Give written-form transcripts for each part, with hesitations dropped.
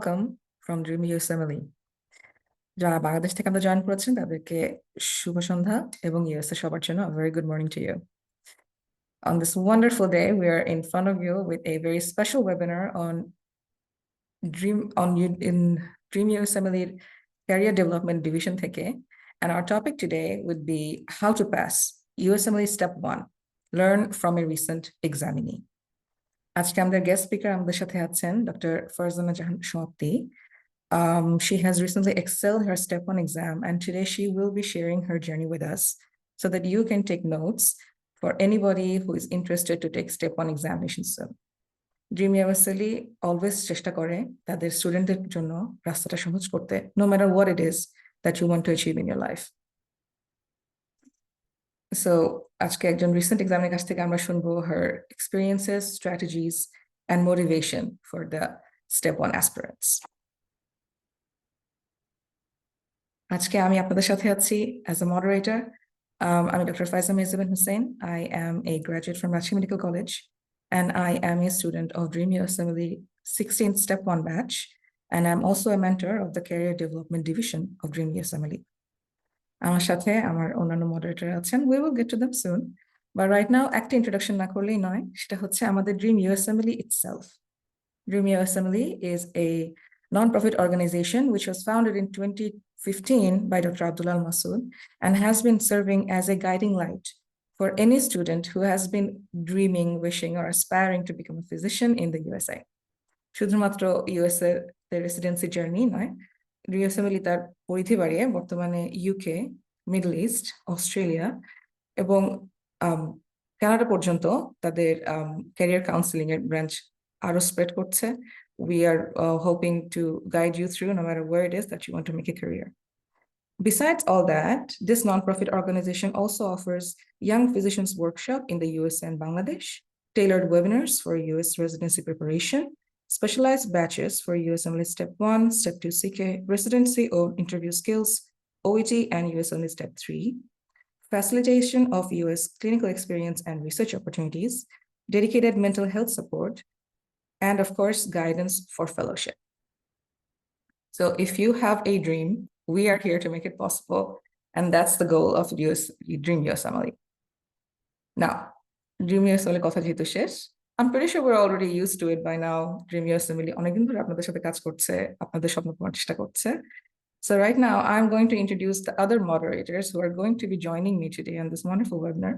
welcome from Dream USMLE. যারা বাংলাদেশ থেকে আমরা জয়েন করেছেন তাদেরকে শুভ সন্ধ্যা এবং ইউএসএ সবার জন্য a very good morning to you. On this wonderful day, we are in front of you with a very special webinar on Dream USMLE Career Development Division থেকে, and our topic today would be how to pass USMLE Step 1, learn from a recent examinee. আজকে আমাদের guest speaker আমাদের সাথে আছেন Dr. Farzana Jahan Shawapti. She has recently excelled her Step 1 exam, and today she will be sharing her journey with us so that you can take notes for anybody who is interested to take Step 1 examination soon. Dream USMLE always চেষ্টা করে তাদের স্টুডেন্টদের জন্য রাস্তাটা সহজ করতে, no matter what it is that you want to achieve in your life. So আজকে একজন recent examiner কাছ থেকে আমরা শুনবো her experiences, strategies, and motivation for the Step 1 aspirants. আজকে আমি আপনাদের সাথে আছি as a moderator. I'm Dr. Faiza Mezabin Hussain. I am a graduate from Rajshahi Medical College, and I am a student of Dream USMLE 16th Step 1 batch, and I'm also a mentor of the Career Development Division of Dream USMLE. আমার সাথে আমার অন্যান্য moderator আছেন. We will get to them soon, but right now একটা introduction না করলেই নয়, সেটা হচ্ছে আমাদের Dream USMLE itself. Dream USMLE is a non-profit organization which was founded in 2015 by Dr. Abdullah Masood and has been serving as a guiding light for any student who has been dreaming, wishing, or aspiring to become a physician in the USA. শুধুমাত্র USA the residency journey নয়, USMLE তার পরিধি বাড়িয়ে বর্তমানে UK, middle east, Australia এবং Canada পর্যন্ত তাদের career counselling এর ব্রাঞ্চ আরো স্প্রেড করছে. We are hoping to guide you through no matter where it is that you want to make a career. Besides all that, this nonprofit organization also offers young physicians workshop in the US and Bangladesh, tailored webinars for US residency preparation, specialized batches for USMLE Step 1, Step 2 CK, residency or interview skills, OET, and USMLE Step 3, facilitation of US clinical experience and research opportunities, dedicated mental health support, and of course, guidance for fellowship. So if you have a dream, we are here to make it possible, and that's the goal of Dream USMLE. Now, Dream USMLE কথা যেহেতু শেষ, I'm pretty sure we're already used to it by now. Dream USMLE অনেকদিন ধরে আপনাদের সাথে কাজ করছে, আপনাদের স্বপ্ন পূরণের চেষ্টা করছে. So right now, I'm going to introduce the other moderators who are going to be joining me today on this wonderful webinar.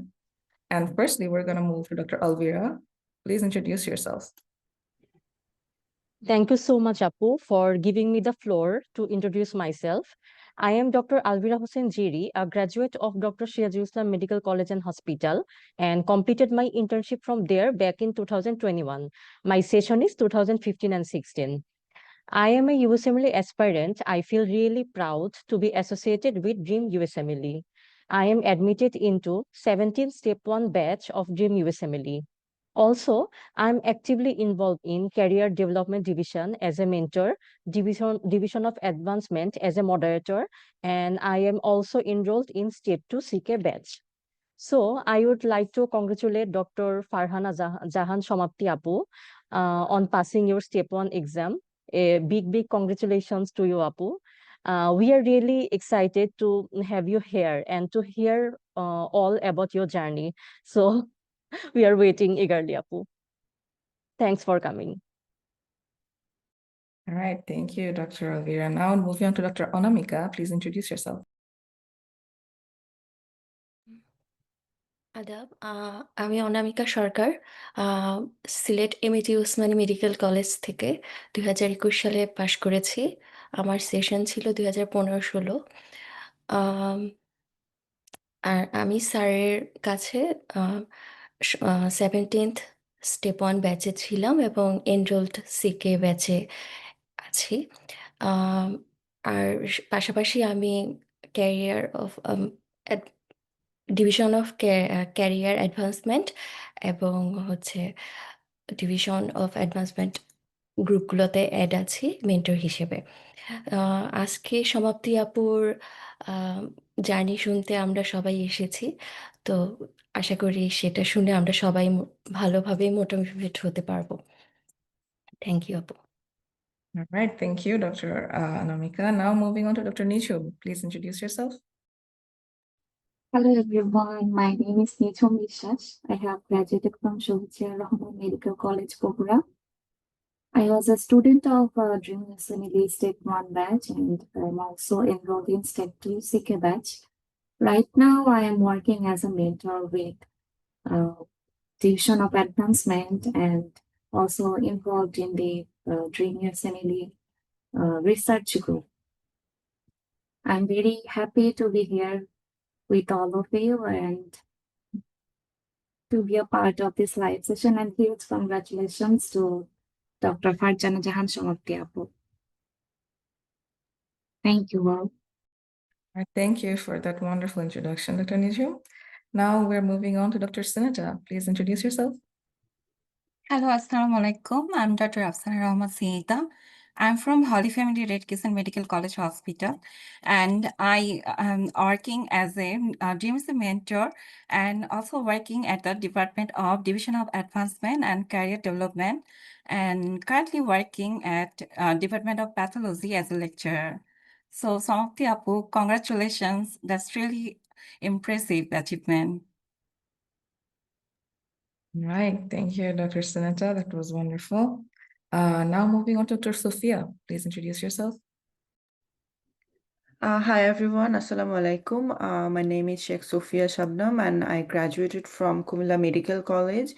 And firstly, we're going to move to Dr. Alvira. Please introduce yourself. Thank you so much, Apu, for giving me the floor to introduce myself. I am Dr. Alvira Hossain Jiri, a graduate of Dr. Sirajul Islam Medical College and Hospital, and completed my internship from there back in 2021. My session is 2015 and 16. I am a USMLE aspirant. I feel really proud to be associated with Dream USMLE. I am admitted into 17th Step 1 batch of Dream USMLE. Also, I'm actively involved in Career Development Division as a mentor, Division of Advancement as a moderator, and I am also enrolled in Step 2 CK batch. So I would like to congratulate Dr. Farhana Jahan Shawapti Apu on passing your Step 1 exam. A big congratulations to you, Apu. We are really excited to have you here and to hear all about your journey. So we are waiting eagerly, Apu. Thanks for coming. All right, thank you, Dr. Alvira. Now moving on to Dr. Anamika, please introduce yourself. আদাব, আমি Anamika Sarkar, Sylhet MAG Osmani medical college থেকে 2021 সালে পাশ করেছি। আমার session ছিল 2015-16। আর আমি স্যারের কাছে 17th Step 1 ব্যাচে ছিলাম এবং এনরোলড সিকে ব্যাচে আছি। আর পাশাপাশি আমি career of division of career advancement এবং ডিভিশন অফ অ্যাডভান্সমেন্ট গ্রুপগুলোতে অ্যাড আছি মেন্টর হিসেবে। আজকে সমাপ্তি আপুর জার্নি শুনতে আমরা সবাই এসেছি, তো আশা করি সেটা শুনে আমরা সবাই ভালোভাবে মোটিভেট হতে পারবো। থ্যাংক ইউ আপু। All right, thank you, Dr. Anamika. Now moving on to Dr. Nichum. Please introduce yourself. Hello everyone, my name is Nichum বিশ্বাস. I have graduated from Shahidjia Rahman Medical College, Bogura. I was a student of Dream Assembly Step 1 batch and I'm also enrolled in Step 2 CK batch. Right now, I am working as a mentor with uh, Division of Advancement and also involved in the Dream Assembly research group. I'm very happy to be here with all of you and to be a part of this live session, and huge congratulations to Dr. Farjana Jahan Samapti Apu. Thank you all. All right, thank you for that wonderful introduction, Dr. Nichum. Now we're moving on to Dr. Sinata. Please introduce yourself. Hello, Assalamu alaikum. I'm Dr. Afsana Rahman Seita. I'm from Holy Family Red Crescent Medical College Hospital, and I am working as a DMC mentor and also working at the Department of Division of Advancement and Career Development, and currently working at Department of Pathology as a lecturer. So, Samapti Apu, congratulations. That's really impressive achievement. All right, thank you, Dr. Sinata. That was wonderful. Now moving on to Dr. Sophia. Please introduce yourself. Hi everyone, Assalamu alaikum. My name is Sheikh Sophia Shabnam and I graduated from Kumila Medical College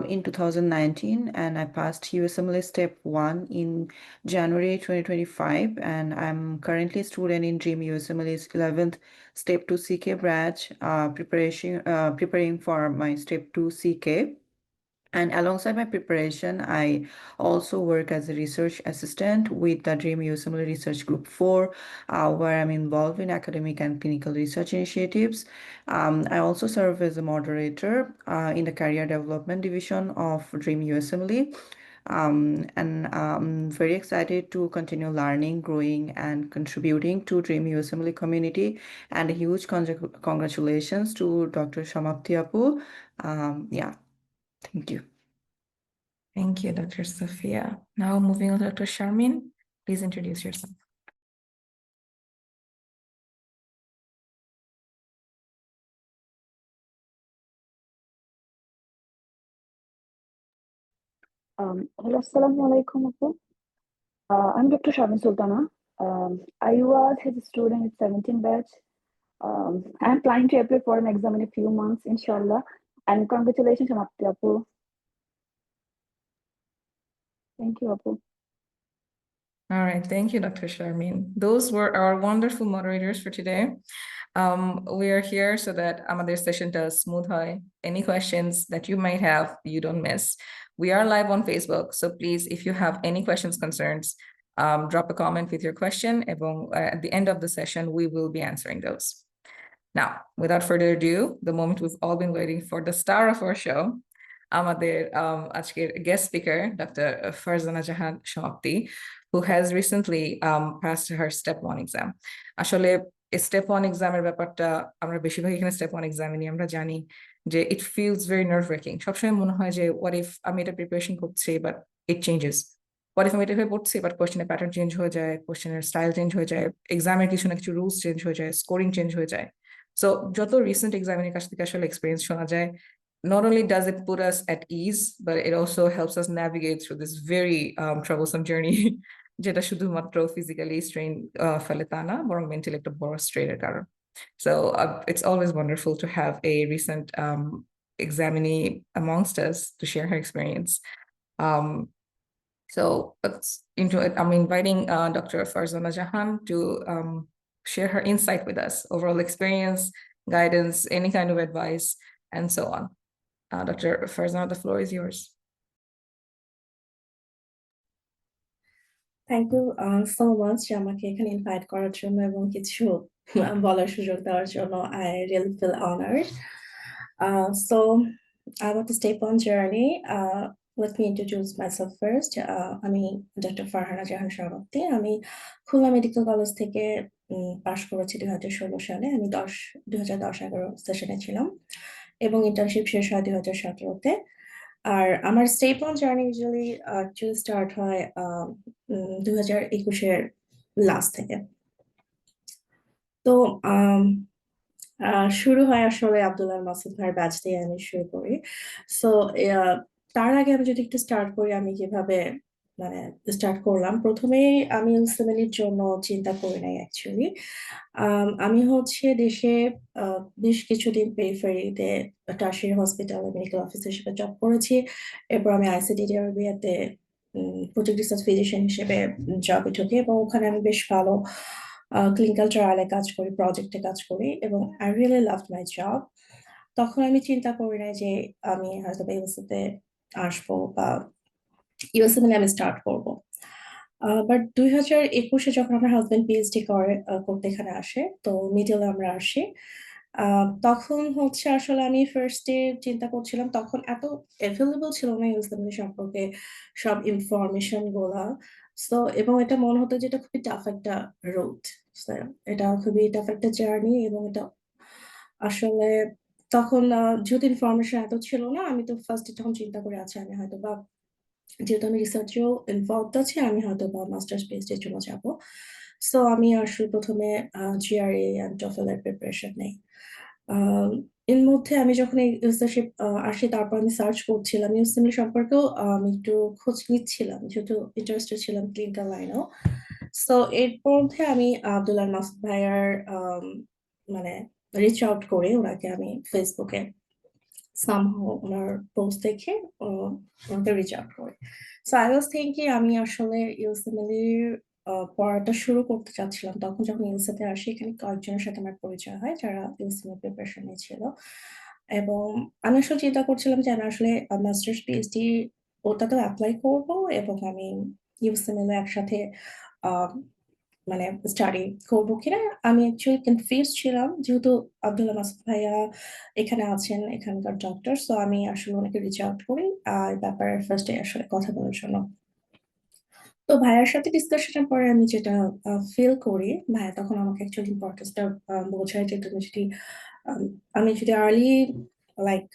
in 2019 and I passed USMLE Step 1 in January 2025 and I'm currently a student in Dream USMLE's 11th Step 2 CK batch, preparing for my Step 2 CK. And alongside my preparation, I also work as a research assistant with the Dream USMLE Research Group 4, where I'm involved in academic and clinical research initiatives. I also serve as a moderator in the Career Development Division of Dream USMLE. And I'm very excited to continue learning, growing, and contributing to Dream USMLE community. And a huge congratulations to Dr. Samapti Apu. Yeah. Thank you. Thank you, Dr. Sophia. Now moving on to Dr. Sharmin. Please introduce yourself. Hello, assalamu alaikum. I'm Dr. Sharmin Sultana. I was his student at 17 batch. I'm planning to apply for an exam in a few months, inshallah. And congratulations, Samapti Apu. Thank you, Apu. All right, thank you, Dr. Sharmin. Those were our wonderful moderators for today. We are here so that আমাদের sessionটা smooth হয়. Any questions that you might have, you don't miss. We are live on Facebook, so please, if you have any questions, concerns, drop a comment with your question, এবং at the end of the session, we will be answering those. Now, without further ado, the moment we've all been waiting for, the star of our show, আমাদের আজকের guest speaker, Dr. Farzana Jahan Samapti, who has recently passed her Step 1 exam. আসলে Step 1 এক্সামের ব্যাপারটা আমরা বেশিরভাগ এখানে Step 1 এক্সামে নিয়ে আমরা জানি যে it feels very nerve wracking. সবসময় মনে হয় যে what if আমি এটা প্রিপারেশন করছি but it changes. What if আমি এটা ভেবে পড়ছি but কোশ্চেনের প্যাটার্ন চেঞ্জ হয়ে যায়, কোশ্চেনের স্টাইল চেঞ্জ হয়ে যায়, এক্সামের কিছু না কিছু রুলস চেঞ্জ হয়ে যায়, স্কোরিং চেঞ্জ হয়ে যায়। সো যত রিসেন্ট এক্সামিনের কাছ থেকে আসলে এক্সপিরিয়েন্স শোনা যায়, not only does it put us at ease, but it also helps us navigate through this very troublesome journey, যেটা শুধুমাত্র physically strain ফেলে তা না, বরং mentally একটা বড় স্ট্রেনের কারণ। So it's always wonderful to have a recent examinee amongst us to share her experience. So let's into it. I'm inviting Dr. Farzana Jahan to share her insight with us, overall experience, guidance, any kind of advice, and so on. Dr. Farzana, the floor is yours. Thank you so much আমাকে এখানে invite করার জন্য এবং কিছু বলার সুযোগ দেওয়ার জন্য I really feel honoured so about the step 1 journey, let me introduce myself first. আমি ডক্টর ফারহানা জাহান সামাপ্তি। আমি খুলনা মেডিকেল কলেজ থেকে পাশ করেছি 2016 সালে। আমি 2010-11 সেশনে ছিলাম এবং ইন্টার্নশিপ শেষ হয় 2017-তে। আর আমার step on journey usually start হয় 2021-এর লাস্ট থেকে। তো শুরু হয় আসলে আব্দুল্লাহ মাসুদ ভাইয়ের ব্যাচ দিয়ে আমি শুরু করি। সো তার আগে আমি যদি একটু স্টার্ট করি আমি কিভাবে মানে স্টার্ট করলাম, প্রথমেই আমি ইউসেমিলির জন্য চিন্তা করি নাই অ্যাকচুয়ালি। আমি হচ্ছে দেশে বেশ কিছুদিন পেরিফেরিতে টারশিয়ারি হসপিটালে মেডিকেল অফিসার হিসেবে জব করেছি। এরপর আমি আইসিডি আরবিয়াতে প্রজেক্ট রিসার্চ ফিজিশিয়ান হিসেবে জবে ঢুকি এবং ওখানে আমি বেশ ভালো ক্লিনিক্যাল ট্রায়ালে কাজ করি, প্রজেক্টে কাজ করি এবং I really love my job. তখন আমি চিন্তা করি নাই যে আমি হয়তো ইউএসএ আসবো বা ইউএসএ মানে আমি স্টার্ট করবো। বাট 2021-এ যখন আমার হাজবেন্ড পিএইচডি করতে এখানে আসে, তো মিডলে আমরা আসি। তখন হচ্ছে আসলে আমি ফার্স্টে চিন্তা করছিলাম, তখন এত অ্যাভেলেবল ছিল না ইউএসএ সম্পর্কে সব ইনফরমেশন গুলা। সো এবং এটা মনে হতো যে এটা খুবই টাফ একটা রোড, এটা খুবই টাফ একটা জার্নি এবং এটা আসলে তখন যেহেতু ইনফরমেশন এত ছিল না, আমি তো ফার্স্টে তখন চিন্তা করে আছি আমি হয়তো বা যেহেতু আমি রিসার্চেও ইনভলভড আছি আমি হয়তো বা মাস্টার্স পিএইচডির জন্য যাব। সো আমি আসলে প্রথমে জিআরই এন্ড টফেল এর প্রিপারেশন নেই। এর মধ্যে আমি যখন এই ইউজারশিপ আসি তারপর আমি সার্চ করছিলাম ইউসেমিলি সম্পর্কেও আমি একটু খোঁজ নিচ্ছিলাম যেহেতু ইন্টারেস্টেড ছিলাম ক্লিনিক্যাল লাইনেও। সো এর মধ্যে আমি আব্দুল্লাহ মাসুদ ভাইয়ার মানে রিচ আউট করে ওনাকে আমি ফেসবুকে সামহাও ওনার পোস্ট দেখে ওনাকে রিচ আউট করি। সো আই ওয়াজ থিংকিং আমি আসলে ইউসেমিলির পড়াটা শুরু করতে চাচ্ছিলাম। তখন যখন ইউএসএতে আসি এখানে কয়েকজনের সাথে আমার পরিচয় হয় যারা ইউসেমিলি প্রিপারেশন নিয়েছিল এবং আমি আসলে চিন্তা করছিলাম যে আমি আসলে মাস্টার্স পিএইচডি ওটাতেও অ্যাপ্লাই করব এবং আমি ইউসেমিলে একসাথে আহ, মানে স্টাডি করবো কিনা আমি অ্যাকচুয়ালি কনফিউজ ছিলাম যেহেতু আব্দুল্লাহ মাসুদ ভাইয়া এখানে আছেন এখানকার ডক্টর। সো আমি আসলে ওনাকে রিচ আউট করি এই ব্যাপারে ফার্স্টে আসলে কথা বলার জন্য। তো ভাইয়ার সাথে ডিসকাশনের পরে আমি যেটা ফিল করি, ভাইয়া তখন আমাকে অ্যাকচুয়ালি ইম্পর্টেন্সটা বোঝায় যে তুমি যদি আমি যদি আর্লি লাইক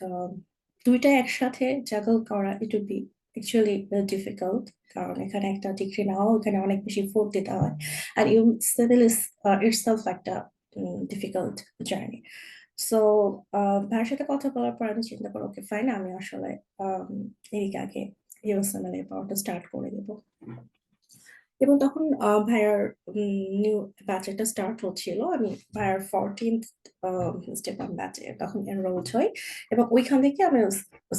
দুইটা একসাথে জাগল করা it would be actually difficult, কারণ এখানে একটা ডিগ্রি নাও এখানে অনেক বেশি ফোর্স দিতে হয় আর ইউ সিভিল ইজ ইটসেলফ একটা ডিফিকাল্ট জার্নি। সো ভাইয়ের সাথে কথা বলার পর আমি চিন্তা করি ওকে ফাইন আমি আসলে এদিকে আগে ইউএসএমএল এর পড়াটা স্টার্ট করে দেবো এবং তখন ভাইয়ার নিউ ব্যাচটা স্টার্ট হচ্ছিল, আমি ভাইয়ার 14th স্টেপ অন ব্যাচে তখন এনরোলড হই এবং ওইখান থেকে আমি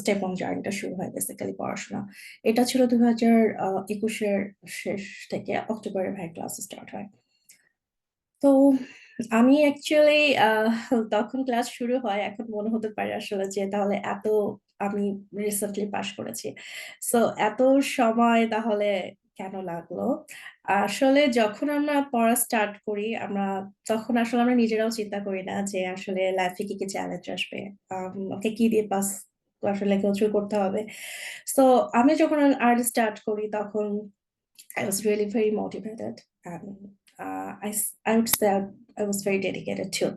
স্টেপ অন জার্নিটা শুরু হয় বেসিক্যালি পড়াশোনা। এটা ছিল 2021-এর শেষ থেকে অক্টোবরে ভাইয়ের ক্লাস স্টার্ট হয়। তো আমি অ্যাকচুয়ালি তখন ক্লাস শুরু হয় এখন মনে হতে পারে আসলে যে তাহলে এত আমি রিসেন্টলি পাশ করেছি, সো এত সময় তাহলে কেন লাগলো। আসলে যখন আমরা পড়া স্টার্ট করি আমরা তখন আসলে আমরা নিজেরাও চিন্তা করি না যে আসলে লাইফে কি কি চ্যালেঞ্জ আসবে, ওকে কি দিয়ে পাস আসলে গোথ্রু করতে হবে। সো আমি যখন আর্লি স্টার্ট করি তখন I was really very motivated and I would say I was very dedicated too.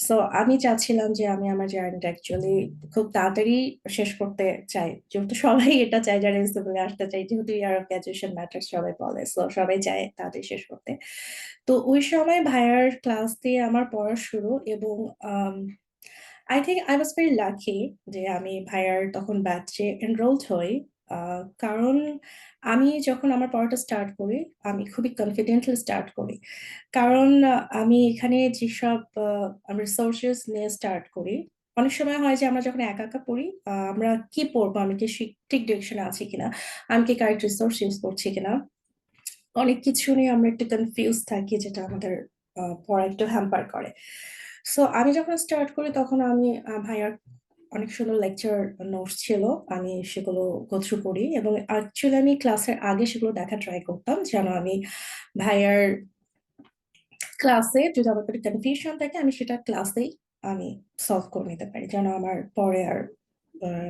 So আমি চাচ্ছিলাম যে আমি আমার জার্নিটা অ্যাকচুয়ালি খুব তাড়াতাড়ি শেষ করতে চাই, যেহেতু সবাই এটা চায় যারা ইউসেমিলে আসতে চাই, যেহেতু ইয়ার অফ গ্রাজুয়েশন ম্যাটার্স সবাই বলে, সো সবাই চায় তাড়াতাড়ি শেষ করতে। তো ওই সময় ভাইয়ার ক্লাস দিয়ে আমার পড়া শুরু এবং I think I was very lucky যে আমি ভাইয়ার তখন ব্যাচে এনরোলড হই, কারণ আমি যখন আমার পড়াটা স্টার্ট করি আমি খুবই কনফিডেন্টলি স্টার্ট করি, কারণ আমি এখানে যেসব রিসোর্সেস নিয়ে স্টার্ট করি অনেক সময় হয় যে আমরা যখন একা একা পড়ি আমরা কি পড়বো, আমি কি ঠিক ডিরেকশনে আছি কিনা, আমি কি কারেক্ট রিসোর্স ইউজ করছি কিনা, অনেক কিছু নিয়ে আমরা একটু কনফিউজ থাকি যেটা আমাদের পড়া একটু হ্যাম্পার করে। সো আমি যখন স্টার্ট করি তখন আমি ভাইয়ার অনেক সুন্দর লেকচার নোটস ছিল আমি সেগুলো গো থ্রু করি এবং অ্যাকচুয়ালি আমি ক্লাসের আগে সেগুলো দেখা ট্রাই করতাম যেন আমি ভাইয়ার ক্লাসে যদি আমার কোনো কনফিউশন থাকে আমি সেটা ক্লাসেই আমি সলভ করে নিতে পারি যেন আমার পরে আর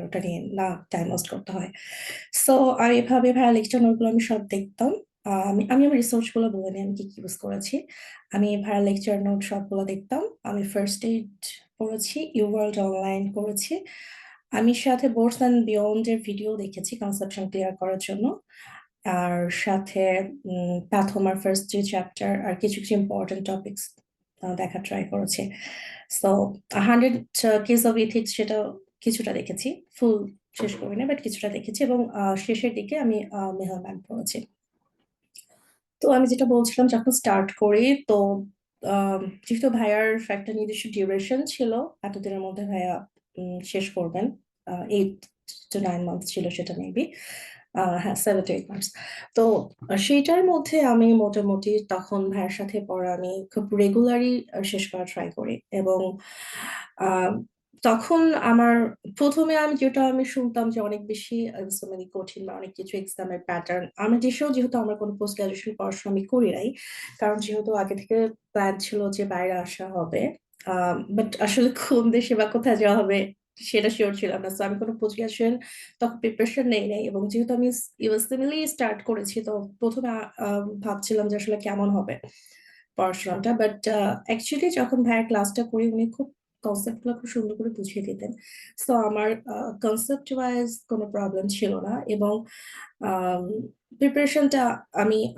ওটা নিয়ে না টাইম ওয়েস্ট করতে হয়। সো আমি এভাবে ভাইয়া লেকচার নোটগুলো আমি সব দেখতাম। আমি আমার রিসোর্স গুলো বলে নিই আমি কি কি ইউজ করেছি। আমি ভাইয়া লেকচার নোট সবগুলো দেখতাম। আমি ফার্স্ট এইড পড়েছি, ইউওয়ার্ল্ড অনলাইন করেছি, আমি সাথে বোর্ডস অ্যান্ড বিয়ন্ড এর ভিডিও দেখেছি কনসেপশন ক্লিয়ার করার জন্য, আর সাথে প্যাথোমার ফার্স্ট যে চ্যাপ্টার আর কিছু কিছু ইম্পর্টেন্ট টপিকস দেখা ট্রাই করেছি। সো 100 কেস অফ এথিক্স সেটা কিছুটা দেখেছি, ফুল শেষ করিনি, বাট কিছুটা দেখেছি, এবং শেষের দিকে আমি মেহরবান পড়েছি। তো আমি যেটা বলছিলাম, যখন স্টার্ট করি তো যেহেতু ভাইয়ার একটা নির্দিষ্ট ডিউরেশন ছিল, এতদিনের মধ্যে ভাইয়া শেষ করবেন, 8 to 9 মান্থ ছিল সেটা মেবি, হ্যাঁ 7 to 8 মান্থস। তো সেইটার মধ্যে আমি মোটামুটি তখন ভাইয়ের সাথে পড়া আমি খুব রেগুলারই শেষ করা ট্রাই করি, এবং আহ, তখন আমার প্রথমে যেটা আমি শুনতাম যে অনেক বেশি মানে কঠিন বা অনেক কিছু এক্সামের প্যাটার্ন, আমি দেশেও যেহেতু আমার কোনো পোস্ট গ্রাজুয়েশন পড়াশোনা আমি করি নাই, কারণ যেহেতু আগে থেকে প্ল্যান ছিল যে বাইরে আসা হবে, বাট আসলে কোন দেশে বা কোথায় যাওয়া হবে সেটা শিওর ছিলাম না। তো আমি কোনো পোস্ট গ্রাজুয়েশন তখন প্রিপারেশন নেই নাই, এবং যেহেতু আমি ইউএসএমএলই স্টার্ট করেছি, তো প্রথমে ভাবছিলাম যে আসলে কেমন হবে পড়াশোনাটা, বাট অ্যাকচুয়ালি যখন ভাইয়ের ক্লাসটা করি উনি খুব কনসেপ্ট গুলো খুব সুন্দর করে বুঝিয়ে দিতেন। সো আমার কনসেপ্ট ওয়াইজ কোনো প্রবলেম ছিল না, এবং প্রিপারেশনটা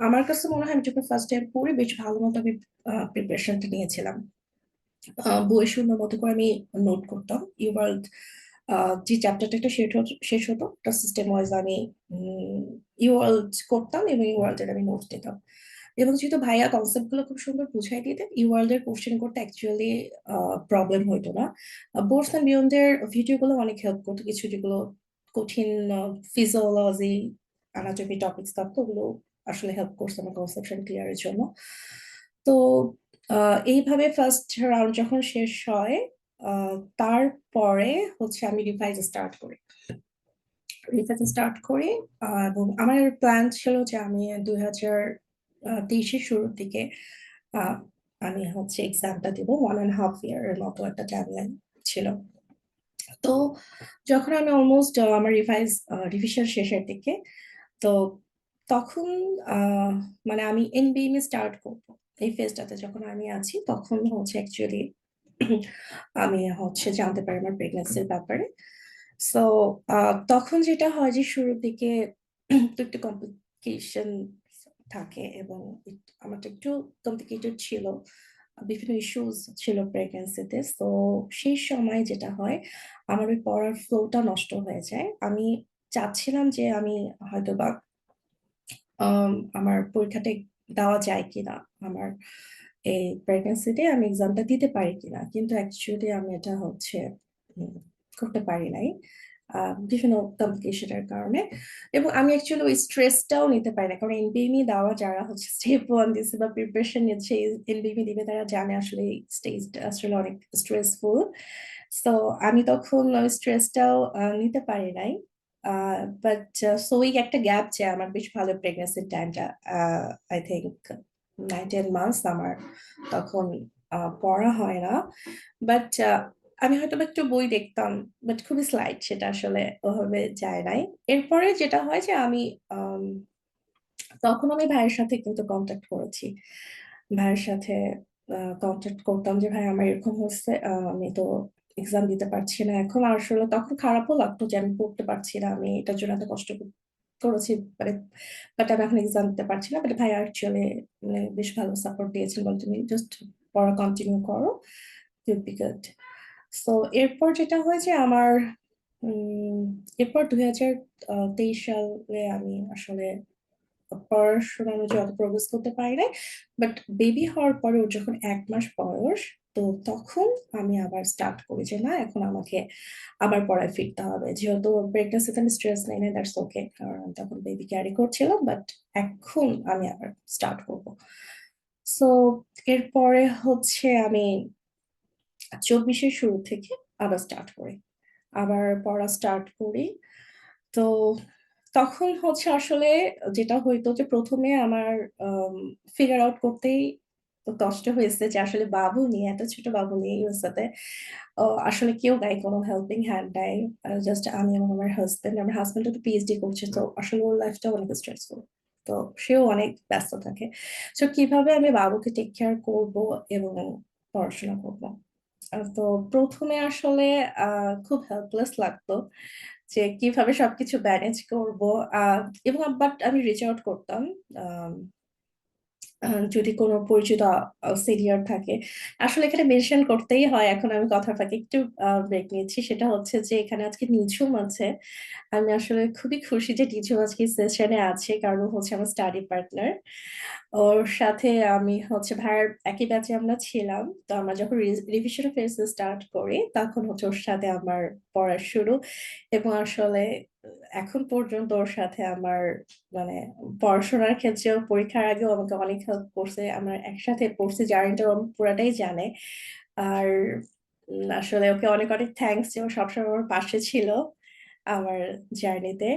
আমার কাছে মনে হয় আমি যখন ফার্স্ট টাইম পড়ি বেশ ভালো মতো আমি প্রিপারেশনটা নিয়েছিলাম। বইয়ের শূন্য মতো করে আমি নোট করতাম ইউওয়ার্ল্ড, যে চ্যাপ্টারটা একটা শেষ হতো একটা সিস্টেম ওয়াইজ আমি ইউওয়ার্ল্ড করতাম, এবং ইউওয়ার্ল্ড এর আমি নোট দিতাম। এবং যেহেতু ভাইয়া কনসেপ্ট গুলো খুব সুন্দর বুঝাই দিতেন, ইউওয়ার্ল্ড এর কোশ্চেন করতে অ্যাকচুয়ালি প্রবলেম হইতো না। বোর্ডস অ্যান্ড বিয়ন্ড এর ভিডিও গুলো অনেক হেল্প করতো, কিছু যেগুলো কঠিন ফিজিওলজি অ্যানাটমি টপিকস থাকতো ওগুলো আসলে হেল্প করছে আমার কনসেপশন ক্লিয়ারের জন্য। তো এইভাবে ফার্স্ট রাউন্ড যখন শেষ হয়, তারপরে হচ্ছে আমি রিভাইজ স্টার্ট করি। এবং আমার প্ল্যান ছিল যে আমি 2023-এর শুরুর দিকে আহ, আমি হচ্ছে এক্সামটা দিব, 1.5 ইয়ারের মতো একটা টাইমলাইন ছিল। তো যখন আমি অলমোস্ট আমার রিভিশন শেষের দিকে, তো তখন মানে আমি এনবিএমই স্টার্ট করবো এই ফেজটাতে যখন আমি আছি, তখন হচ্ছে অ্যাকচুয়ালি আমি হচ্ছে জানতে পারি আমার প্রেগনেন্সির ব্যাপারে। সো তখন যেটা হয় যে শুরুর দিকে তো একটু কমপ্লিকেশন থাকে, এবং আমারটা একটু কমপ্লিকেটেড ছিল, বিভিন্ন ইস্যুস ছিল প্রেগনেন্সিতে। তো সেই সময় যেটা হয় আমার ওই পড়ার ফ্লোটা নষ্ট হয়ে যায়। আমি চাচ্ছিলাম যে আমি হয়তো বা আমার পরীক্ষাটা দেওয়া যায় কিনা, আমার এই প্রেগনেন্সিতে আমি এক্সামটা দিতে পারি কিনা, কিন্তু অ্যাকচুয়ালি আমি এটা হচ্ছে করতে পারি নাই বিভিন্ন কমপ্লিকেশনের কারণে। এবং আমি অ্যাকচুয়ালি ওই স্ট্রেসটাও নিতে পারি না, কারণ এনবিএমই দেওয়া যারা হচ্ছে স্টেপ 1 দিচ্ছে বা প্রিপারেশন নিচ্ছে এনবিএমই দিবে, তারা জানে আসলে এই স্টেজটা আসলে অনেক স্ট্রেসফুল। সো আমি তখন ওই স্ট্রেসটাও নিতে পারি নাই, বাট সো ওই একটা গ্যাপ যে আমার বেশ ভালো প্রেগনেন্সির টাইমটা, আই থিঙ্ক 9-10 মান্থস আমার তখন পড়া হয় না। বাট আমি হয়তো বা একটু বই দেখতাম, বাট খুবই স্লাইড, সেটা আসলে ওভাবে যায় নাই। এরপরে যেটা হয় যে আমি তখন আমি ভাইয়ের সাথে কিন্তু কন্ট্যাক্ট করেছি, ভাইয়ের সাথে কন্ট্যাক্ট করতাম যে ভাই আমার এরকম হচ্ছে, আমি তো এক্সাম দিতে পারছি না এখন। আসলে তখন খারাপও লাগতো যে আমি পড়তে পারছি না, আমি এটার জন্য এত কষ্ট করেছি, মানে বাট আমি এখন এক্সাম দিতে পারছি না। বাট ভাই অ্যাকচুয়ালি মানে বেশ ভালো সাপোর্ট দিয়েছিল, বলে তুমি জাস্ট পড়া কন্টিনিউ করো, ইউল বি গুড। সো এরপর যেটা হয় যে আমার এরপর 2023 সালে আমি আসলে পড়াশোনা অনুযায়ী অত প্রোগ্রেস করতে পারি নাই, বাট বেবি হওয়ার পরে ওর যখন 1 মাস বয়স, তো তখন আমি আবার স্টার্ট করি যে না এখন আমাকে আবার পড়ায় ফিরতে হবে, যেহেতু প্রেগনেন্সিতে আমি স্ট্রেস নেই না, দ্যাটস ওকে, কারণ তখন বেবি ক্যারি করছিলাম, বাট এখন আমি আবার স্টার্ট করব। সো এরপরে হচ্ছে আমি 24-এর শুরু থেকে আবার স্টার্ট করি, আবার পড়া স্টার্ট করি। তো তখন হচ্ছে আসলে যেটা হইতো যে প্রথমে আমার ফিগার আউট করতেই কষ্ট হয়েছে যে আসলে বাবু নিয়ে, এত ছোট বাবু নিয়ে ইউএসএতে আসলে কেউ নাই, কোনো হেল্পিং হ্যান্ড নাই, জাস্ট আমি এবং আমার হাজবেন্ড তো পিএইচডি করছে, তো আসলে ওর লাইফটা অনেক স্ট্রেসফুল, তো সেও অনেক ব্যস্ত থাকে। তো কিভাবে আমি বাবুকে টেক কেয়ার করব এবং পড়াশোনা করব, তো প্রথমে আসলে খুব হেল্পলেস লাগতো যে কিভাবে সবকিছু ম্যানেজ করব, এবং বাট আমি রিচ আউট করতাম আম, যদি কোনো পরিচিত সিনিয়র থাকে। আসলে এখানে মেনশন করতেই হয়, এখন আমি কথার ফাঁকে একটু ব্রেক নিচ্ছি, সেটা হচ্ছে যে এখানে আজকে নিঝুম আছে। আমি আসলে খুবই খুশি যে নিঝুম আজকে সেশনে আছে, কারণ ও হচ্ছে আমার স্টাডি পার্টনার। ওর সাথে আমি হচ্ছে ভাইয়ার একই ব্যাচে আমরা ছিলাম, তো আমরা যখন রিভিশন ফেজ স্টার্ট করি তখন হচ্ছে ওর সাথে আমার পড়া শুরু। এবং আসলে এখন পর্যন্ত ওর সাথে আমার মানে পড়াশোনার ক্ষেত্রেও পরীক্ষার আগেও আমাকে অনেক হেল্প করছে, আমরা একসাথে পড়ছি, জার্নিটা ও পুরাটাই জানে। আর আসলে ওকে অনেক অনেক থ্যাঙ্কস যে ও সবসময় আমার পাশে ছিল আমার জার্নিতে।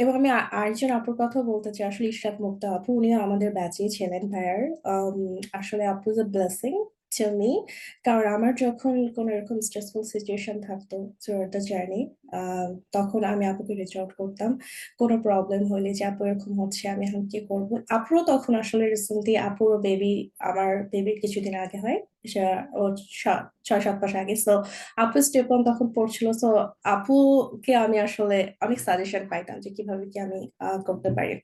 এবং আমি আরেকজন আপুর কথা বলতে চাই, আসলে ইশরাত মুক্তা আপু, উনিও আমাদের ব্যাচেই ছিলেন ভাইয়ার। আসলে আপু is a blessing to me, কারণ আমার যখন কোনো এরকম স্ট্রেসফুল সিচুয়েশন থাকতো থ্রুআউট দ্য জার্নি, তখন আমি আপুকে রিচ আউট করতাম কোনো প্রবলেম হলে, যে আপু এরকম হচ্ছে, আমি এখন কি করবো। আপুরও তখন আসলে রিসেন্টলি আপুরও বেবি, আমার বেবির কিছুদিন আগে হয়, ও 6-7 মাস আগে। সো আপু স্টেপ ওয়ান তখন পড়ছিল, সো আপুকে আমি আসলে অনেক সাজেশন পাইতাম যে কিভাবে কি আমি করতে পারি।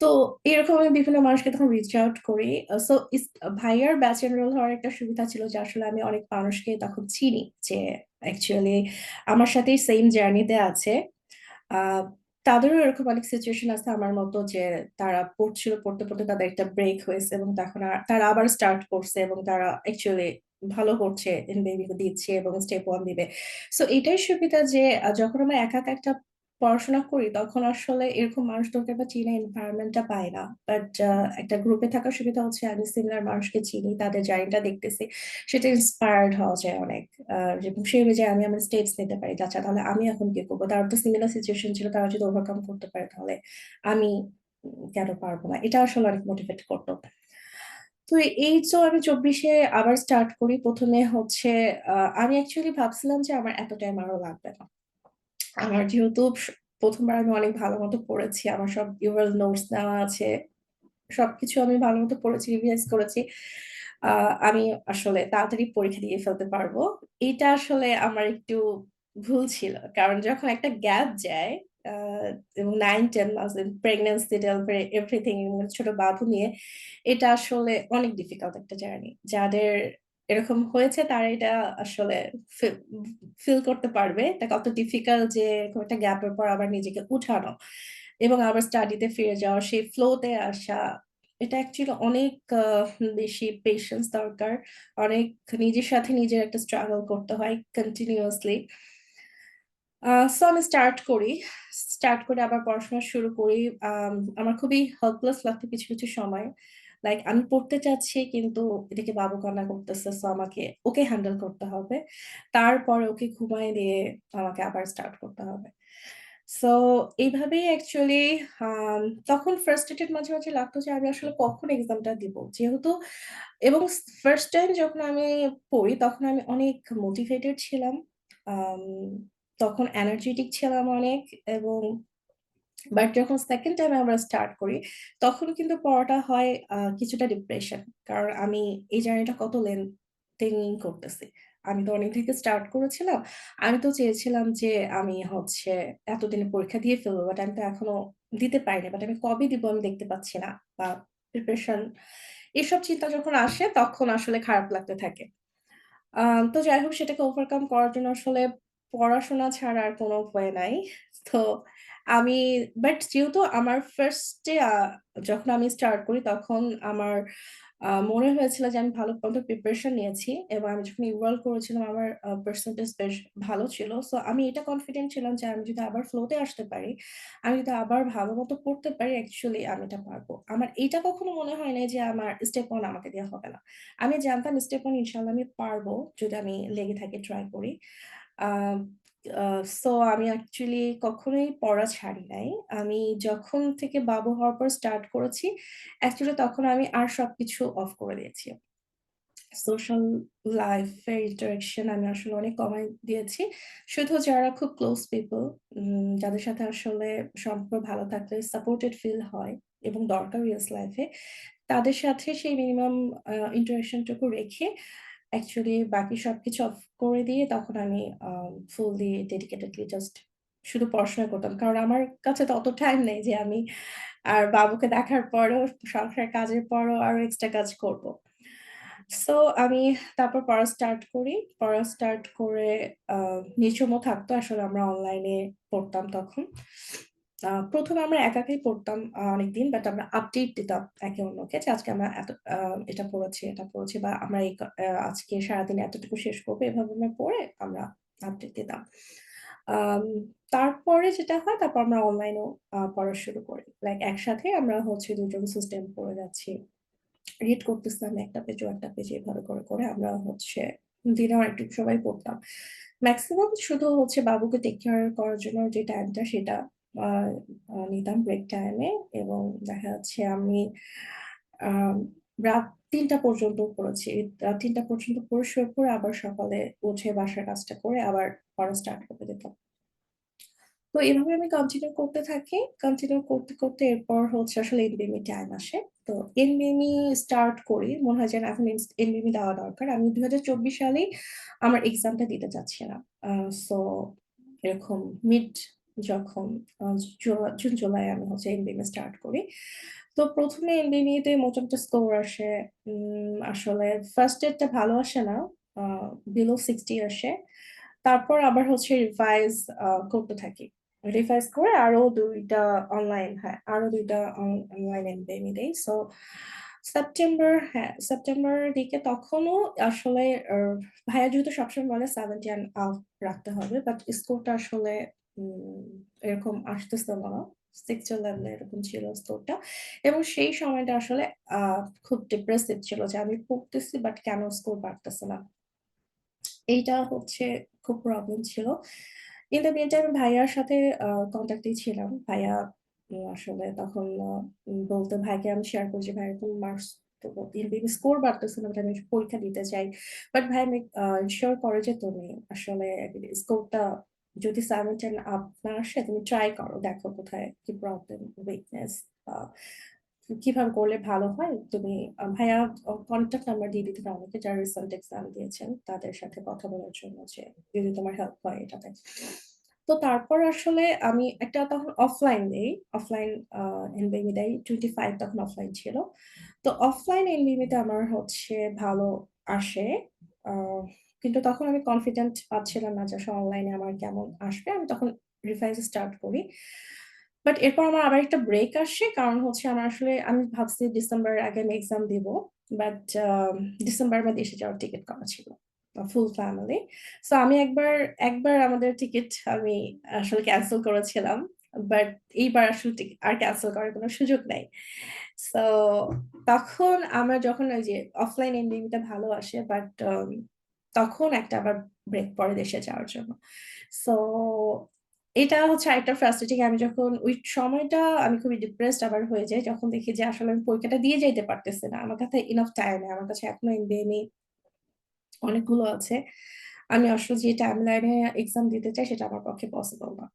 তো এরকম আমি বিভিন্ন মানুষকে তখন রিচ আউট করি। সো ভাইয়ার ব্যাচ এনরোল হওয়ার একটা সুবিধা ছিল যে আসলে আমি অনেক মানুষকে তখন চিনি, যে অ্যাকচুয়ালি আমার সাথেই সেম জার্নিতে আছে। আহ তাদেরও এরকম অনেক সিচুয়েশন আছে আমার মতো, যে তারা পড়ছিল, পড়তে পড়তে তাদের একটা ব্রেক হয়েছে এবং তখন তারা আবার স্টার্ট করছে এবং তারা অ্যাকচুয়ালি ভালো করছে, বেবি দিচ্ছে এবং স্টেপ ওয়ান দিবে। সো এটাই সুবিধা যে যখন আমরা একা একা একটা পড়াশোনা করি তখন আসলে এরকম মানুষদেরকে বা চিনা এনভায়রনমেন্টটা পাই না। বাট একটা গ্রুপে থাকার সুবিধা হচ্ছে আমি সিমিলার মানুষকে চিনি, তাদের জার্নিটা দেখতেছি, সেটা ইন্সপায়ার্ড হওয়া যায় অনেক। এবং সেই অনুযায়ী আমি আমার স্টেপস নিতে পারি, আচ্ছা তাহলে আমি এখন কি করবো, তার তো সিমিলার সিচুয়েশন ছিল, তারা যদি ওভারকাম করতে পারে তাহলে আমি কেন পারবো না, এটা আসলে অনেক মোটিভেট করতো। তো এই তো আমি 24-এ আবার স্টার্ট করি। প্রথমে হচ্ছে আমি অ্যাকচুয়ালি ভাবছিলাম যে আমার এত টাইম আরো লাগবে না। আমার যেহেতু প্রথমবার আমি অনেক ভালো মতো পড়েছি, আমার সব ইউরাল নোটস নেওয়া আছে, সবকিছু আমি ভালো মতো পড়েছি, রিভাইজ করেছি, আমি আসলে তাড়াতাড়ি পরীক্ষা দিয়ে ফেলতে পারবো। এটা আসলে আমার একটু ভুল ছিল, কারণ যখন একটা গ্যাপ যায় আহ, এবং 9-10 মাস প্রেগনেন্সি, ডেলিভারি, এভরিথিং, ছোট বাবু নিয়ে, এটা আসলে অনেক ডিফিকাল্ট একটা জার্নি। যাদের এরকম হয়েছে তারা এটা আসলে ফিল করতে পারবে এটা কত ডিফিকাল্ট, যে এরকম একটা গ্যাপের পর আবার নিজেকে উঠানো এবং আবার স্টাডিতে ফিরে যাওয়া, সেই ফ্লোতে আসা, এটা অ্যাকচুয়ালি অনেক বেশি পেশেন্স দরকার, অনেক নিজের সাথে নিজের একটা স্ট্রাগল করতে হয় কন্টিনিউয়াসলি। সো আমি স্টার্ট করে আবার পড়াশোনা শুরু করি। আমার খুবই হেল্পলেস লাগতো কিছু কিছু সময়, লাইক আমি পড়তে চাচ্ছি কিন্তু এদিকে বাবু কান্না করতেছে, সো আমাকে ওকে হ্যান্ডেল করতে হবে, তারপরে ওকে ঘুমায় দিয়ে আমাকে আবার স্টার্ট করতে হবে। সো এইভাবেই অ্যাকচুয়ালি তখন ফ্রাস্ট্রেটেড মাঝে মাঝে লাগতো যে আমি আসলে কখন এক্সামটা দিব, যেহেতু এবং ফার্স্ট টাইম যখন আমি পড়ি তখন আমি অনেক মোটিভেটেড ছিলাম, আম, তখন এনার্জেটিক ছিলাম অনেক। এবং বাট যখন সেকেন্ড টাইম আমরা স্টার্ট করি তখন কিন্তু পড়াটা হয় কিছুটা ডিপ্রেশন, কারণ আমি এই জার্নিটা কত লেন্থি করতেছি। আমি তো অনেক থেকে স্টার্ট করেছিলাম, আমি তো চেয়েছিলাম যে আমি হচ্ছে এতদিনে পরীক্ষা দিয়ে ফেলবো, বাট আমি তো এখনো দিতে পারিনি, বাট আমি কবে দিব আমি দেখতে পাচ্ছি না, বা প্রিপারেশন, এসব চিন্তা যখন আসে তখন আসলে খারাপ লাগতে থাকে। তো যাই হোক, সেটাকে ওভারকাম করার জন্য আসলে পড়াশোনা ছাড়া আর কোনো উপায় নাই। তো আমি, বাট যেহেতু আমার ফার্স্টে যখন আমি স্টার্ট করি তখন আমার মনে হয়েছিল যে আমি ভালো মতো প্রিপারেশন নিয়েছি, এবং আমি যখন ইনরোল করেছিলাম আমার পার্সেন্টেজ বেশ ভালো ছিল। সো আমি এটা কনফিডেন্ট ছিলাম যে আমি যদি আবার ফ্লোতে আসতে পারি, আমি যদি আবার ভালো মতো পড়তে পারি, অ্যাকচুয়ালি আমি এটা পারবো। আমার এটা কখনো মনে হয় না যে আমার স্টেপ ওয়ান আমাকে দেওয়া হবে না, আমি জানতাম স্টেপ ওয়ান ইনশাল্লাহ আমি পারবো যদি আমি লেগে থাকি, ট্রাই করি। সো আমি অ্যাকচুয়ালি কখনোই পড়া ছাড়ি নাই। আমি যখন থেকে বাবু হওয়ার পর স্টার্ট করেছি, অ্যাকচুয়ালি তখন আমি আর সবকিছু অফ করে দিয়েছি। সোশ্যাল লাইফের ইন্টারাকশন আমি আসলে অনেক কমাই দিয়েছি। শুধু যারা খুব ক্লোজ পিপল, যাদের সাথে আসলে সম্পর্ক ভালো থাকলে সাপোর্টেড ফিল হয় এবং দরকার রিয়েল লাইফে, তাদের সাথে সেই মিনিমাম ইন্টারাকশনটুকু রেখে অ্যাকচুয়ালি বাকি সবকিছু অফ করে দিয়ে তখন আমি ফুললি ডেডিকেটেডলি জাস্ট শুধু পড়াশোনা করতাম। কারণ আমার কাছে তো অত টাইম নেই যে আমি আর বাবুকে দেখার পরেও সংসারের কাজের পরেও আরো এক্সট্রা কাজ করব। সো আমি তারপর পড়া স্টার্ট করি। পড়া স্টার্ট করে আ নিঝুমও থাকতো। আসলে আমরা অনলাইনে পড়তাম তখন। ১ম এ আমরা একাই পড়তাম অনেকদিন। বাট আমরা আপডেট দিতাম একে অন্যকে যে আজকে আমরা এত এটা পড়েছি, এটা পড়েছি বা আমরা এই আজকে সারাদিনে এতটুকু শেষ করব। এভাবে আমরা পড়ে আমরা আপডেট দিতাম। আম তারপরে যেটা হয় তারপর আমরা অনলাইনেও পড়া শুরু করি। লাইক একসাথে আমরা হচ্ছে ২ জন সিস্টেম পড়ে যাচ্ছি। রিড করতেছিলাম একটা পেজ ও একটা পেজ এভাবে করে আমরা হচ্ছে দিনে অনেকটুকু সবাই পড়তাম। মেক্সিমাম শুধু হচ্ছে বাবুকে টেক কেয়ার করার জন্য যে টাইমটা সেটা আ নিতাম ব্রেক টাইমে এবং দেখা যাচ্ছে আমি আম রাত ৩টা পর্যন্ত পড়েছি। ৩টা পর্যন্ত পড়ে শুয়ে পড়ে আবার সকালে উঠে বাসার কাজটা করে আবার পড়া স্টার্ট করতে যেতাম। তো এভাবে আমি কন্টিনিউ করতে থাকি। কন্টিনিউ করতে এরপর হচ্ছে আসলে এনবিএম টাইম আসে। তো এনবিএম স্টার্ট করি। মনে হয় যে না এখন এনবিএম দেওয়া দরকার। আমি ২০২৪ সালেই আমার এক্সামটা দিতে চাচ্ছিলাম। সো এরকম মিড যখন আ জুন জুলাই আমি হচ্ছে এনবিএম স্টার্ট করি। তো ১ম এ এনবিএম তে মোটামুটি স্কোর আসে আসলে ফার্স্ট ইয়ারটা ভালো আসে না। আ বিলো 60 আসে। তারপর আবার হচ্ছে রিভাইজ করতে থাকি। রিভাইজ করে আরো ২ টা অনলাইন হ্যাঁ, আরো ২ টা অনলাইন এমবিএ দেই। সো সেপ্টেম্বরের দিকে তখনও আসলে ভাইয়া যেহেতু সবসময় বলে 70 অ্যান্ড আপ রাখতে হবে। বাট স্কোরটা আসলে উম এরকম আসতেছিল না। 60 লেভেলে এরকম ছিল স্কোরটা। এবং সেই সময়টা আসলে আ খুব ডিপ্রেসিভ ছিল যে আমি পড়তেছি বাট কেন স্কোর বাড়তেছে না। এইটা হচ্ছে খুব প্রবলেম ছিল। ইন দ্য মিন টাইম ভাইয়ার সাথে কনট্যাক্ট এই ছিলাম। ভাইয়া আসলে তখন বলতো ভাইকে আমি শেয়ার করি যে, "ভাই এরকম মার্কস তো এমবিএ স্কোর বাড়তেছে না, বাট আমি পরীক্ষা দিতে চাই।" বাট ভাই এনশিওর করে যে, "তুমি আসলে স্কোরটা যদি 70 আপ না আসে তুমি ট্রাই করো। দেখো কোথায় কি প্রবলেম, উইকনেস বা কিভাবে করলে ভালো হয়। তুমি" ভাইয়া কনট্যাক্ট নাম্বার দিয়ে দিতেন আমাকে যারা রিসেন্ট এক্সাম দিয়েছেন তাদের সাথে কথা বলার জন্য যে যদি তোমার হেল্প হয় এটাতে। তো তারপর আসলে আমি একটা তখন অফলাইন দেই। অফলাইন এনবিএ দেই। 25 তখন অফলাইন ছিল। তো অফলাইন এনবিএ তে আমার হচ্ছে ভালো আসে। আ কিন্তু তখন আমি কনফিডেন্ট পাচ্ছিলাম না যে আসলে অনলাইনে আমার কেমন আসবে। আমি তখন রিভাইজ স্টার্ট করি। বাট এরপর আমার আবার একটা ব্রেক আসে। কারণ হচ্ছে আমার আসলে আমি ভাবছি ডিসেম্বরের আগে আমি এক্সাম দিব। বাট ডিসেম্বরে আমার দেশে যাওয়ার টিকেট করা ছিল। Full family. সো আমি একবার আমাদের টিকেট আমি আসলে ক্যানসেল করেছিলাম। বাট এইবার আসলে আর ক্যানসেল করার কোনো সুযোগ নাই। সো তখন আমার যখন ওই যে অফলাইন এনবিএটা ভালো আসে বাট তখন একটা আবার ব্রেক পড়ে দেশে যাওয়ার জন্য। সো এটা হচ্ছে আরেকটা ফ্রাস্ট্রেটিং আমি যখন ওই সময়টা আমি খুবই ডিপ্রেসড আবার হয়ে যাই। যখন দেখি যে আসলে আমি পরীক্ষাটা দিয়ে যাইতে পারতেছি না। আমার কাছে ইনাফ টাইম নাই। আমার কাছে এখনো এমবিএ অনেকগুলো আছে। আমি আসলে যে টাইমলাইনে এক্সাম দিতে চাই সেটা আমার পক্ষে পসিবল না।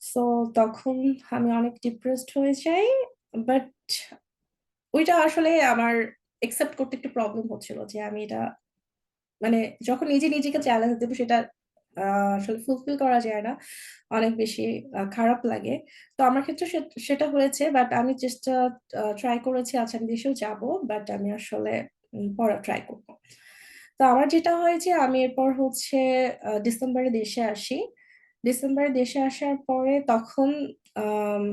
সো তখন আমি অনেক ডিপ্রেসড হয়ে যাই। বাট ওইটা আসলে আমার অ্যাকসেপ্ট করতে একটু প্রবলেম হচ্ছিল যে আমি এটা মানে যখন নিজেকে চ্যালেঞ্জ দেব সেটা আ আসলে ফুলফিল করা যায় না। অনেক বেশি খারাপ লাগে। তো আমার ক্ষেত্রে সেটা হয়েছে। বাট আমি চেষ্টা ট্রাই করেছি আচ্ছা আমি দেশেও যাবো। বাট আমি আসলে পড়া ট্রাই করব। তো আমার যেটা হয় যে আমি এরপর হচ্ছে ডিসেম্বরে দেশে আসি। ডিসেম্বরে দেশে আসার পরে তখন আম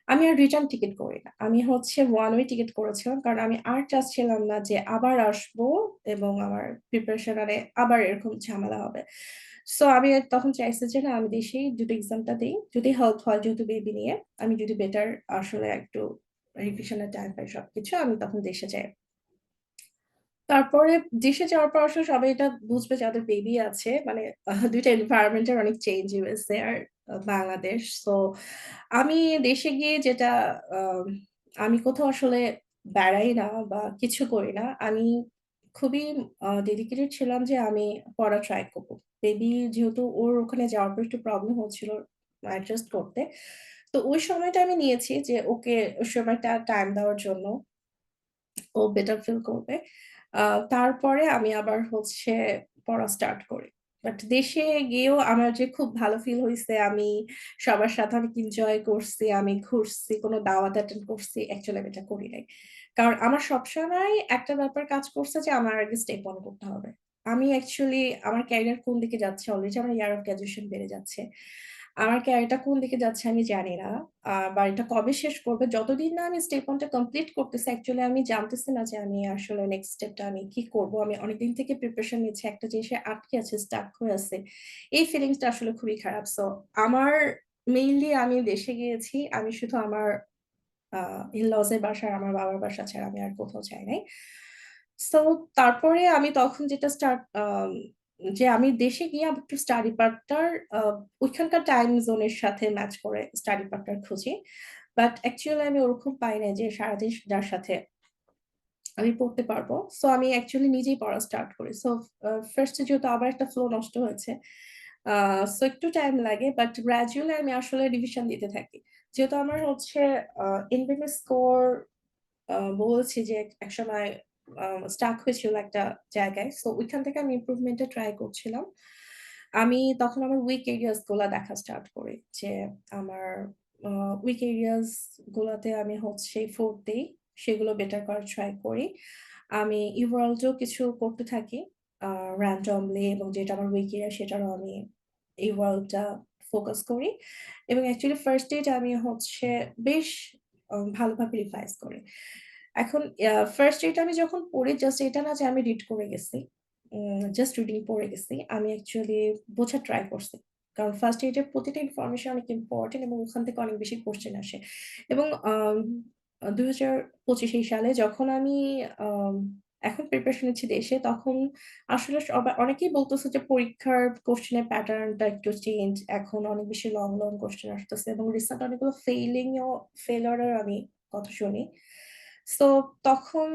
আমি আর রিটার্ন টিকেট করি না। আমি হচ্ছে ওয়ান ওয়ে টিকেট করেছিলাম। কারণ আমি আর চাচ্ছিলাম না যে আবার আসবো এবং আমার প্রিপারেশন আবার এরকম ঝামেলা হবে। সো আমি তখন চাইছি যে না আমি দেশেই দুটো এক্সামটা দেই। যদি হেল্প হয় যেহেতু বেবি নিয়ে, আমি যদি বেটার আসলে একটু রিভিশন এর টাইম পাই সবকিছু আমি তখন দেশে যাই। তারপরে দেশে যাওয়ার পর আসলে সবাই এটা বুঝবে যাদের বেবি আছে। মানে ২ টা এনভায়রনমেন্ট এর অনেক চেঞ্জ ইউএসএ আর বাংলাদেশ। সো আমি দেশে গিয়ে যেটা আম আমি কোথাও আসলে বেড়াই না বা কিছু করি না। আমি খুবই ডেডিকেটেড ছিলাম যে আমি পড়া ট্রাই করব। বেবি যেহেতু ওর ওখানে যাওয়ার পর একটু প্রবলেম হচ্ছিল অ্যাডজাস্ট করতে। তো ওই সময়টা আমি নিয়েছি যে ওকে ওই সময়টা টাইম দেওয়ার জন্য। ও বেটার ফিল করবে। তারপরে আমি আবার হচ্ছে পড়া স্টার্ট করি। বাট দেশে গিয়েও আমার যে খুব ভালো ফিল হইছে, আমি সবার সাথে অনেক এনজয় করছি, আমি ঘুরছি, কোনো দাওয়াত অ্যাটেন্ড করছি, অ্যাকচুয়ালি আমি এটা করি নাই। কারণ আমার সবসময় একটা ব্যাপার কাজ করছে যে আমার আগে স্টেপ অন করতে হবে। আমি অ্যাকচুয়ালি আমার ক্যারিয়ার কোন দিকে যাচ্ছে, অলরেডি আমার ইয়ার অফ গ্র্যাজুয়েশন বেড়ে যাচ্ছে। আমার ক্যারিয়ারটা কোন দিকে যাচ্ছে আমি জানি না। বা এটা কবে শেষ করবে, যতদিন না আমি স্টেপ ওয়ানটা কমপ্লিট করতেছি, অ্যাকচুয়ালি আমি জানতেছি না যে আমি আসলে নেক্সট স্টেপটা আমি কি করব। আমি অনেকদিন থেকে প্রিপারেশন নিচ্ছি, একটা জিনিসে আটকে আছে, স্টাক হয়ে আছে। এই ফিলিংসটা আসলে খুবই খারাপ। সো আমার মেইনলি আমি দেশে গিয়েছি, আমি শুধু আমার ইন-লজ এর বাসায়, আমার বাবার বাসা ছাড়া আমি আর কোথাও যাই নাই। সো তারপরে আমি তখন যেটা যে আমি দেশে গিয়ে আমি একটু স্টাডি পার্টনার ওইখানকার টাইম জোনের সাথে ম্যাচ করে স্টাডি পার্টনার খুঁজি। বাট অ্যাকচুয়ালি আমি ওরকম পাই নাই যে সারাদিন যার সাথে আমি পড়তে পারবো। সো আমি অ্যাকচুয়ালি নিজেই পড়া স্টার্ট করি। সো ফার্স্ট এ যেহেতু আবার একটা ফ্লো নষ্ট হয়েছে, সো একটু টাইম লাগে, বাট গ্র্যাজুয়ালি আমি আসলে রিভিশন দিতে থাকি। যেহেতু আমার হচ্ছে এনবিএম স্কোর বলছি যে একসময় স্টাক হয়েছিল একটা জায়গায়। সো ওইখান থেকে আমি ইমপ্রুভমেন্টে ট্রাই করছিলাম। আমি তখন আমার উইক এরিয়াস গুলা দেখা স্টার্ট করি যে আমার উইক এরিয়াস গুলাতে আমি হচ্ছে ফোর্থ দেই, সেগুলো বেটার করার ট্রাই করি। আমি ইভালভেও কিছু করতে থাকি র্যান্ডমলি, এবং যেটা আমার উইক এরিয়া সেটারও আমি ইভালভটা ফোকাস করি। এবং অ্যাকচুয়ালি ফার্স্ট ডেটা আমি হচ্ছে বেশ ভালোভাবে রিভাইজ করি। এখন ফার্স্ট এটা আমি যখন পড়ি, জাস্ট এটা না যে আমি রিড করে গেছি, জাস্ট রিডিং পড়ে গেছি। আমি অ্যাকচুয়ালি বোঝার ট্রাই করছি। কারণ ফার্স্ট এইডের প্রতিটা ইনফরমেশন অনেক ইম্পোর্টেন্ট এবং ওখান থেকে অনেক বেশি কোয়েশ্চেন আসে। এবং ২০২৫ সালে যখন আমি আম এখন প্রিপারেশন নিচ্ছি দেশে, তখন আসলে অনেকেই বলতেছে যে পরীক্ষার কোয়েশ্চেনের প্যাটার্নটা একটু চেঞ্জ। এখন অনেক বেশি লং, লং কোয়েশ্চেন আসতেছে এবং রিসেন্ট অনেকগুলো ফেইলিউরের আমি কথা শুনি। সো তখন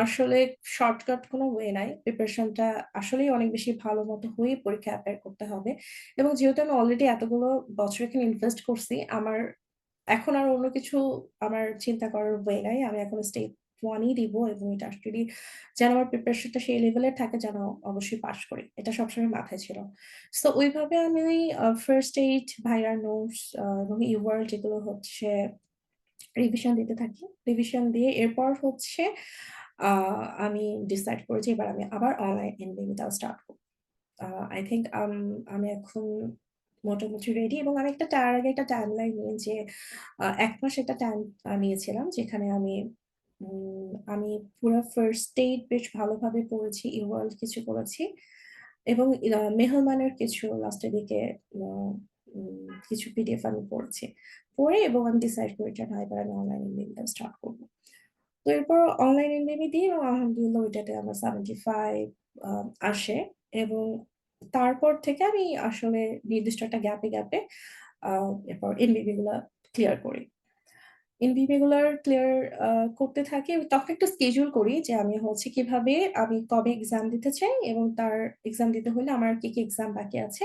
আসলে শর্টকাট কোনো ওয়ে নাই। প্রিপারেশনটা আসলেই অনেক বেশি ভালো মতো হয়ে পরীক্ষায় অ্যাপিয়ার করতে হবে। এবং যেহেতু আমি অলরেডি এতগুলো বছর এখানে ইনভেস্ট করছি, আমার এখন আর অন্য কিছু আমার চিন্তা করার ওয়ে নাই। আমি এখন স্টেপ 1 ই দিব এবং এটা অ্যাকচুয়ালি যেন আমার প্রিপারেশনটা সেই লেভেলের থাকে যেন অবশ্যই পাস করি। এটা সবসময় মাথায় ছিল। সো ওইভাবে আমি ফার্স্ট এইড, ভাইরার নোটস এবং ইওয়ার্ল্ড যেগুলো হচ্ছে রিভিশন দিতে থাকি। রিভিশন দিয়ে এরপর হচ্ছে আমি ডিসাইড করেছি এবার আমি আবার অনলাইন এনবিএটাও স্টার্ট করব। আই থিংক আমি এখন মোটামুটি রেডি, এবং আমি তার আগে একটা টাইমলাইন নিই যে ১ মাস একটা টাইম নিয়েছিলাম যেখানে আমি পুরা ফার্স্ট এইড বেশ ভালোভাবে পড়েছি, ইওয়ার্ল্ড কিছু করেছি এবং মেহরমানের কিছু লাস্টের দিকে আ কিছু পিডিএফ আমি পড়েছি। পড়ে এবং আমি ডিসাইড করি যে না, এবার আমি অনলাইন এমবিএটা স্টার্ট করব। তো এরপর অনলাইন এমবিএ দিই এবং আলহামদুলিল্লাহ ওইটাতে আমার 75 আ আসে, এবং তারপর থেকে আমি আসলে নির্দিষ্ট একটা গ্যাপে আ এরপর এমবিএ গুলা ক্লিয়ার করি। এমবিএ গুলার ক্লিয়ার করতে থাকি এবং তখন একটু শিডিউল করি যে আমি হচ্ছে কিভাবে আমি কবে এক্সাম দিতে চাই এবং তার এক্সাম দিতে হলে আমার কি এক্সাম বাকি আছে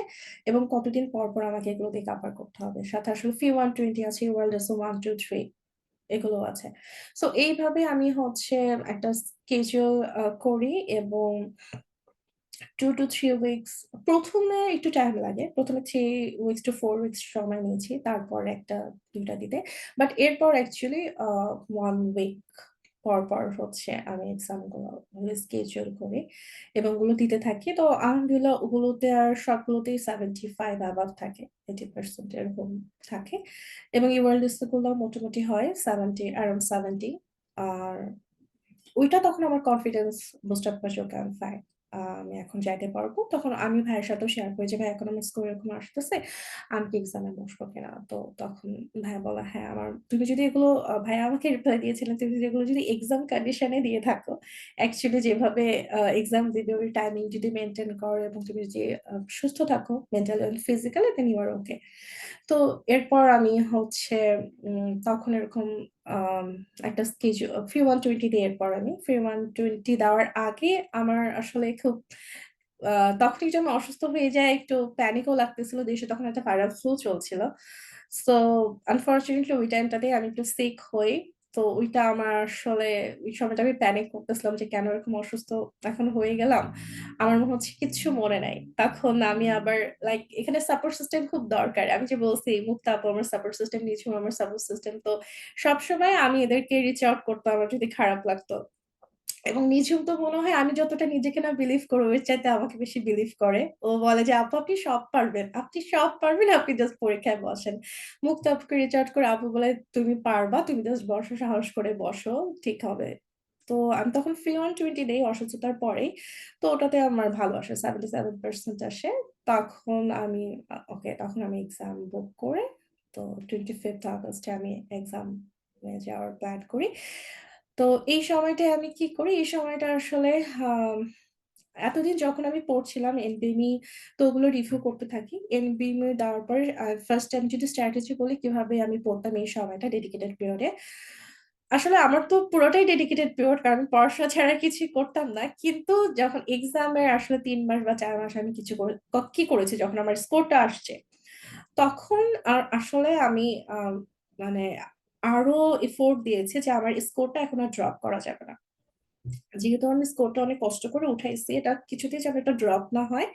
এবং কতদিন পর আমাকে এগুলো দিয়ে কভার করতে হবে। সাথে আসলে ফি 120 আছে, ওয়ার্ল্ড এসও 1, 2, 3 এগুলো আছে। সো এইভাবে আমি হচ্ছে একটা স্কেডিউল করি এবং 2 to 3 উইকস, ১ম এ একটু টাইম লাগে। ১ম এ 3 উইকস টু 4 উইকস সময় নিয়েছি। তারপর ১ টা ২ টা দিতে। বাট এরপর অ্যাকচুয়ালি 1 উইক পর হচ্ছে আমি এক্সাম গুলো স্কেডিউল করি এবং ওগুলো দিতে থাকি। তো আলহামদুলিল্লাহ ওগুলোতে আর সবগুলোতেই 75 অ্যাবাভ থাকে। 80% এরকম থাকে। এবং ইওয়ার্ল্ড গুলো মোটামুটি হয় 70, অ্যারাউন্ড 70। আর ওইটা তখন আমার কনফিডেন্স বুস্ট আপ করে, ওকে আমি ফাইন। আমি এখন যাইতে পারবো। তখন আমি ভাইয়ের সাথেও শেয়ার করি যে, "ভাই এখন আমার স্কোর এরকম আসতেছে। আমি কি এক্সামে বসবো কিনা?" তো তখন ভাইয়া বলে, "হ্যাঁ, তুমি যদি এগুলো" ভাইয়া আমাকে রিপ্লাই দিয়েছিলেন, "তুমি যদি এগুলো এক্সাম কন্ডিশন এ দিয়ে থাকো, অ্যাকচুয়ালি যেভাবে এক্সাম দিবে ওই টাইমিং যদি মেইনটেইন করো এবং তুমি যদি সুস্থ থাকো mentally and physically, then you are okay." তো এরপর আমি হচ্ছে তখন এরকম আম একটা ফি 120 দিয়ে এরপর ফি 120 দেওয়ার আগে আমার আসলে খুব আ তখন একটু আমি অসুস্থ হয়ে যাই, একটু প্যানিকও লাগতেছিল। দেশে তখন একটা ভাইরাল ফ্লু চলছিল। সো আনফরচুনেটলি ওই টাইমটাতে আমি একটু সিক হই। তো ওইটা আমার আসলে ওই সময়টা আমি প্যানিক করতেছিলাম যে কেন এরকম অসুস্থ এখন হয়ে গেলাম। আমার মনে হচ্ছে কিচ্ছু মনে নাই। তখন আমি আবার লাইক এখানে সাপোর্ট সিস্টেম খুব দরকার। আমি যে বলছি মুক্তা আপু আমার সাপোর্ট সিস্টেম, নিঝুম আমার সাপোর্ট সিস্টেম। তো সবসময় আমি এদেরকে রিচ আউট করতাম আমার যদি খারাপ লাগতো। এবং নিঝুম তো মনে হয় আমি যতটা নিজেকে না বিলিভ করি ওর চাইতে আমাকে বেশি বিলিভ করে। ও বলে যে আপু আপনি সব পারবেন। আপনি সব পারবেন, আপনি জাস্ট পরীক্ষায় বসেন। মুক্তা আপুকে রিচ আউট করে আপু বলে তুমি পারবা, তুমি জাস্ট বসো, সাহস করে বসো, ঠিক হবে। তো আমি তখন ফ্রি 120 দেই অসুস্থতার পরেই। তো ওটাতে আমার ভালো আসে 77% আসে। তখন আমি ওকে তখন আমি এক্সাম বুক করে তো 25th আগস্টে আমি এক্সাম যাওয়ার প্ল্যান করি। তো এই সময়টায় আমি কি করি? এই সময়টা আসলে আম এতদিন যখন আমি পড়ছিলাম এনবিএমই তো ওগুলো রিভিউ করতে থাকি। এনবিএমই দেওয়ার পর ফার্স্ট টাইম যদি স্ট্র্যাটেজি বলি কিভাবে আমি পড়তাম এই সময়টা ডেডিকেটেড পিরিয়ডে। আসলে আমার তো পুরোটাই ডেডিকেটেড পিরিয়ড কারণ পড়াশোনা ছাড়া আর কিছুই করতাম না। কিন্তু যখন এক্সামের আসলে ৩ মাস বা ৪ মাস আমি কিছু করে কি করেছি যখন আমার স্কোরটা আসছে, তখন আসলে আমি মানে আরো এফোর্ট দিয়েছি যে আমার স্কোরটা এখন আর ড্রপ করা যাবে না। যেহেতু আমি স্কোরটা অনেক কষ্ট করে উঠাইছি, এটা কিছুতেই যেন এটা ড্রপ না হয়।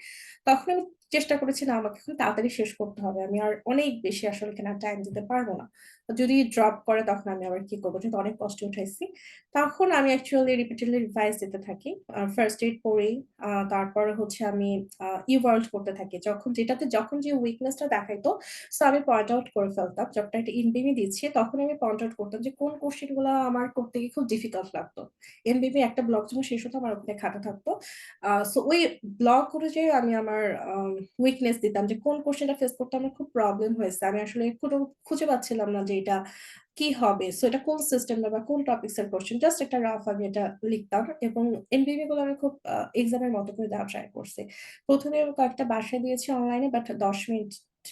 তখন আমি চেষ্টা করেছি না আমাকে এখন তাড়াতাড়ি শেষ করতে হবে। আমি আর অনেক বেশি আসলে এখানে আর টাইম দিতে পারব না। যদি ড্রপ করে তখন আমি আবার কি করব? যেহেতু অনেক কষ্টে উঠাইছি। তখন আমি অ্যাকচুয়ালি রিপিটেডলি রিভাইজ দিতে থাকি। ফার্স্ট এইড পড়ি। তারপরে হচ্ছে আমি ই-ওয়ার্ল্ড করতে থাকি। যখন যে উইকনেসটা দেখাইতো সো আমি পয়েন্ট আউট করে ফেলতাম। যখন একটা ইনবিমি দিচ্ছি তখন আমি পয়েন্ট আউট করতাম যে কোন কোশ্চেন গুলা আমার করতে গিয়ে খুব ডিফিকাল্ট লাগতো। এমবিবি একটা ব্লক যখন শেষ হতো আমার ওখানে খাতা থাকতো। সো ওই ব্লক অনুযায়ী আমি আমার উইকনেস দিতাম যে কোন কোশ্চেনটা ফেস করতে আমার খুব প্রবলেম হয়েছে। আমি আসলে কোনো খুঁজে পাচ্ছিলাম না যে এটা কি হবে। সো এটা কোন সিস্টেম বা কোন টপিকস এর কোশ্চেন। জাস্ট একটা রাফ আমি এটা লিখতাম এবং এমবিবি গুলো আমি খুব এক্সামের মতো করে দেওয়ার ট্রাই করছি। ১ম এ কয়েকটা বাসায় দিয়েছি অনলাইনে বাট ১০ মিনিট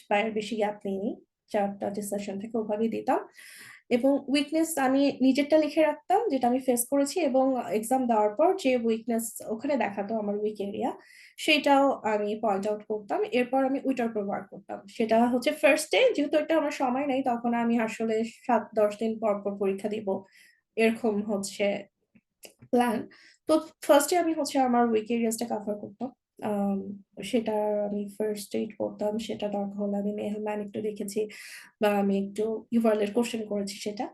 বা এর বেশি গ্যাপ নেইনি। ৪ টা সেশন থেকে ওভাবেই দিতাম। এবং উইকনেস আমি নিজেরটা লিখে রাখতাম যেটা আমি ফেস করেছি এবং এক্সাম দেওয়ার পর যে উইকনেস ওখানে দেখাতো আমার উইক এরিয়া সেটাও আমি পয়েন্ট আউট করতাম। এরপর আমি ওইটার উপর ওয়ার্ক করতাম। সেটা হচ্ছে ফার্স্ট ডে যেহেতু এটা আমার সময় নাই তখন আমি আসলে ৭-১০ দিন পর, পর পরীক্ষা দিব। এরকম হচ্ছে প্ল্যান। তো ফার্স্ট এ আমি হচ্ছে আমার উইক এরিয়াসটা কভার করতাম। আম সেটা আমি ফার্স্ট এইড করতাম। সেটা দরকার হলে আমি মেহমান একটু দেখেছি বা আমি একটু ইউভাল এর কোশ্চেন করেছি সেটা।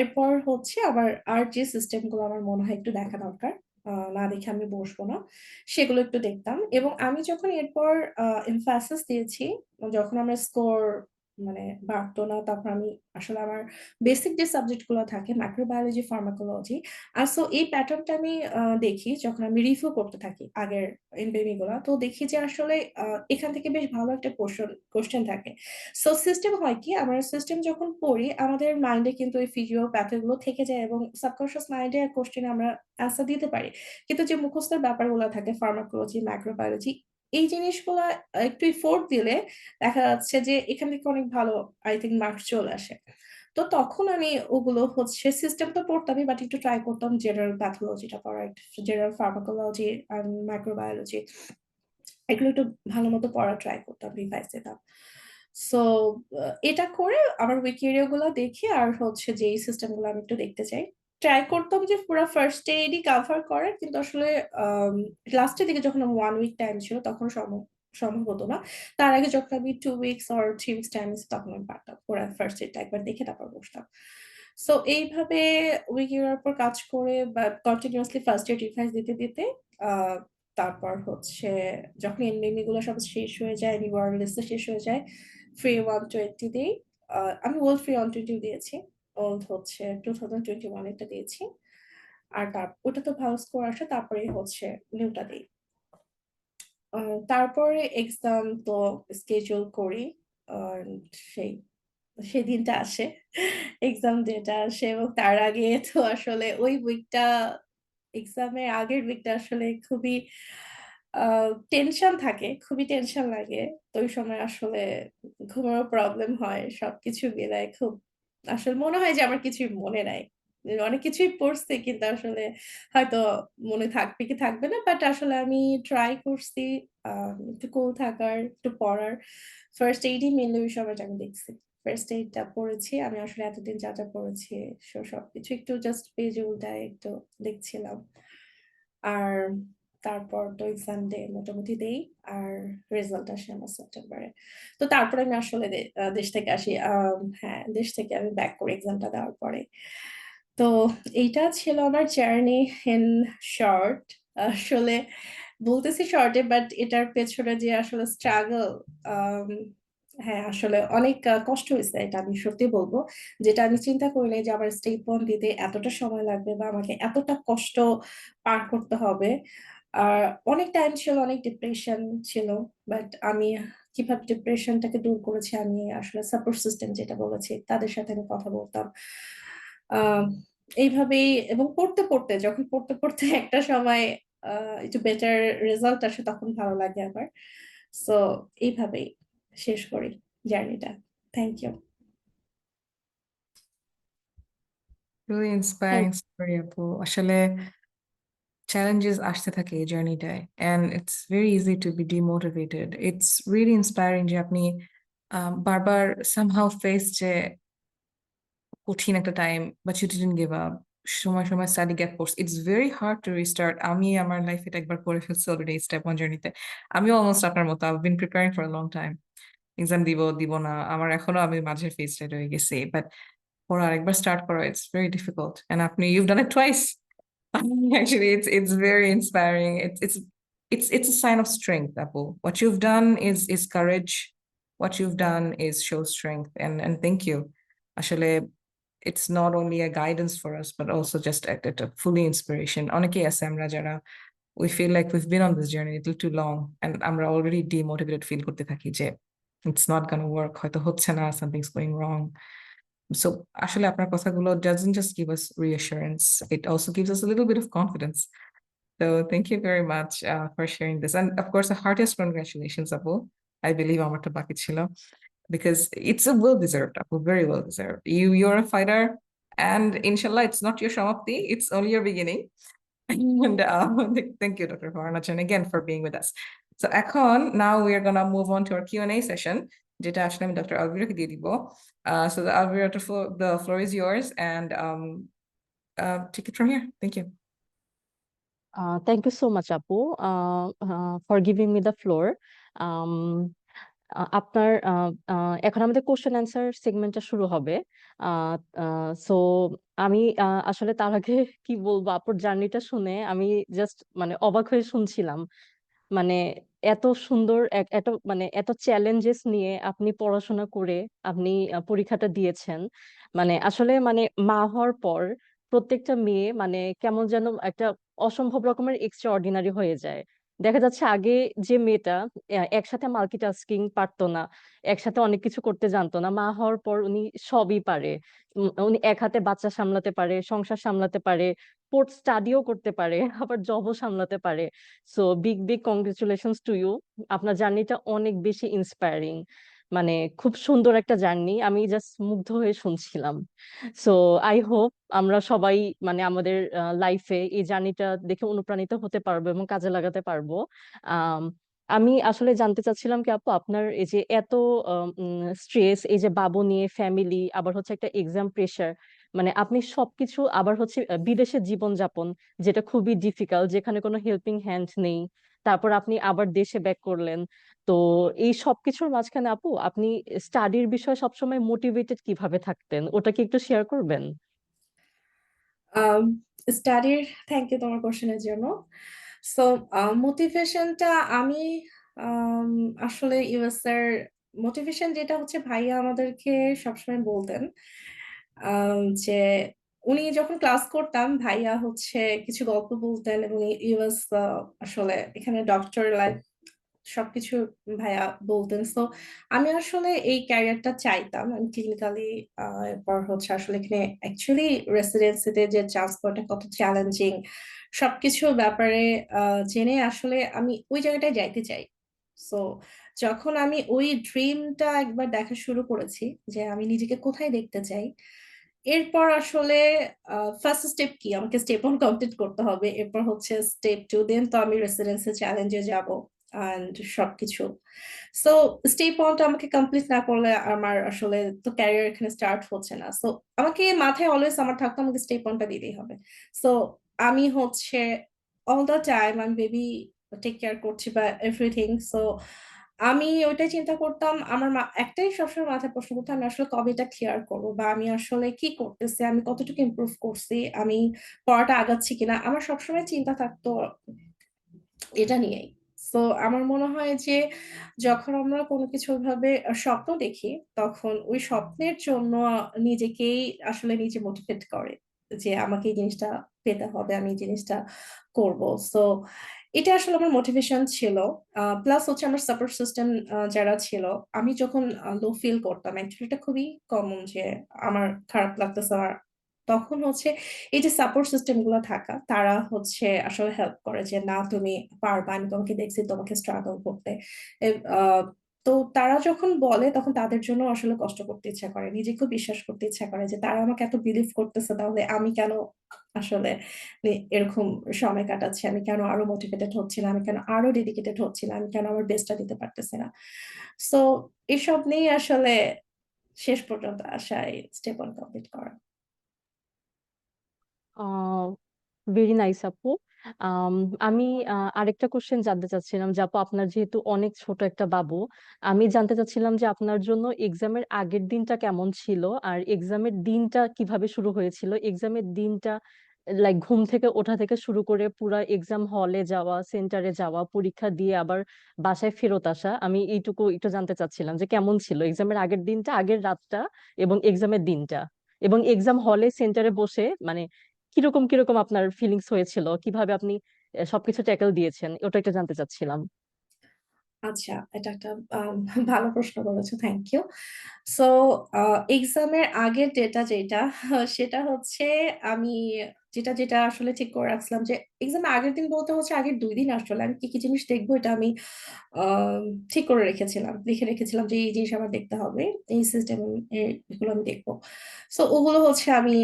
এরপর হচ্ছে আবার আর যে সিস্টেম গুলো আমার মনে হয় একটু দেখা দরকার। না দেখে আমি বসবো না। সেগুলো একটু দেখতাম এবং আমি যখন এরপর এমফাসিস দিয়েছি, যখন আমার স্কোর মানে বাড়তো না তখন আমি আসলে আমার বেসিক যে সাবজেক্ট গুলো থাকে মাইক্রোবায়োলজি, ফার্মাকোলজি সো এই প্যাটার্নটা আমি দেখি যখন আমি রিভিউ করতে থাকি আগের এমবিবি গুলা। তো দেখি যে আসলে এখান থেকে বেশ ভালো একটা কোশ্চেন থাকে। সো সিস্টেম হয় কি আমরা সিস্টেম যখন পড়ি আমাদের মাইন্ডে কিন্তু এই ফিজিও প্যাথ গুলো থেকে যায় এবং সাবকনশিয়াস মাইন্ডে কোশ্চেনে আমরা অ্যান্সার দিতে পারি। কিন্তু যে মুখস্থের ব্যাপারগুলো থাকে ফার্মাকোলজি, মাইক্রোবায়োলজি এই জিনিসগুলা একটু এফোর্ট দিলে দেখা যাচ্ছে যে এখান থেকে অনেক ভালো আই থিংক মার্কস চলে আসে। তো তখন আমি ওগুলো হচ্ছে সিস্টেম তো পড়তামই বাট একটু ট্রাই করতাম জেনারেল প্যাথোলজিটা পড়ার, জেনারেল ফার্মাকোলজি আর মাইক্রোবায়োলজি এগুলো একটু ভালো মতো পড়ার ট্রাই করতাম, রিভাইজ দিতাম। সো এটা করে আমার উইক এরিয়া গুলো দেখি আর হচ্ছে যে এই সিস্টেম গুলো আমি একটু দেখতে চাই। ট্রাই করতাম যে পুরা ফার্স্ট এইডই কভার করার কিন্তু আসলে লাস্টের দিকে যখন আমার 1 উইক টাইম ছিল তখন সম্ভব হতো না। তার আগে যখন আমি 2 উইকস অর 3 উইকস টাইম নিছি তখন আমি পারতাম। পুরা ফার্স্ট এইডটা একবার দেখে তারপর বসতাম। সো এইভাবে উইক এরিয়ার উপর কাজ করে বা কন্টিনিউয়াসলি ফার্স্ট এইড রিভাইজ দিতে, দিতে আ তারপর হচ্ছে যখন এমএমই গুলো সব শেষ হয়ে যায়, রিওয়ার্ড লিস্টটা শেষ হয়ে যায়, ফ্রি 120 দেই। আমি ওল্ড ফ্রি 120 দিয়েছি। ওল্ড হচ্ছে 2021 এরটা দিয়েছি। আর ওটা তো ভালো স্কোর আসে তারপরে হচ্ছে নিউটা দেই। আ তারপরে এক্সাম তো schedule করি। আর সেই সেদিনটা আসে। এক্সাম ডেটা আসে এবং তার আগে তো আসলে ওই উইকটা এক্সামের আগের উইকটা আসলে খুবই আ টেনশন থাকে, খুবই টেনশন লাগে। তো ওই সময় আসলে ঘুমেরও প্রবলেম হয়। সবকিছু মিলায় খুব আসলে মনে হয় যে আমার কিছুই মনে নাই। অনেক কিছুই পড়ছি কিন্তু আসলে হয়তো মনে থাকবে কি থাকবে না। বাট আসলে আমি ট্রাই করছি আ একটু কুল থাকার, একটু পড়ার। ফার্স্ট এইডই মেইনলি ওই সময়টা আমি দেখছি। ফার্স্ট এইডটা পড়েছি। আমি আসলে এতদিন যা যা পড়েছি সবকিছু একটু জাস্ট পেজে উল্টায় একটু লিখছিলাম। আর তারপর তো এক্সাম ডে মোটামুটি দেই আর রেজাল্ট আসে আমার সেপ্টেম্বরে। তো তারপরে আমি আসলে দেশ থেকে আসি। হ্যাঁ, দেশ থেকে আমি ব্যাক করি এক্সামটা দেওয়ার পরে। তো এইটা ছিল আমার জার্নি ইন শর্ট। আসলে বলতেছি শর্টে, বাট এটার পেছনে যে আসলে স্ট্রাগল, হ্যাঁ আসলে অনেক কষ্ট হয়েছে, এটা আমি সত্যি বলবো। যেটা আমি চিন্তা করি নাই যে আমার স্টেপ ওয়ান দিতে এতটা সময় লাগবে বা আমাকে এতটা কষ্ট পার করতে হবে। আর অনেক টাইম ছিল, অনেক ডিপ্রেশন ছিল, বাট আমি কিভাবে ডিপ্রেশনটাকে দূর করেছি, আমি আসলে সাপোর্ট সিস্টেম যেটা বলেছি তাদের সাথে আমি কথা বলতাম। আহ এইভাবেই, এবং পড়তে পড়তে যখন পড়তে পড়তে একটা সময় একটু বেটার রেজাল্ট আসে তখন ভালো লাগে আবার। সো এইভাবেই শেষ করি জার্নিটা। Thank you. Really inspiring story, আপু। আসলে challenges আসতে থাকে এই জার্নিটায়, and it's very easy to be demotivated. It's really inspiring যে আপনি বারবার somehow face যে কঠিন একটা time, but you didn't give up. সময় সময় স্টাডি গ্যাপ পড়ছে, it's very hard to restart. আমি আমার লাইফে এটা একবার করে ফেলছি অলরেডি স্টেপ ওয়ান জার্নিতে। আমিও অলমোস্ট আপনার মতো, I been preparing for long time. Exam দিব দিব না, আমার এখনো আমি মাঝের ফেজটা রয়ে গেছি, বাট পড়া আরেকবার স্টার্ট করা ইটস ভেরি ডিফিকাল্ট, এন্ড আপনি ইউভ ডান ইট twice. Actually, it's very inspiring. It's a sign of strength, Apu. What you've done is courage. What you've done is show strength, and thank you. Actually, it's not only a guidance for us, but also just a fully inspiration. Oneke আছে আমরা যারা we feel like we've been on this journey a little too long, and আমরা already demotivated feel করতে থাকি যে it's not gonna work, হয়তো হচ্ছে না, something's going wrong. So আসলে আপনার কথাগুলো doesn't just give us reassurance, it also gives us a little bit of confidence. So thank you very much for sharing this, and of course the heartiest congratulations, Apu. I believe আমারটা বাকি ছিল, because it's a well deserved, Apu, very well deserved. You're a fighter, and inshallah it's not your shamapti, it's only your beginning. And thank you, Dr. Farnachan, again for being with us. So এখন now we are gonna move on to our Q&A session, যেটা আসলে আমি doctor আলভিরাকে দিয়ে দিব। So the Alvira, the floor is yours, and take it from here. Thank you. Thank you so much, Apu, for giving me the floor. Um, আপনার এখন আমাদের question answer সেগমেন্টটা শুরু হবে। সো আমি আসলে তার আগে কি বলবো, আপুর জার্নিটা শুনে আমি জাস্ট মানে অবাক হয়ে শুনছিলাম। মানে এত সুন্দর এত চ্যালেঞ্জেস নিয়ে আপনি পড়াশোনা করে আপনি পরীক্ষাটা দিয়েছেন। মানে আসলে মানে মা হওয়ার পর প্রত্যেকটা মেয়ে মানে কেমন যেন একটা অসম্ভব রকমের এক্সট্রা অর্ডিনারি হয়ে যায়। দেখা যাচ্ছে আগে যে মেয়েটা একসাথে মাল্টিটাস্কিং পারতো না, একসাথে অনেক কিছু করতে জানতো না, মা হওয়ার পর উনি সবই পারে। উনি এক হাতে বাচ্চা সামলাতে পারে, সংসার সামলাতে পারে, স্পোর্টস স্টাডিও করতে পারে, আবার জবও সামলাতে পারে। So big big congratulations to you. আপনার জার্নিটা অনেক বেশি ইন্সপায়ারিং, মানে খুব সুন্দর একটা জার্নি, আমি জাস্ট মুগ্ধ হয়ে শুনছিলাম। সো আই হোপ আমরা সবাই মানে আমাদের লাইফে এই জার্নিটা দেখে অনুপ্রাণিত হতে পারবো এবং কাজে লাগাতে পারবো। আম, আমি আসলে জানতে চাচ্ছিলাম কি আপু, আপনার এই যে এত স্ট্রেস, এই যে বাবু নিয়ে ফ্যামিলি, আবার হচ্ছে একটা এক্সাম প্রেশার, মানে আপনি সবকিছু, আবার হচ্ছে বিদেশে জীবন যাপন যেটা খুবই ডিফিকাল্ট, যেখানে কোনো হেল্পিং হ্যান্ড নেই, তারপর আপনি আবার দেশে ব্যাক করলেন। তো এই সবকিছুর মাঝখানে আপু আপনি স্টাডির বিষয়ে সবসময় মোটিভেটেড কিভাবে থাকতেন, ওটা কি একটু শেয়ার করবেন? স্টাডির, থ্যাংক ইউ তোমার কোশ্চেনের জন্য। সো মোটিভেশনটা আমি আসলে ইউএস এর মোটিভেশন যেটা হচ্ছে, ভাইয়া আমাদেরকে সবসময় বলতেন যে উনি যখন ক্লাস করতাম ভাইয়া হচ্ছে কিছু গল্প বলতেন, এবং ইউএস আসলে এখানে ডক্টর লাইফ সবকিছু ভাইয়া বলতেন। তো আমি আসলে এই ক্যারিয়ারটা চাইতাম, আমি ক্লিনিক্যালি এরপর হচ্ছে আসলে এখানে অ্যাকচুয়ালি রেসিডেন্সিতে যে ট্রান্সপোর্টটা কত চ্যালেঞ্জিং সবকিছু ব্যাপারে জেনে আসলে আমি ওই জায়গাটায় যাইতে চাই। সো যখন আমি ওই ড্রিমটা একবার দেখা শুরু করেছি যে আমি নিজেকে কোথায় দেখতে চাই, এরপর আসলে ফার্স্ট স্টেপ কি, আমাকে স্টেপ 1 কমপ্লিট করতে হবে, এরপর হচ্ছে স্টেপ 2, দেন তো আমি রেসিডেন্সি চ্যালেঞ্জে যাব। অ্যান্ড সবকিছু। সো স্টেপ ওয়ানটা আমাকে কমপ্লিট না করলে আমার আসলে তো ক্যারিয়ার এখানে স্টার্ট হচ্ছে না। সো আমাকে মাথায় অলওয়েজ আমার থাকতো আমাকে স্টেপ ওয়ানটা দিতেই হবে। সো আমি হচ্ছে অল দ্য টাইম আমি বেবি টেক কেয়ার করছি বা এভরিথিং। সো আমি ওইটাই চিন্তা করতাম আমার একটাই সবসময় মাথায় প্রশ্ন করতাম আমি আসলে কবে এটা ক্লিয়ার করবো বা আমি আসলে কি করতেছি, আমি কতটুকু ইমপ্রুভ করছি, আমি পড়াটা আগাচ্ছি কিনা, আমার সবসময় চিন্তা থাকতো এটা নিয়েই। সো আমার মনে হয় যে যখন আমরা কোনো কিছু ওইভাবে স্বপ্ন দেখি তখন ওই স্বপ্নের জন্য নিজেকেই আসলে নিজে মোটিভেট করে যে আমাকে এই জিনিসটা পেতে হবে, আমি এই জিনিসটা করব। সো এটা আসলে আমার মোটিভেশন ছিল। প্লাস হচ্ছে আমার সাপোর্ট সিস্টেম যারা ছিল, আমি যখন লো ফিল করতাম অ্যাকচুয়ালি এটা খুবই কমন যে আমার খারাপ লাগতেছে আমার, তখন হচ্ছে এই যে সাপোর্ট সিস্টেম গুলো থাকা তারা হচ্ছে আসলে হেল্প করে যে না তুমি পারবা, আমি তোমাকে দেখছি তোমাকে স্ট্রাগল করতে। তো তারা যখন বলে তখন তাদের জন্য আসলে কষ্ট করতে ইচ্ছা করে, নিজেকেও বিশ্বাস করতে ইচ্ছা করে যে তারা আমাকে এত বিলিভ করতেছে, তাহলে আমি কেন আসলে এরকম সময় কাটাচ্ছি, আমি কেন আরো মোটিভেটেড হচ্ছি না, আমি কেন আরো ডেডিকেটেড হচ্ছি না, আমি কেন আমার বেস্টটা দিতে পারতেছি না। সো এসব নিয়ে আসলে শেষ পর্যন্ত আসায় স্টেপ ওয়ান কমপ্লিট করা। ভেরি নাইস আপু। আম, আমি আরেকটা কোশ্চেন জানতে চাচ্ছিলাম যে আপু আপনার যেহেতু অনেক ছোট একটা বাবু, আমি জানতে চাচ্ছিলাম যে আপনার জন্য এক্সামের আগের দিনটা কেমন ছিল আর এক্সামের দিনটা কিভাবে শুরু হয়েছিল, এক্সামের দিনটা লাইক ঘুম থেকে ওঠা থেকে শুরু করে পুরা এক্সাম হলে যাওয়া, সেন্টারে যাওয়া, পরীক্ষা দিয়ে আবার বাসায় ফেরত আসা, আমি এইটুকু একটু জানতে চাচ্ছিলাম যে কেমন ছিল এক্সামের আগের দিনটা, আগের রাতটা এবং এক্সামের দিনটা, এবং এক্সাম হলে সেন্টারে বসে মানে কিরকম কিরকম আপনার ফিলিংস হয়েছিল, কিভাবে আপনি সবকিছু ট্যাকেল দিয়েছেন, ওটা একটু জানতে চাচ্ছিলাম। আচ্ছা, এটা একটা ভালো প্রশ্ন বলেছো, থ্যাংক ইউ। সো এক্সামের আগের ডেটা যেটা সেটা হচ্ছে আমি যেটা যেটা আসলে ঠিক করে রাখছিলাম যে এক্সামের আগের দিন বলতে হচ্ছে আগের 2 দিন আসলে আমি কি কি জিনিস দেখবো এটা আমি ঠিক করে রেখেছিলাম, লিখে রেখেছিলাম যে এই জিনিস আমার দেখতে হবে, এই সিস্টেম এগুলো আমি দেখবো। সো ওগুলো হচ্ছে আমি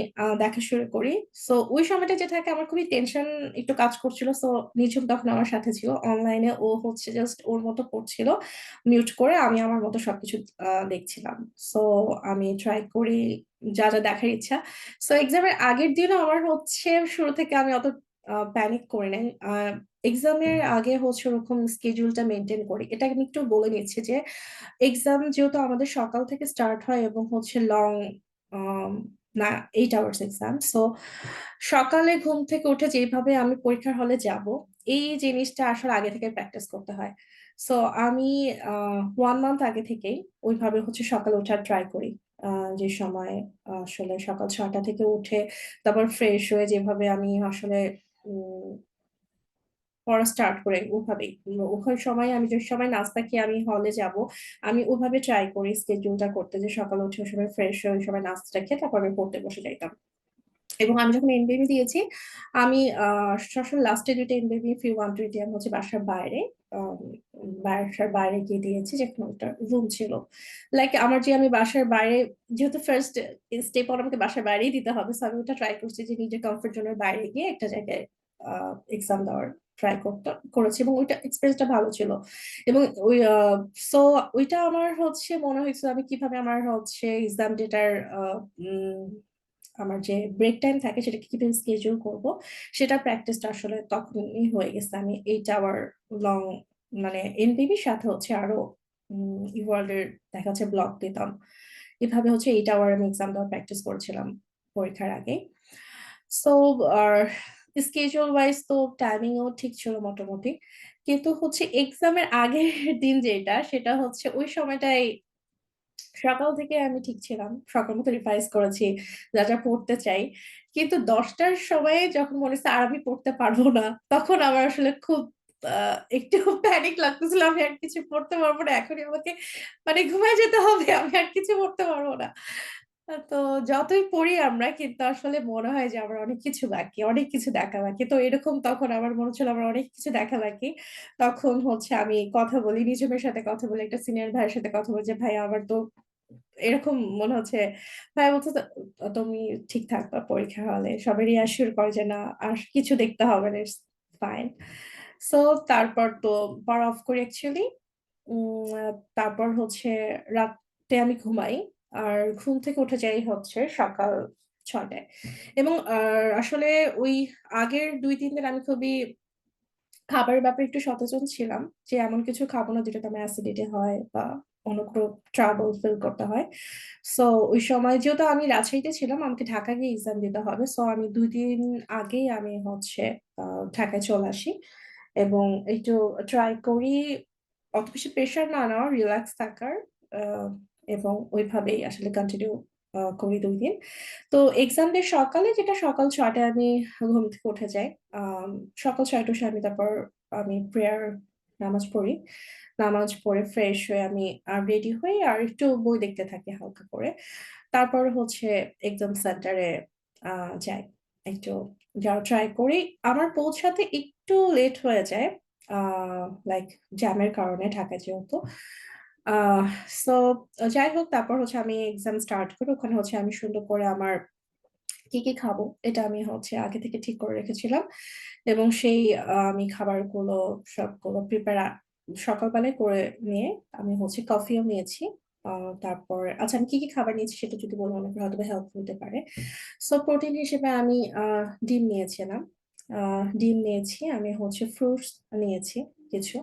দেখা শুরু করি। সো ওই সময়টা যেটা থাকে আমার খুবই টেনশন একটু কাজ করছিল। সো নিঝুম তখন আমার সাথে ছিল অনলাইনে, ও হচ্ছে জাস্ট ওর মতো পড়ছিল মিউট করে, আমি আমার মতো সবকিছু দেখছিলাম। সো আমি ট্রাই করি যা যা দেখার ইচ্ছা। সো এক্সামের আগের দিনও আমার হচ্ছে শুরু থেকে আমি অত প্যানিক করি নাই। এক্সামের আগে হচ্ছে ওরকম স্কেডিউলটা মেনটেন করি। এটা আমি একটু বলে নিচ্ছি যে এক্সাম যেহেতু আমাদের সকাল থেকে স্টার্ট হয় এবং হচ্ছে লং না 8 আওয়ার্স এক্সাম। সো সকালে ঘুম থেকে উঠে যেভাবে আমি পরীক্ষার হলে যাব এই জিনিসটা আসলে আগে থেকে প্র্যাকটিস করতে হয়। সো আমি 1 মান্থ আগে থেকেই ওইভাবে হচ্ছে সকালে ওঠার ট্রাই করি। যে সময় আসলে সকাল 6টা থেকে উঠে তারপর ফ্রেশ হয়ে যেভাবে আমি আসলে উম পড়া স্টার্ট করে ওভাবেই ওই সময় আমি যে সময় নাস্তা খেয়ে আমি হলে যাব আমি ওভাবে ট্রাই করি স্কেডিউলটা করতে যে সকালে উঠে ওই সময় ফ্রেশ হয়ে ওই সময় নাস্তা খেয়ে তারপর আমি পড়তে বসে যাইতাম। এবং আমি যখন এনবিবি দিয়েছি আমি সবসময় লাস্টে 2টা এনবিবি ফি 120 আমি হচ্ছে বাসার বাইরে আম, বাসার বাইরে গিয়ে দিয়েছি, যেখানে একটা রুম ছিল। লাইক আমার যে আমি বাসার বাইরে যেহেতু ফার্স্ট স্টেপ আমাকে বাসার বাইরেই দিতে হবে, সো আমি ওটা ট্রাই করছি যে নিজের কমফোর্ট জোনের বাইরে গিয়ে একটা জায়গায় এক্সাম দেওয়ার ট্রাই করেছি এবং ওইটা এক্সপিরিয়েন্সটা ভালো ছিল। এবং ওই সো ওইটা আমার হচ্ছে মনে হয়েছে আমি কিভাবে আমার হচ্ছে এক্সাম ডেটার আমার যে ব্রেক টাইম থাকে সেটাকে কিভাবে স্কেডিউল করব সেটা প্র্যাকটিসটা আসলে তখনই হয়ে গেছে। আমি 8 আওয়ার লং মানে এনবিবির সাথে হচ্ছে আরো ইওয়ার্ল্ড এর দেখা যাচ্ছে ব্লক দিতাম, এভাবে হচ্ছে 8 আওয়ার আমি এক্সাম দেওয়ার প্র্যাকটিস করেছিলাম পরীক্ষার আগে। সো আর স্কেজুয়াল ওয়াইজ তো টাইমিংও ঠিক ছিল মোটামুটি, কিন্তু হচ্ছে এক্সামের আগের দিন যেটা সেটা হচ্ছে ওই সময়টাই সকাল থেকে আমি ঠিক ছিলাম, সকাল মতো রিভাইজ করেছি যা যা পড়তে চাই, কিন্তু 10টার সময়ে যখন মনে হচ্ছে আর আমি পড়তে পারবো না তখন আমার আসলে খুব একটু প্যানিক লাগতেছিল, আমি আর কিছু পড়তে পারবো না, এখনই আমাকে মানে ঘুমায় যেতে হবে, আমি আর কিছু পড়তে পারবো না। তো যতই পড়ি আমরা কিন্তু আসলে মনে হয় যে আমার অনেক কিছু বাকি, অনেক কিছু দেখা বাকি, তো এরকম তখন আমার মনে হচ্ছিল আমার অনেক কিছু দেখা বাকি। তখন হচ্ছে আমি কথা বলি নিজমের সাথে, কথা বলি একটা সিনিয়র ভাইয়ের সাথে কথা বলি যে ভাই আমার তো এরকম মনে হচ্ছে। ভাই বলছে তুমি ঠিক থাকবা পরীক্ষা হলে, সবাই রিঅ্যাসিওর করে যে না আর কিছু দেখতে হবে না, ফাইন। সো তারপর তো পড়া অফ করি অ্যাকচুয়ালি। তারপর হচ্ছে রাতে আমি ঘুমাই, আর ঘুম থেকে উঠে যাই হচ্ছে সকাল 6টায়। এবং আসলে ওই আগের 2-3 দিন আমি খুবই খাবারের ব্যাপারে একটু সচেতন ছিলাম যে এমন কিছু খাবো না যেটাতে আমার অ্যাসিডিটি হয় বা অন্য কোনো ট্রাবল ফিল করতে হয়। সো ওই সময় যেহেতু আমি রাজশাহীতে ছিলাম, আমাকে ঢাকা গিয়ে এক্সাম দিতে হবে, সো আমি 2 দিন আগেই আমি হচ্ছে ঢাকায় চলে আসি এবং একটু ট্রাই করি অত বেশি প্রেশার না নেওয়ার, রিল্যাক্স থাকার, আহ, এবং ওইভাবেই আসলে কন্টিনিউ করি 2 দিন। তো এক্সাম ডে সকালে, যেটা সকাল 6টায় আমি ঘুম থেকে উঠে যাই। সকাল 6টায় উঠে আমি তারপর আমি প্রেয়ার নামাজ পড়ি। নামাজ পড়ে ফ্রেশ হয়ে আমি রেডি হই আর একটু বই দেখতে থাকি হালকা করে। তারপর হচ্ছে এক্সাম সেন্টারে যাই, একটু যাওয়ার ট্রাই করি। আমার পৌঁছাতে একটু লেট হয়ে যায়, লাইক জ্যামের কারণে, ঢাকায় যেহেতু। আহ সো যাই হোক, তারপর হচ্ছে আমি এক্সাম স্টার্ট করি। ওখানে হচ্ছে আমি সুন্দর করে আমার কি কি খাবো এটা আমি হচ্ছে আগে থেকে ঠিক করে রেখেছিলাম, এবং সেই আমি খাবারগুলো সবগুলো প্রিপেয়ার সকালবেলায় করে নিয়ে আমি হচ্ছে কফিও নিয়েছি। তারপর আচ্ছা, আমি কি কি খাবার নিয়েছি সেটা যদি বলো অনেক হয়তো হেল্প হতে পারে। সো প্রোটিন হিসেবে আমি ডিম নিয়েছিলাম। ডিম নিয়েছি, আমি হচ্ছে ফ্রুটস নিয়েছি কিছু,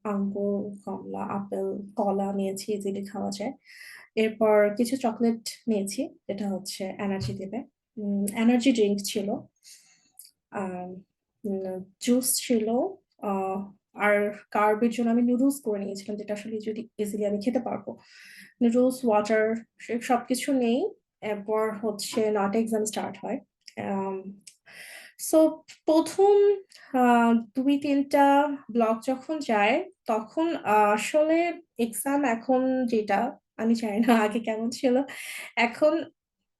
আঙ্গুর, কমলা, আপেল, কলা নিয়েছি, ইজিলি খাওয়া যায়। এরপর কিছু চকলেট নিয়েছি, যেটা হচ্ছে এনার্জি দেবে। এনার্জি ড্রিঙ্ক ছিল, জুস ছিল, আহ, আর কার্বের জন্য আমি নুডলস করে নিয়েছিলাম, যেটা আসলে যদি ইজিলি আমি খেতে পারবো। নুডলস, ওয়াটার, সবকিছু নেই। এরপর হচ্ছে 9টা এক্সাম স্টার্ট হয়। সো প্রথম 2-3টা ব্লক যখন যায়, তখন আসলে এক্সাম এখন যেটা, আমি জানি না আগে কেমন ছিল, এখন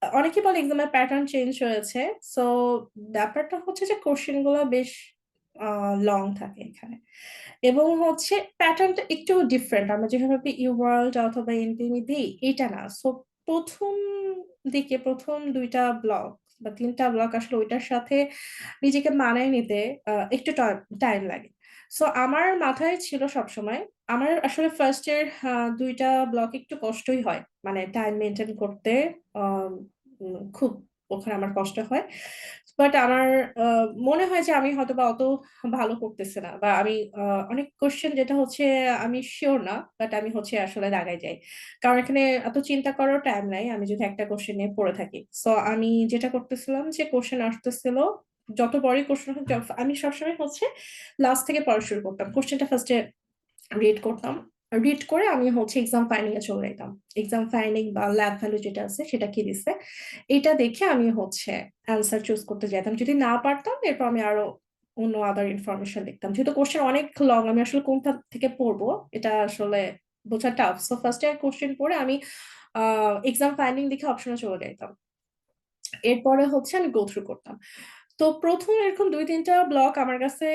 অনেকে বলে এক্সামের প্যাটার্ন চেঞ্জ হয়েছে। সো ব্যাপারটা হচ্ছে যে কোশ্চেন গুলো বেশ লং থাকে এখানে, এবং হচ্ছে প্যাটার্নটা একটু ডিফারেন্ট। আমরা যেভাবে ইউ ওয়ার্ল্ড অথবা এনপিএমই দিই, এটা না। সো প্রথম দিকে প্রথম 2টা ব্লক বা 3টা ব্লক আসলে ওইটার সাথে নিজেকে মানায় নিতে একটু টাইম লাগে। সো আমার মাথায় ছিল সবসময়, আমার আসলে ফার্স্ট এর 2টা ব্লক একটু কষ্টই হয়, মানে টাইম মেনটেন করতে খুব ওখানে আমার কষ্ট হয়। বাট আমার মনে হয় যে আমি হয়তো বা অত ভালো করতেছি না, বা আমি অনেক কোশ্চেন যেটা হচ্ছে আমি শিওর না, বাট আমি হচ্ছে আসলে দাগাই যাই, কারণ এখানে এত চিন্তা করার টাইম নাই আমি যদি একটা কোশ্চেন নিয়ে পড়ে থাকি। সো আমি যেটা করতেছিলাম যে কোশ্চেন আসতেছিল, যত বড়ই কোশ্চেন হোক, আমি সবসময় হচ্ছে লাস্ট থেকে পড়া শুরু করতাম, কোশ্চেনটা ফার্স্টে রিড করতাম। রিড করে আমি হচ্ছে এক্সাম ফাইন্ডিং এ চলে যেতাম। এক্সাম ফাইন্ডিং বা ল্যাব ভ্যালু যেটা আছে সেটা কি দিচ্ছে, এটা দেখে আমি হচ্ছে অ্যান্সার চুজ করতে যেতাম। যদি না পারতাম, এরপর আমি আরো অন্য আদার ইনফরমেশন লিখতাম, যেহেতু কোশ্চেন অনেক লং, আমি আসলে কোনটা থেকে পড়বো এটা আসলে বোঝা টাফ। সো ফার্স্টে কোশ্চেন পড়ে আমি এক্সাম ফাইন্ডিং দেখে অপশনে চলে যেতাম। এরপরে হচ্ছে আমি গো থ্রু করতাম। তো প্রথম এরকম 2-3টা ব্লক আমার কাছে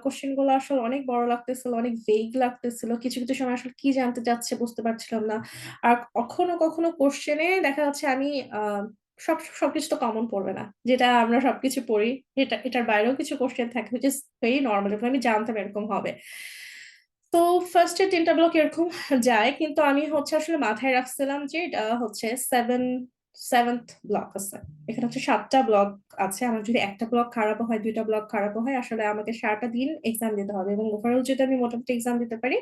কোশ্চেন গুলো আসলে অনেক বড় লাগতেছিল, অনেক ভেগ লাগতেছিল, কিছু কিছু সময় আসলে কি জানতে চাচ্ছে বুঝতে পারছিলাম না। আর কখনো কখনো কোশ্চেনে দেখা যাচ্ছে আমি সবকিছু তো কমন পড়বে না, যেটা আমরা সবকিছু পড়ি, এটার বাইরেও কিছু কোশ্চেন থাকে, হুইচ ইজ ভেরি নর্মাল, আমি জানতাম এরকম হবে। তো ফার্স্টে 3টা ব্লক এরকম যায়, কিন্তু আমি হচ্ছে আসলে মাথায় রাখছিলাম যে এটা হচ্ছে সেভেন্থ ব্লক আছে, এখানে হচ্ছে 7টা ব্লক আছে। আমার যদি একটা ব্লক খারাপ হয়, 2টা ব্লক খারাপ হয়, আসলে আমাকে সারাটা দিন এক্সাম দিতে হবে, এবং ওভারঅল যদি আমি মোটামুটি এক্সাম দিতে পারি,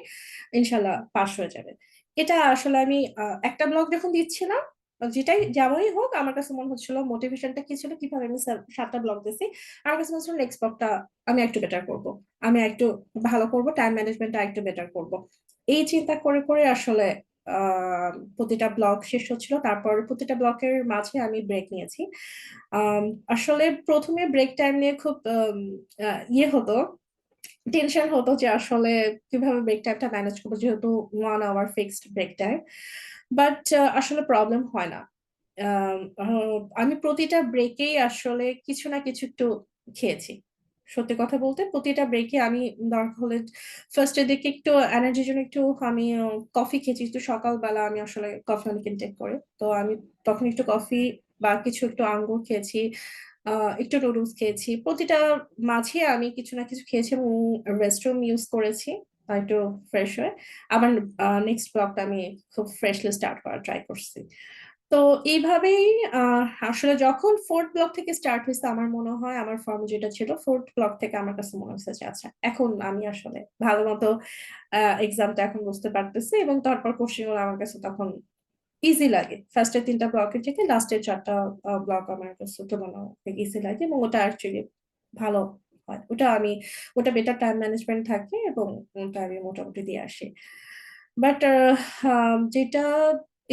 ইনশাল্লাহ পাস হয়ে যাবে। এটা আসলে আমি একটা ব্লক যখন দিচ্ছিলাম, যেটাই যেমনই হোক, আমার কাছে মনে হচ্ছিল মোটিভেশনটা কি ছিল, কিভাবে আমি 7টা ব্লক দিছি, আমার কাছে মনে হচ্ছিল নেক্সট ব্লকটা আমি একটু বেটার করব, আমি একটু ভালো করব, টাইম ম্যানেজমেন্টটা একটু বেটার করব। এই চিন্তা করে করে আসলে প্রতিটা ব্লক শেষ হচ্ছিল, তারপর প্রতিটা ব্লকের মাঝে আমি ব্রেক নিয়েছি। আম, আসলে প্রথমে ব্রেক টাইম নিয়ে খুব ইয়ে হতো, টেনশন হতো যে আসলে কিভাবে ব্রেক টাইমটা ম্যানেজ করবো, যেহেতু 1 hour fixed break time. But আসলে প্রবলেম হয় না। আমি প্রতিটা ব্রেকেই আসলে কিছু না কিছু একটু খেয়েছি। সত্যি কথা বলতে প্রতিটা ব্রেকে আমি দরকার হলে ফার্স্টের দিকে একটু এনার্জির জন্য একটু আমি কফি খেয়েছি, একটু সকালবেলা আমি আসলে কফি অনেক ইনটেক করি, তো আমি তখন একটু কফি বা কিছু একটু আঙ্গুর খেয়েছি, একটু নুডলস খেয়েছি, প্রতিটা মাঝে আমি কিছু না কিছু খেয়েছি এবং রেস্টরুম ইউজ করেছি একটু ফ্রেশ হয়ে। আবার নেক্সট ব্লগটা আমি খুব ফ্রেশলি স্টার্ট করার ট্রাই করছি। তো এইভাবেই আসলে যখন ফোর্থ ব্লক থেকে স্টার্ট হয়েছে আমার মনে হয় আমার ফর্ম যেটা ছিল ফোর্থ ব্লক থেকে আমার কাছে মনে হচ্ছে যে আচ্ছা এখন আমি আসলে ভালো মতো এক্সামটা এখন বুঝতে পারতেছি এবং তারপর কোশ্চেন গুলো আমার কাছে তখন ইজি লাগে। ফার্স্টের 3টা ব্লকের থেকে লাস্টের 4টা ব্লক আমার কাছে তুলনামূলক ইজি লাগে এবং ওটা অ্যাকচুয়ালি ভালো হয়। ওটা বেটার টাইম ম্যানেজমেন্ট থাকে এবং ওটা আমি মোটামুটি দিয়ে আসি। বাট যেটা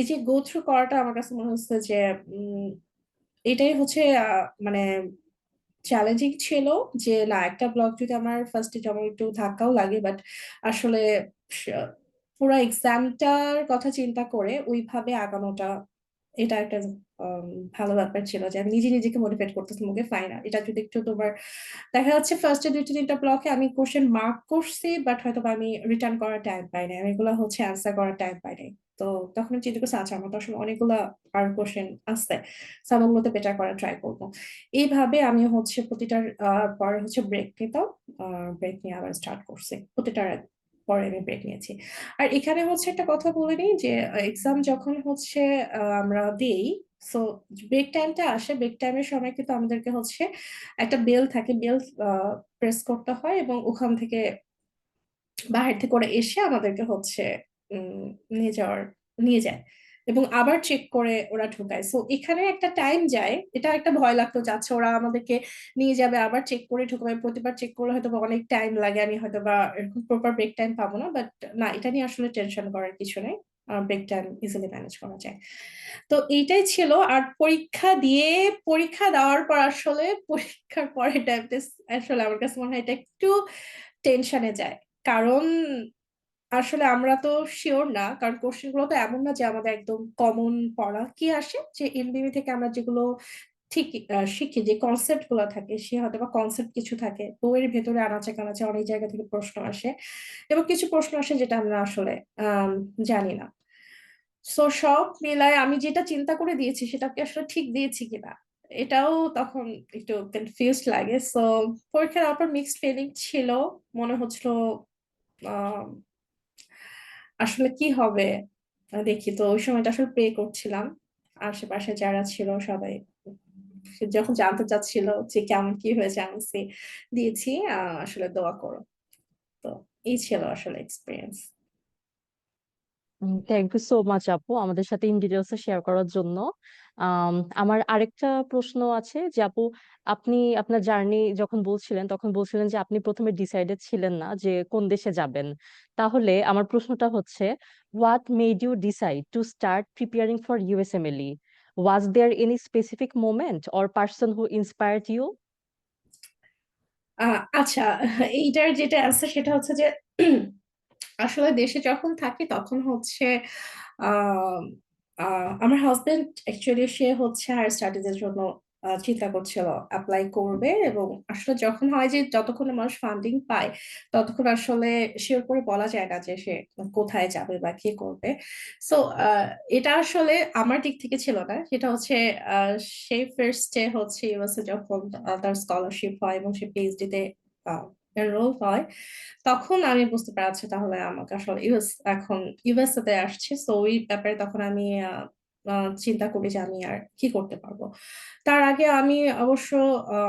এই যে গো থ্রু করাটা আমার কাছে মনে হচ্ছে যে এটাই হচ্ছে মানে চ্যালেঞ্জিং ছিল যে না একটা ব্লগ যদি আমার ফার্স্টে যেমন একটু ধাক্কাও লাগে বাট আসলে স- পুরো এক্সামটার কথা চিন্তা করে ওইভাবে আগানোটা এটা একটা উম, ভালো ব্যাপার ছিল যে আমি নিজে নিজেকে মোটিভেট করতেছি মুখে ফাইন এটা যদি একটু তোমার দেখা যাচ্ছে ফার্স্টে 2-3টা ব্লকে আমি কোশ্চেন মার্ক করছি বাট হয়তো বা আমি রিটার্ন করার টাইম পাই নাই, আমি এগুলো হচ্ছে অ্যান্সার করার টাইম পাই নাই। তো তখন আমি চিন্তা করছি আচ্ছা আমার তো আসলে অনেকগুলা আর কোশ্চেন আসছে, সো আমি ওগুলোতে বেটার করার ট্রাই করবো। এইভাবে আমি হচ্ছে প্রতিটার পরে হচ্ছে ব্রেক নিতাম, ব্রেক নিয়ে আবার স্টার্ট করছি, প্রতিটার পরে আমি ব্রেক নিয়েছি। আর এখানে হচ্ছে একটা কথা বলে নিই যে এক্সাম যখন হচ্ছে আমরা দিই, সো ব্রেক টাইমটা আসে, ব্রেক টাইমের সময় কিন্তু আমাদেরকে হচ্ছে একটা বেল থাকে, বেল প্রেস করতে হয় এবং ওখান থেকে বাহির থেকে ওরা এসে আমাদেরকে হচ্ছে উম, নিয়ে যায় এবং আবার চেক করে ওরা ঢুকায়। সো এখানে একটা টাইম যায়, এটা একটা ভয় লাগতো যাচ্ছে ওরা আমাদেরকে নিয়ে যাবে আবার চেক করে ঢুকাবে, প্রতিবার চেক করলে হয়তো বা অনেক টাইম লাগে, আমি হয়তো বা এরকম প্রপার ব্রেক টাইম পাবো না, বাট না এটা নিয়ে আসলে টেনশন করার কিছু নেই, ব্রেক টাইম ইজিলি ম্যানেজ করা যায়। তো এইটাই ছিল। আর পরীক্ষা দেওয়ার পর আসলে পরীক্ষার পরে টাইমটা আসলে আমার কাছে মনে হয় এটা একটু টেনশনে যায়, কারণ আসলে আমরা তো শিওর না, কারণ কোশ্চেন গুলো তো এমন না যে আমাদের একদম কমন পড়া কি আসে যে এমবিবি থেকে আমরা যেগুলো ঠিক শিখি, যে কনসেপ্ট গুলো থাকে সে হয়তো বা কনসেপ্ট কিছু থাকে বইয়ের ভেতরে আনাচে কানাচে অনেক জায়গা থেকে প্রশ্ন আসে এবং কিছু প্রশ্ন আসে যেটা আমরা আসলে জানি না। সো সব মিলায় আমি যেটা চিন্তা করে দিয়েছি সেটা কি আসলে ঠিক দিয়েছি কিনা এটাও তখন একটু কনফিউজ লাগে। সো পরীক্ষার পর মিক্সড ফিলিং ছিল, মনে হচ্ছিল আহ আসলে কি হবে দেখি। তো ওই সময়টা আসলে প্রে করছিলাম, আশেপাশে যারা ছিল সবাই যখন জানতে চাচ্ছিল যে কেমন কি হয়েছে আমি দিয়েছি আসলে দোয়া করো। তো এই ছিল আসলে experience. Thank you so much আপু আমাদের সাথে ইন ডিটেলস শেয়ার করার জন্য। আমার আরেকটা প্রশ্ন আছে যে আপু, আপনি আপনার জার্নি যখন বলছিলেন তখন বলছিলেন যে আপনি প্রথমে ডিসাইডেড ছিলেন না যে কোন দেশে যাবেন। তাহলে আমার প্রশ্নটা হচ্ছে, what made you decide to start preparing for USMLE? Was there any specific moment or person who inspired you? আচ্ছা, এইটার যেটা আছে সেটা হচ্ছে যে আসলে দেশে যখন থাকি তখন হচ্ছে আহ আমার হাজবেন্ড অ্যাকচুয়ালি সে হচ্ছে হায়ার স্টাডিজ এর জন্য চিন্তা করছিল অ্যাপ্লাই করবে, এবং আসলে যখন হয় যে যতক্ষণ না মানুষ ফান্ডিং পায় ততক্ষণ আসলে শিওর করে বলা যায় না যে সে কোথায় যাবে বা কি করবে। সো এটা আসলে আমার দিক থেকে ছিল না, সেটা হচ্ছে সে ফার্স্টে হচ্ছে ইউএসএ যখন তার স্কলারশিপ হয় এবং সে পিএইচডি তে এনরোল হয় তখন আমি বুঝতে পারছি তাহলে আমাকে আসলে এখন ইউএসএ তে আসছে। সো ওই ব্যাপারে তখন আমি চিন্তা করি যে আমি আর কি করতে পারবো। তার আগে আমি অবশ্য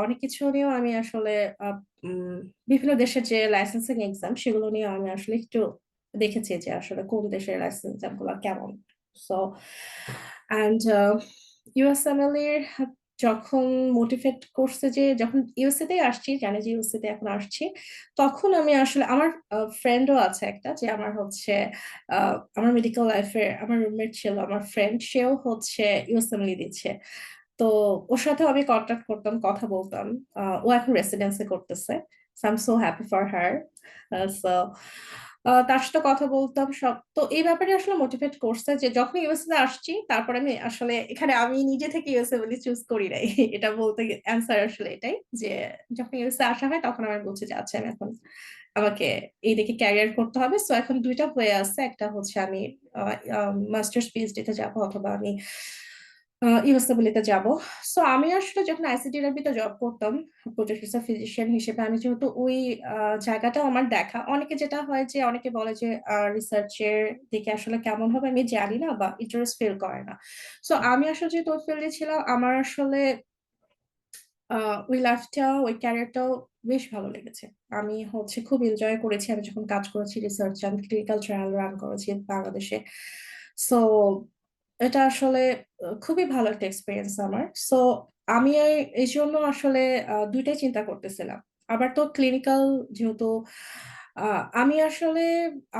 অনেক কিছু নিয়েও আমি আসলে আহ, উম, বিভিন্ন দেশের যে লাইসেন্সিং এক্সাম সেগুলো নিয়ে আমি আসলে একটু দেখেছি যে আসলে কোন দেশের লাইসেন্স এক্সাম গুলো কেমন। সো অ্যান্ড ইউএসএমএল এর যখন মোটিভেট করছে যে যখন ইউএসএ তে আসছি, জানি যে ইউএসএ তে এখন আসছি, তখন আমি আসলে আমার ফ্রেন্ডও আছে একটা যে আমার হচ্ছে আমার মেডিকেল লাইফে আমার রুমমেট ছিল, আমার ফ্রেন্ড সেও হচ্ছে ইউএসএমএল দিচ্ছে। তো ওর সাথেও আমি কন্ট্যাক্ট করতাম, কথা বলতাম। ও এখন রেসিডেন্সি করতেছে, so I am so happy for her. So তার সাথে কথা বলতাম সব, তো এই ব্যাপারে আসলে মোটিভেট করছে যে যখন ইউএসএ তে আসছি তারপরে আমি আসলে এখানে আমি নিজে থেকে ইউএসএ বলে চুজ করি নাই এটা বলতে অ্যান্সার আসলে এটাই যে যখন ইউএসএ আসা হয় তখন আমি বলছি যে আচ্ছা আমি এখন আমাকে এই দিকে ক্যারিয়ার করতে হবে। সো এখন দুইটা হয়ে আছে, একটা হচ্ছে আমি মাস্টার্স পিএইচডি তে যাবো অথবা আমি ইউএসডব্লিউতে যাব। সো আমি আসলে যখন আইসিডিআরবিতে জব করতাম প্রজেক্ট রিসার্চ ফিজিশিয়ান হিসেবে, আমি যেহেতু ওই জায়গাটা আমার দেখা, অনেকে যেটা হয় যে অনেকে বলে যে রিসার্চের দিকে আসলে কেমন হবে আমি জানি না বা ইন্টারেস্ট ফিল করে না। সো আমি আসলে যেহেতু ওই ফিল্ডে ছিলাম, আমার আসলে ওই লাইফটা ওই ক্যারিয়ারটাও বেশ ভালো লেগেছে। আমি হচ্ছে খুব এনজয় করেছি আমি যখন কাজ করেছি রিসার্চ, আমি ক্লিনিক্যাল ট্রায়াল রান করেছি বাংলাদেশে। সো এটা আসলে খুবই ভালো একটা এক্সপিরিয়েন্স আমার। সো আমি এই জন্য আসলে দুইটাই চিন্তা করতেছিলাম। আবার তো ক্লিনিক্যাল যেহেতু আমি আসলে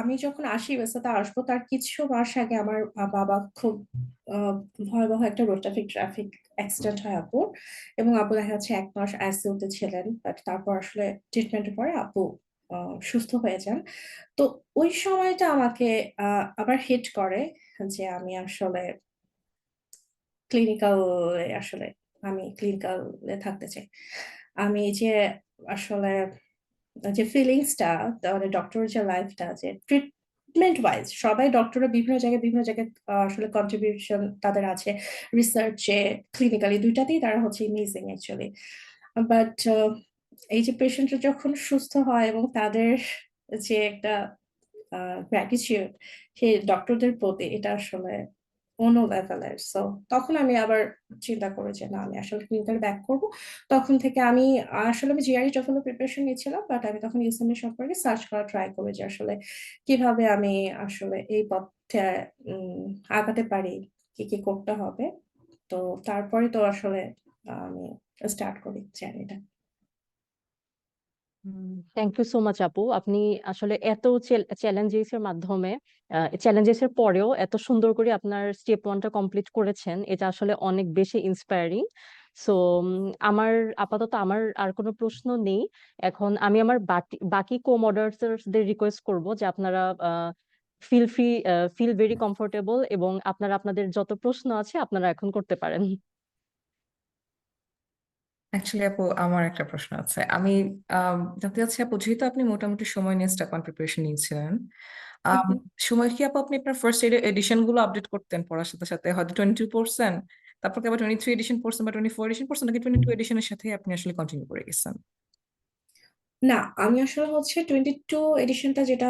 আমি যখন আসি ইউএসএ আসবো তার কিছু মাস আগে আমার বাবা খুব আহ, ভয়াবহ একটা রোড ট্রাফিক অ্যাক্সিডেন্ট হয় আপুর, এবং আপু দেখা যাচ্ছে 1 মাস আইসিইউতে ছিলেন, বাট তারপর আসলে ট্রিটমেন্টের পরে আপু সুস্থ হয়ে যান। তো ওই সময়টা আমাকে আবার হিট করে যে আমি আসলে ক্লিনিক্যাল আসলে আমি ক্লিনিক্যালে থাকতে চাই। আমি এই যে আসলে যে ফিলিংসটা, মানে ডক্টরের যে লাইফটা, যে ট্রিটমেন্ট ওয়াইজ সবাই ডক্টররা বিভিন্ন জায়গায় আসলে কন্ট্রিবিউশন তাদের আছে, রিসার্চে ক্লিনিক্যালি দুইটাতেই তারা হচ্ছে ইমেজিং অ্যাকচুয়ালি। বাট এই যে পেশেন্টরা যখন সুস্থ হয় এবং তাদের যে একটা গ্র্যাটিটিউড সেই ডক্টরদের প্রতি, এটা আসলে অন্য লেভেলের। সো তখন আমি আবার চিন্তা করি যে না, আমি আসলে ক্লিনিক্যাল ব্যাক করব। তখন থেকে আমি আসলে আমি জিআরই টোফেল প্রিপারেশন নিয়েছিলাম, বাট আমি তখন ইউসেমি সম্পর্কে সার্চ করা ট্রাই করি যে আসলে কিভাবে আমি আসলে এই পথে উম, আগাতে পারি, কি কি করতে হবে। তো তারপরে তো আসলে আমি স্টার্ট করি জার্নিটা। থ্যাংক ইউ সো মাচ আপু, আপনি আসলে এত চ্যালেঞ্জেস এর মাধ্যমে চ্যালেঞ্জেস এর পরেও এত সুন্দর করে আপনার স্টেপ ওয়ানটা কমপ্লিট করেছেন, এটা আসলে অনেক বেশি ইন্সপায়ারিং। সো আমার আপাতত আমার আর কোনো প্রশ্ন নেই। এখন আমি আমার বাকি কো মডারেটরদের রিকোয়েস্ট করব যে আপনারা feel free feel very comfortable, এবং আপনারা আপনাদের যত প্রশ্ন আছে আপনারা এখন করতে পারেন। অ্যাকচুয়ালি আপু আমার একটা প্রশ্ন আছে। আমি জানতে চাচ্ছি আপু, যেহেতু আপনি মোটামুটি সময় নিয়ে স্টেপ ওয়ান প্রিপারেশন নিয়েছিলেন, সময় কি আপু আপনি আপনার ফার্স্ট এডিশন গুলো আপডেট করতেন পড়ার সাথে সাথে, হয়তো 22 পড়ছেন, তারপর কি আবার 23 এডিশন পড়ছেন বা 24 এডিশন পড়ছেন, নাকি 22 এডিশনের সাথে আপনি আসলে কন্টিনিউ করে গেছেন? না, আমি আসলে হচ্ছে 22 এডিশনটা যেটা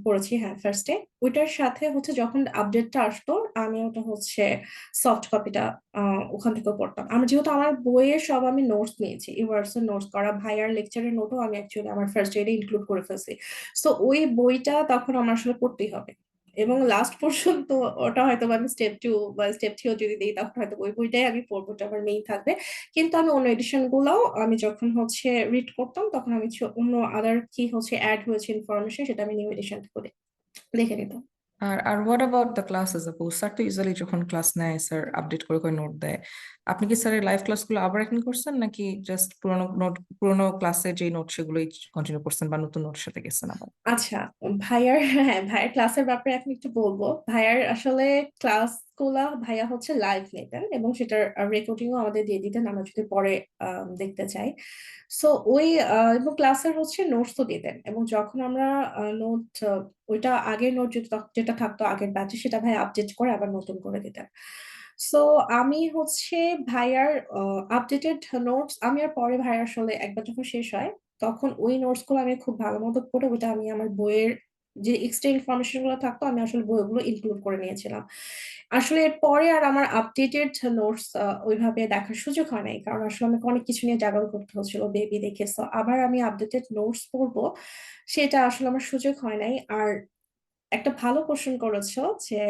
পড়েছি, হ্যাঁ ফার্স্টে, ওইটার সাথে হচ্ছে যখন আপডেটটা আসতো আমি ওটা হচ্ছে সফট কপিটা ওখান থেকে পড়তাম। আমি যেহেতু আমার বইয়ের সব আমি নোটস নিয়েছি, ইউনিভার্সাল নোটস করা, ভাইয়ার লেকচারের নোটও আমি অ্যাকচুয়ালি আমার ফার্স্ট ইয়ারে ইনক্লুড করে ফেলছি। সো ওই বইটা তখন আমার আসলে পড়তেই হবে, এবং লাস্ট পর্যন্ত ওটা হয়তো বা আমি স্টেপ 2 বা স্টেপ 3 যদি দিই তখন হয়তো ওই বইটাই আমি পড়বো, ওটা আমার মেইন থাকবে। কিন্তু আমি অন্য এডিশন গুলাও আমি যখন হচ্ছে রিড করতাম তখন আমি অন্য আদার কি হচ্ছে অ্যাড হয়েছে ইনফরমেশন সেটা আমি নিউ এডিশন করে দেখে নিতাম। আর আর হোয়াট অ্যাবাউট দ্য ক্লাসেস আপু? স্যার তো ইউজুয়ালি যখন ক্লাস নেয় স্যার আপডেট করে করে নোট দেয়, আপনি কি স্যারের লাইভ ক্লাসগুলো আবার অ্যাটেন্ড করছেন, নাকি জাস্ট পুরোনো ক্লাসে যে নোট সেগুলোই কন্টিনিউ করছেন, বা নতুন নোটের সাথে গেছেন আবার? আচ্ছা, ভাইয়ার হ্যাঁ ভাইয়ার ক্লাসের ব্যাপারে এখন একটু বলবো। ভাইয়ার আসলে ক্লাস গুলা ভাইয়া হচ্ছে লাইভ নিতেন এবং সেটার রেকর্ডিংও আমাদের দিয়ে দিতেন আমরা যদি পরে দেখতে চাই। সো ওই এবং ক্লাসের হচ্ছে নোটস তো দিতেন, এবং যখন আমরা নোট ওইটা আগের নোট যেটা থাকতো আগের ব্যাচে সেটা ভাই আপডেট করে আবার নতুন করে দিতেন। সো আমি হচ্ছে ভাইয়ার আপডেটেড নোটস আমি আর পরে ভাইয়ার আসলে একবার যখন শেষ হয় তখন ওই নোটস গুলো আমি খুব ভালো মতো পড়ে ওটা আমি আমার বইয়ের যে এক্সট্রা ইনফরমেশন গুলো থাকতো আমি আসলে বইগুলো ইনক্লুড করে নিয়েছিলাম। আসলে এর পরে আর আমার আপডেটেড নোটস ওইভাবে দেখার সুযোগ হয় নাই, কারণ আসলে আমাকে অনেক কিছু নিয়ে জাগল করতে হচ্ছিল বেবি দেখে। সো আবার আমি আপডেটেড নোটস পড়বো সেটা আসলে আমার সুযোগ হয় নাই। আর একটা ভালো কোশ্চেন করেছো যে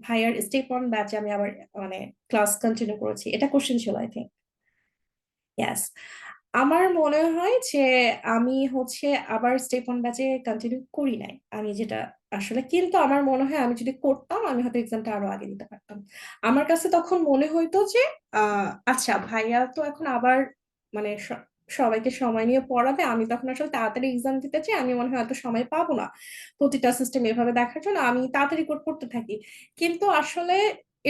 ভাইয়ার স্টেপ 1 ব্যাচে আমি আবার মানে ক্লাস কন্টিনিউ করেছি, এটা কোশ্চেন ছিল আই থিঙ্ক। ইয়াস, আমার মনে হয় যে আমি হচ্ছে আবার স্টেপ 1 ব্যাচে কন্টিনিউ করি নাই আমি, যেটা আসলে, কিন্তু আমার মনে হয় আমি যদি করতাম আমি হয়তো এক্সামটা আরো আগে দিতে পারতাম। আমার কাছে তখন মনে হইতো যে আচ্ছা ভাইয়া তো এখন আবার মানে সবাইকে সময় নিয়ে পড়াবে, আমি তখন আসলে তাড়াতাড়ি এক্সাম দিতে চাই, আমি মনে হয় এত সময় পাবো না প্রতিটা সিস্টেম এভাবে দেখার জন্য, আমি তাড়াতাড়ি করতে থাকি। কিন্তু আসলে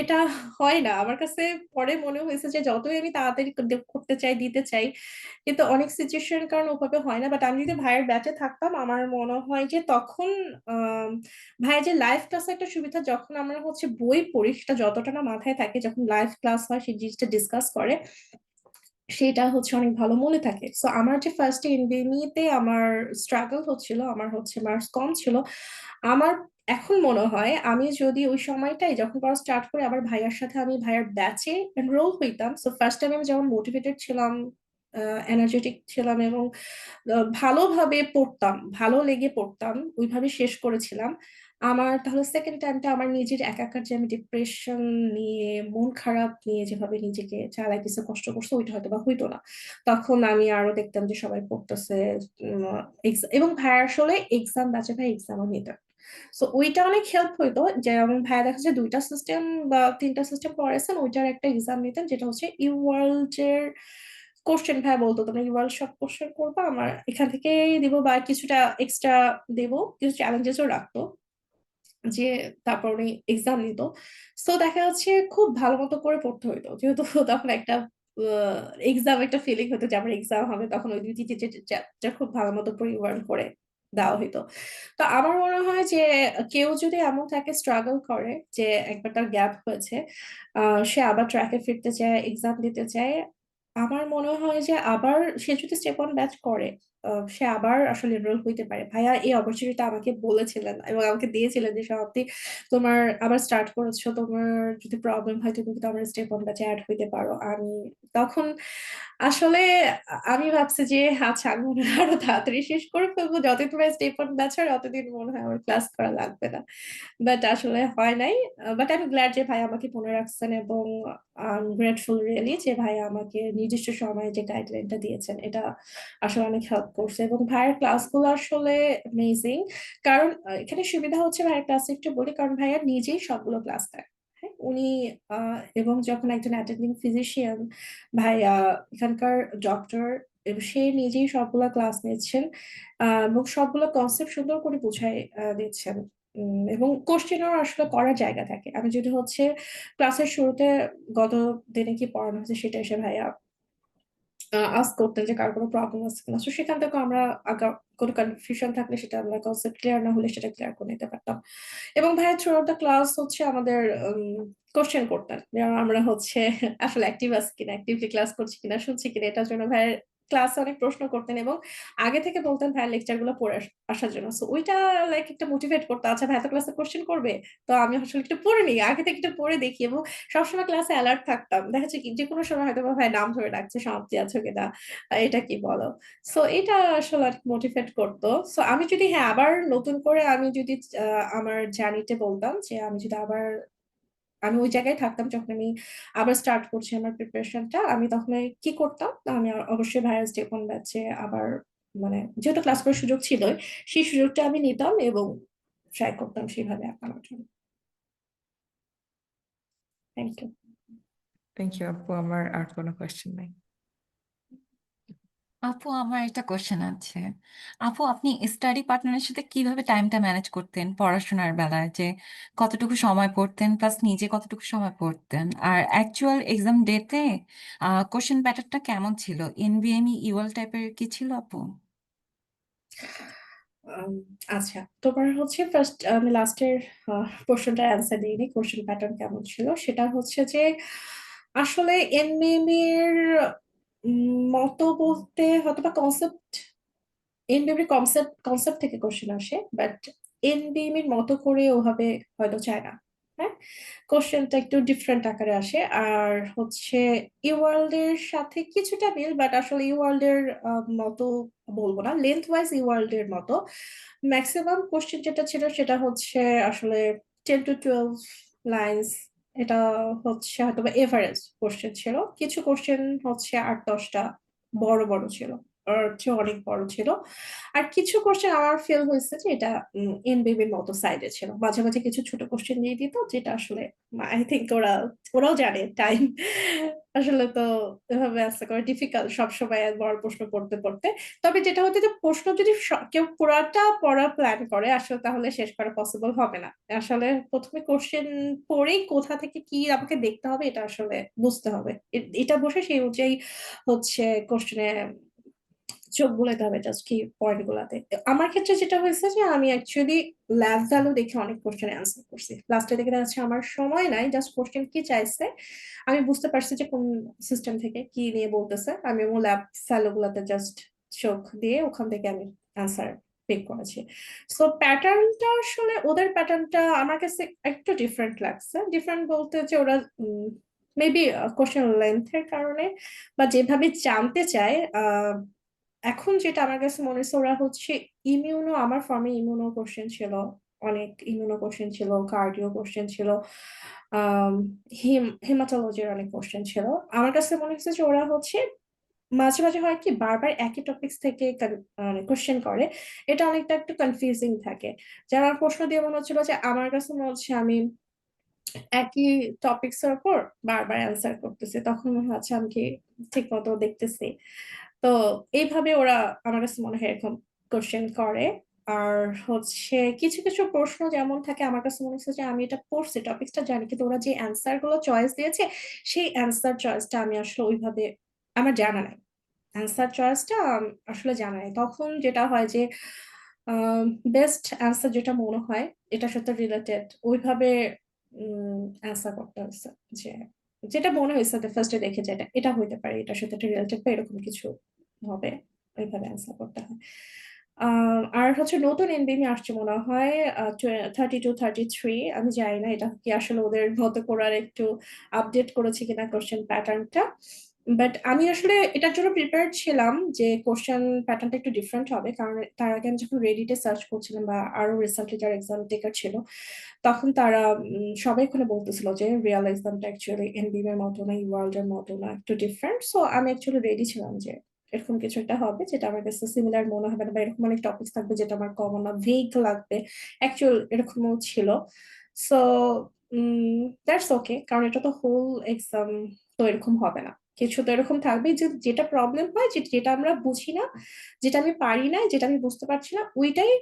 এটা হয় না আমার কাছে। পরে মনে হয়েছে যে যতই আমি তাড়াতাড়ি করতে চাই, দিতে চাই, কিন্তু অনেক সিচুয়েশনের কারণে ওভাবে হয় না। বাট আমি যদি ভাইয়ের ব্যাচে থাকতাম আমার মনে হয় যে তখন ভাইয়ের যে লাইভ ক্লাসে একটা সুবিধা, যখন আমরা হচ্ছে বই পড়ি সেটা যতটা না মাথায় থাকে, যখন লাইভ ক্লাস হয় সেই জিনিসটা ডিসকাস করে সেটা হচ্ছে অনেক ভালো মনে থাকে। সো আমার যে ফার্স্ট এনবিএমই আমার স্ট্রাগল হচ্ছিল, আমার হচ্ছে মার্কস কম ছিল। আমার এখন মনে হয় আমি যদি ওই সময়টাই যখন পড়া স্টার্ট করে আবার ভাইয়ার সাথে আমি ভাইয়ার ব্যাচে এনরোল হইতাম, সো ফার্স্ট টাইম আমি যেমন মোটিভেটেড ছিলাম, এনার্জেটিক ছিলাম এবং ভালোভাবে পড়তাম, ভালো লেগে পড়তাম, ওইভাবে শেষ করেছিলাম। আমার তাহলে সেকেন্ড টাইমটা আমার নিজের একাকার যে আমি ডিপ্রেশন নিয়ে, মন খারাপ নিয়ে যেভাবে নিজেকে চালাইতেছে, কষ্ট করছে, ওইটা হয়তো বা হইতো না। তখন আমি আরো দেখতাম যে সবাই পড়তেছে, এবং ভাইয়া আসলে এক্সাম ব্যাচে ভাই এক্সামও নিত। সো ওইটা অনেক হেল্প হইতো, যেমন ভাইয়া দেখা যায় 2টা সিস্টেম বা 3টা সিস্টেম পড়াইছেন, ওইটার একটা এক্সাম নিতেন যেটা হচ্ছে ইওয়ার্ল্ড এর কোশ্চেন। ভাইয়া বলতো তোমরা ইওয়ার্ল্ড সব কোশ্চেন করবা, আমার এখান থেকে দিব, বা কিছুটা এক্সট্রা দেব, কিছু চ্যালেঞ্জেসও রাখতো যে তারপর উনি এক্সাম নিত। সো দেখা যাচ্ছে খুব ভালো মতো করে পড়তে হইতো, যেহেতু তখন একটা এক্সাম, একটা ফিলিং হতো যে আমার এক্সাম হবে, তখন ওই 2টি চ্যাপ্টার খুব ভালো মতো পরিবার করে দেওয়া হইতো। তো আমার মনে হয় যে কেউ যদি এমন থাকে স্ট্রাগল করে যে একবার তার গ্যাপ হয়েছে, সে আবার ট্র্যাকে ফিরতে চায়, এক্সাম দিতে চায়, আমার মনে হয় যে আবার সে যদি স্টেপ অন ব্যাচ করে, সে আবার আসলে এনরোল হইতে পারে। ভাইয়া এই অপরচুনিটি আমাকে বলেছিলেন এবং আমাকে দিয়েছিলেন যে সমাপ্তি, তোমার আবার স্টার্ট করেছো, তোমার যদি প্রবলেম হয় তুমি কিন্তু আমার স্টেপ অন ব্যাচে অ্যাড হইতে পারো। আমি তখন আসলে আমি ভাবছি যে আচ্ছা আমি মনে হয় আরো তাড়াতাড়ি শেষ করে ফেলবো, যতদিন তোমার স্টেপ অন ব্যাচ হয় ততদিন মনে হয় আমার ক্লাস করা লাগবে না। বাট আসলে হয় নাই। বাট আমি গ্ল্যাড যে ভাই আমাকে মনে রাখছেন, এবং গ্রেটফুল রিয়েলি যে ভাই আমাকে নির্দিষ্ট সময়ে যে গাইডলাইনটা দিয়েছেন, এটা আসলে অনেক হেল্প করছে। এবং ভাইয়ের ক্লাসগুলো আসলে অ্যামেজিং, কারণ এখানে সুবিধা হচ্ছে ভাইয়ের ক্লাস একটু বলি, কারণ ভাইয়া নিজেই সবগুলো ক্লাস দেয়। হ্যাঁ, উনি এবং যখন একজন অ্যাটেন্ডিং ফিজিশিয়ান ভাইয়া, এখানকার ডক্টর, এবং সে নিজেই সবগুলো ক্লাস নিচ্ছেন, এবং সবগুলো কনসেপ্ট সুন্দর করে বুঝাই দিচ্ছেন। এবং কোশ্চেনও আসলে করার জায়গা থাকে। আমি যদি হচ্ছে ক্লাসের শুরুতে গত দিনে কি পড়ানো হয়েছে সেটা এসে ভাইয়া আস্ক করতেন যে কার কোনো প্রবলেম আছে কিনা, তো সেখান থেকে আমরা কোনো কনফিউশন থাকলে সেটা আমরা কনসেপ্ট ক্লিয়ার না হলে সেটা ক্লিয়ার করে নিতে পারতাম। এবং ভাইয়া থ্রু আউট দ্য ক্লাস হচ্ছে আমাদের কোশ্চেন করতেন, যেমন আমরা হচ্ছে আসলে অ্যাক্টিভ আছি কিনা, অ্যাক্টিভলি ক্লাস করছি কিনা, শুনছি কিনা, এটার জন্য ভাইয়ের ক্লাসে অনেক প্রশ্ন করতেন এবং আগে থেকে বলতেন ভাইয়ের লেকচার গুলো পড়ে আসার জন্য। সো ওইটা লাইক একটা মোটিভেট করতো, আচ্ছা ভাই তো ক্লাসে কোশ্চেন করবে, তো আমি আসলে একটু পড়ে নিই, আগে থেকে একটু পড়ে দেখি। এবং সবসময় ক্লাসে অ্যালার্ট থাকতাম, দেখা যাচ্ছে কি যে কোনো সময় হয়তো বা ভাই নাম ধরে ডাকছে, সমাপ্তি আছো কিনা, এটা কি বলো। সো এটা আসলে মোটিভেট করতো। সো আমি যদি, হ্যাঁ, আবার নতুন করে আমি যদি আমার জার্নিতে বলতাম যে আমি যদি আবার, আমি ওই জায়গায় থাকতাম যখন আমি আবার স্টার্ট করছি আমার প্রিপারেশনটা, আমি তখন কি করতাম, আমি অবশ্যই ভাইয়ার স্টেপ অন ব্যাচে আবার, মানে যেহেতু ক্লাস করার সুযোগ ছিল, সেই সুযোগটা আমি নিতাম এবং ট্রাই করতাম সেভাবে আঁকানোর জন্য। Thank you. থ্যাংক ইউ আপু, আমার আর কোনো কোয়েশ্চেন নাই। আপু আমার একটা কোশ্চেন আছে। আপু আপনি স্টাডি পার্টনারের সাথে কিভাবে টাইমটা ম্যানেজ করতেন পড়াশোনার বেলায়, যে কতটুকু সময় পড়তেন প্লাস নিজে কতটুকু সময় পড়তেন, আর অ্যাকচুয়াল এক্সাম ডেতে কোশ্চেন প্যাটার্নটা কেমন ছিল, এনবিএমই ইউএল টাইপের কি ছিল আপু? আম, আচ্ছা, তোমার হচ্ছে ফার্স্ট আমি লাস্টের কোশ্চেনটার অ্যান্সার দিইনি, কোশ্চেন প্যাটার্ন কেমন ছিল সেটা হচ্ছে যে আসলে এনবিএমই এর মতো বলতে হয়তো বা কনসেপ্ট, এনবিএমই কনসেপ্ট থেকে কোশ্চেন আসে, বাট এনবিএমই এর মতো করে ওভাবে হয়তো চায় না। হ্যাঁ, কোশ্চেনটা একটু ডিফারেন্ট আকারে আসে। আর হচ্ছে ইওয়ার্ল্ড এর সাথে কিছুটা মিল, বাট আসলে ইওয়ার্ল্ড এর মতো বলবো না, লেন্থ ওয়াইজ ইওয়ার্ল্ড এর মতো। ম্যাক্সিমাম কোশ্চেন যেটা ছিল সেটা হচ্ছে আসলে 10 to 12 লাইন্স। এটা হচ্ছে হয়তো বা এভারেজ কোশ্চেন ছিল, কিছু কোশ্চেন হচ্ছে 8-10টা বড় বড় ছিল, আর চেয়ে অনেক বড় ছিল। আর কিছু কোশ্চেন আমার ফিল হয়েছে যে এটা এনবিবির মতো সাইডে ছিল, মাঝে মাঝে কিছু ছোট কোশ্চেন দিয়ে দিত, যেটা আসলে আই থিঙ্ক ওরাও জানে টাইম আসলে তো এভাবে আশা করা ডিফিকাল্ট সবসময় বড় প্রশ্ন পড়তে পড়তে। তবে যেটা হচ্ছে যে প্রশ্ন যদি কেউ পুরাটা পড়া প্ল্যান করে আসলে তাহলে শেষ করা পসিবল হবে না। আসলে প্রথমে কোশ্চেন পড়েই কোথা থেকে কি আমাকে দেখতে হবে এটা আসলে বুঝতে হবে। এটা বসে সেই অনুযায়ী হচ্ছে কোশ্চেনে চোখ বুলাতে হবে জাস্ট কি পয়েন্ট গুলাতে। আমার ক্ষেত্রে যেটা হয়েছে যে আমি অ্যাকচুয়ালি ল্যাব ভ্যালু দেখে অনেক কোশ্চেন অ্যান্সার করছি। লাস্টে দেখে যাচ্ছে আমার সময় নাই, জাস্ট কোশ্চেন কি চাইছে আমি বুঝতে পারছি যে কোন সিস্টেম থেকে কি নিয়ে বলতেছে, আমি ও ল্যাব ভ্যালু গুলাতে জাস্ট চোখ দিয়ে ওখান থেকে আমি অ্যান্সার পিক করেছি। সো প্যাটার্নটা আসলে ওদের প্যাটার্নটা আমার কাছে একটু ডিফারেন্ট লাগছে। ডিফারেন্ট বলতে যে ওরা মেবি কোশ্চেন লেন্থের কারণে বা যেভাবে জানতে চায় এখন যেটা আমার কাছে মনে হচ্ছে ওরা হচ্ছে ইমিউনো, আমার ফর্মে ইমিউনো কোশ্চেন ছিল, অনেক ইমিউনো কোশ্চেন ছিল, কার্ডিও কোশ্চেন ছিল, হেমাটোলজির অনেক কোশ্চেন ছিল। আমার কাছে মনে হচ্ছে যে ওরা হচ্ছে মাঝে মাঝে হয় কি বারবার একই টপিকস থেকে কোশ্চেন করে, এটা অনেকটা একটু কনফিউজিং থাকে। যারা প্রশ্ন দিয়ে মনে হচ্ছিল যে আমার কাছে মনে হচ্ছে আমি একই টপিকস এর উপর বারবার অ্যান্সার করতেছি, তখন মনে হচ্ছে আমি কি ঠিক মতো দেখতেছি। তো এইভাবে ওরা আমার কাছে মনে হয় এরকম কোশ্চেন করে। আর হচ্ছে কিছু কিছু প্রশ্ন যেমন থাকে আমার কাছে মনে হচ্ছে যে আমি এটা পড়ছি টপিকসটা জানি, কিন্তু ওরা যে অ্যান্সার গুলো চয়েস দিয়েছে সেই অ্যান্সার চয়েসটা আমি আসলে ওইভাবে আমার জানা নাই। অ্যান্সার চয়েসটা আসলে জানা নাই। তখন যেটা হয় যে বেস্ট অ্যান্সার যেটা মনে হয় এটার সাথে রিলেটেড ওইভাবে অ্যান্সার করতে হচ্ছে, যে যেটা মনে হয়েছে ফার্স্টে দেখে যে এটা এটা হইতে পারে এটার সাথে রিলেটেড বা এরকম কিছু হবে, ওইভাবে অ্যান্সার করতে হয়। আর হচ্ছে নতুন এনবিএম আসছে মনে হয় 32-33, আমি জানি না এটা কি আসলে ওদের মতো করার একটু আপডেট করেছে কিনা কোশ্চেন প্যাটার্নটা। বাট আমি আসলে এটার জন্য প্রিপেয়ার ছিলাম যে কোশ্চেন প্যাটার্নটা একটু ডিফারেন্ট হবে, কারণ তার আগে আমি যখন রেডিটে সার্চ করছিলাম বা আরো রিসেন্টলি যারা এক্সাম টেকার ছিল তখন তারা সবাই এখানে বলতেছিল যে রিয়েল এক্সামটা অ্যাকচুয়ালি এনবিএম এর মতো না, ওয়ার্ল্ড এর মতো না, একটু ডিফারেন্ট। সো আমি অ্যাকচুয়ালি রেডি ছিলাম যে এরকম কিছু একটা হবে যেটা আমার কাছে সিমিলার মনে হবে না, বা এরকম অনেক টপিক থাকবে যেটা আমার কমন না, ভেগ লাগবে, অ্যাকচুয়াল এরকমও ছিল। সো দ্যাটস ওকে, কারণ এটা তো হোল এক্সাম, তো এরকম হবে না, কিছু তো এরকম থাকবে যে যেটা প্রবলেম হয় যেটা আমরা বুঝি না, যেটা আমি পারি না, যেটা আমি বুঝতে পারছি না, ওইটাই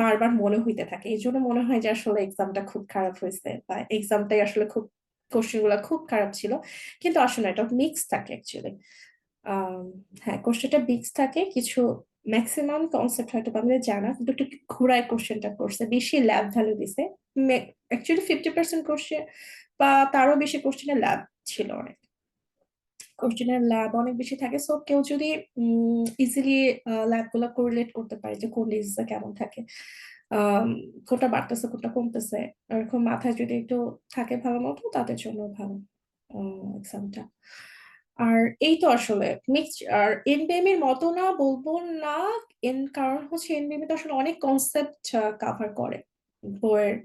বারবার মনে হইতে থাকে। এই জন্য মনে হয় যে আসলে এক্সামটা খুব খারাপ হয়েছে বা এক্সামটাই আসলে খুব কোশ্চেন গুলা খুব খারাপ ছিল, কিন্তু আসলে এটা মিক্স থাকে অ্যাকচুয়ালি। হ্যাঁ, কোশ্চেনটা মিক্স থাকে, কিছু ম্যাক্সিমাম কনসেপ্ট হয়তো আমাদের জানা, কিন্তু একটু ঘুরায় কোশ্চেনটা করছে, বেশি ল্যাব ভ্যালু দিছে। অ্যাকচুয়ালি 50% কোশ্চেন বা তারও বেশি কোশ্চেনের ল্যাব ছিল, অনেক কোশ্চেনের ল্যাব অনেক বেশি থাকে। সো কেউ যদি ইজিলি ল্যাব গুলো কোরিলেট করতে পারে যে কোন ডিজিজে কেমন থাকে, কোনটা বাড়তেছে কোনটা কমতেছে, এরকম মাথায় যদি একটু থাকে ভালো মতো, তাদের জন্য ভালো এক্সামটা। আর এই তো আসলে মিক্স, আর এনবিএম এর মতো না বলবো না, কারণ হচ্ছে এনবিএম তো আসলে অনেক কনসেপ্ট কভার করে বইয়ের।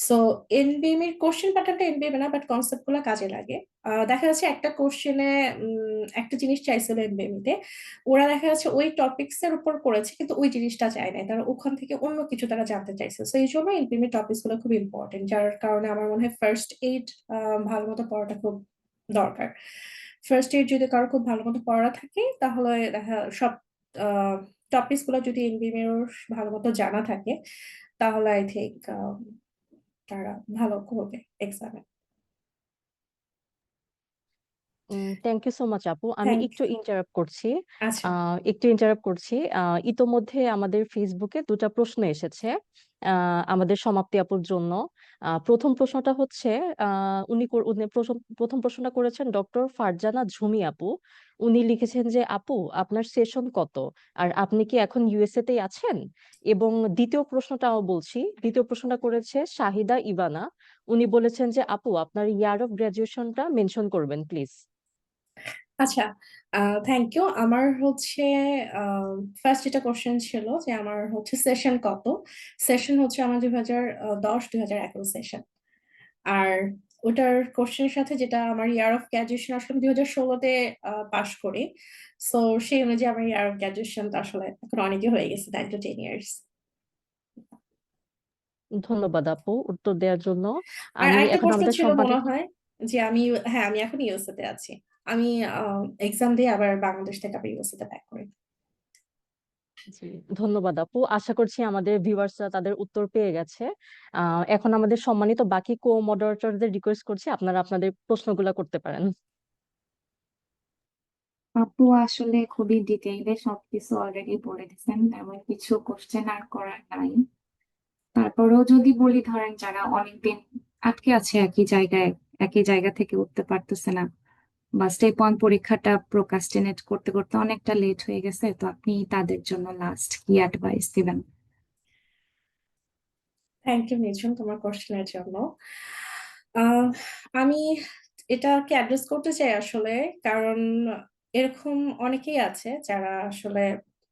সো এনবিএম এর কোশ্চেন প্যাটার্নটা এনবিএম না, বাট কনসেপ্ট গুলো কাজে লাগে। দেখা যাচ্ছে একটা কোশ্চেনে একটা জিনিস চাইছিল এনবিএম তে, ওরা দেখা যাচ্ছে ওই টপিকস এর উপর করেছে কিন্তু ওই জিনিসটা চায় নাই, তারা ওখান থেকে অন্য কিছু তারা জানতে চাইছে। তো এই জন্য এনবিএম এর টপিকস গুলো খুব ইম্পর্টেন্ট, যার কারণে আমার মনে হয় ফার্স্ট এইড ভালো মতো পড়াটা খুব দরকার। ফার্স্ট এইড যদি কারো খুব ভালো মতো পড়া থাকে তাহলে দেখা সব টপিকস গুলো যদি এনবিএম এর ভালো মতো জানা থাকে তাহলে আই থিঙ্ক তারা ভালো করবে এক্সামে। থ্যাংক ইউ সো মাচ আপু। আমি থ্যাংক একটু ইন্টারাপ্ট করছি। আচ্ছা, ইতোমধ্যে আমাদের ফেসবুকে দুটো প্রশ্ন এসেছে আমাদের সমাপ্তি আপুর জন্য। প্রথম প্রশ্নটা হচ্ছে উনি প্রথম প্রশ্নটা করেছেন ডক্টর ফারজানা ঝুমি আপু। উনি লিখেছেন যে আপু আপনার সেশন কত, আর আপনি কি এখন ইউএসএ তেই আছেন? এবং দ্বিতীয় প্রশ্নটা করেছে শাহিদা ইভানা। উনি বলেছেন যে আপু আপনার ইয়ার অফ গ্রাজুয়েশনটা মেনশন করবেন প্লিজ। আচ্ছা, থ্যাংক ইউ। আমার হচ্ছে ফার্স্ট যেটা কোশ্চেন ছিল যে আমার হচ্ছে সেশন কত, সেশন হচ্ছে আমার 2010-2011 সেশন। আর ওটার কোশ্চেনের সাথে যেটা আমার ইয়ার অফ গ্রাজুয়েশন আসলে 2016-তে পাশ করি, সো সেই অনুযায়ী আমার ইয়ার অফ গ্রাজুয়েশন তো আসলে এখন অনেকই হয়ে গেছে, 9 to 10 years। ধন্যবাদ আপু উত্তর দেওয়ার জন্য। আর আমি একটা এখন প্রশ্ন আমাদের ছিল মনে সম্পাদিত হয় যে আমি হ্যাঁ আমি এখন ইউএসএ তে আছি। আমি এক্সাম দিয়ে আবার বাংলাদেশ থেকে আবার ইউএসএ তে ব্যাক করি। জি, ধন্যবাদ আপু। আশা করছি আমাদের ভিউয়ার্সরা তাদের উত্তর পেয়ে গেছে। এখন আমাদের সম্মানিত বাকি কো মডারেটরদের রিকোয়েস্ট করছি আপনারা আপনাদের প্রশ্নগুলো করতে পারেন। আপু আসলে খুবই ডিটেইলে সবকিছু অলরেডি বলে দিচ্ছেন, তেমন কিছু কোশ্চেন আর করার নাই। তারপরেও যদি বলি, ধরেন যারা অনেকদিন আটকে আছে একই জায়গা থেকে উঠতে পারতেছে না, বা স্টেপ 1 পরীক্ষাটা প্রোক্রাস্টিনেট করতে করতে অনেকটা লেট হয়ে গেছে, তো আপনি তাদের জন্য লাস্ট কি অ্যাডভাইস দিবেন? থ্যাংক ইউ নিঝুম তোমার কোশ্চেনের জন্য। আহ, আমি এটাকে অ্যাড্রেস করতে চাই আসলে, কারণ এরকম অনেকেই আছে যারা আসলে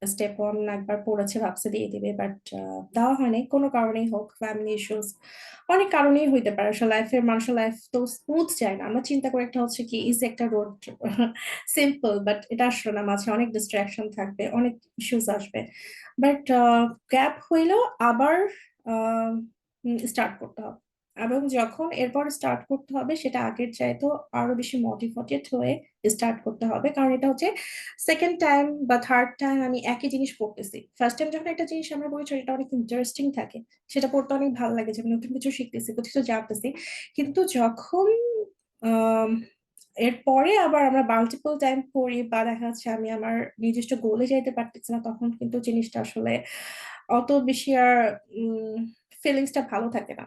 স্টেপ 1 একবার পড়েছে, ভাবছে দিয়ে দিবে, বাট দেওয়া হয়নি কোনো কারণেই হোক, ফ্যামিলি ইস্যুস, অনেক কারণেই হইতে পারে। আসলে লাইফের মানুষের লাইফ তো স্মুথ যায় না, আমরা চিন্তা করি একটা হচ্ছে কি ইজি একটা রোড সিম্পল, বাট এটা আসলে না, মাঝে অনেক ডিস্ট্রাকশন থাকবে, অনেক ইস্যুস আসবে, বাট গ্যাপ হইলেও আবার স্টার্ট করতে হবে। এবং যখন এরপর স্টার্ট করতে হবে সেটা আগের চাইতেও আরো বেশি মোটিভেটেড হয়ে স্টার্ট করতে হবে, কারণ এটা হচ্ছে সেকেন্ড টাইম বা থার্ড টাইম আমি একই জিনিস পড়তেছি। ফার্স্ট টাইম যখন একটা জিনিস আমরা পড়ি সেটা অনেক ইন্টারেস্টিং থাকে, সেটা পড়তে অনেক ভালো লাগে, যে আমি নতুন কিছু শিখতেছি, কিছু জানতেছি। কিন্তু যখন আহ এরপরে আবার আমরা মাল্টিপল টাইম পড়ি বা দেখা যাচ্ছে আমি আমার নির্দিষ্ট গোলে যাইতে পারতেছি না, তখন কিন্তু জিনিসটা আসলে অত বেশি আর ফিলিংসটা ভালো থাকে না।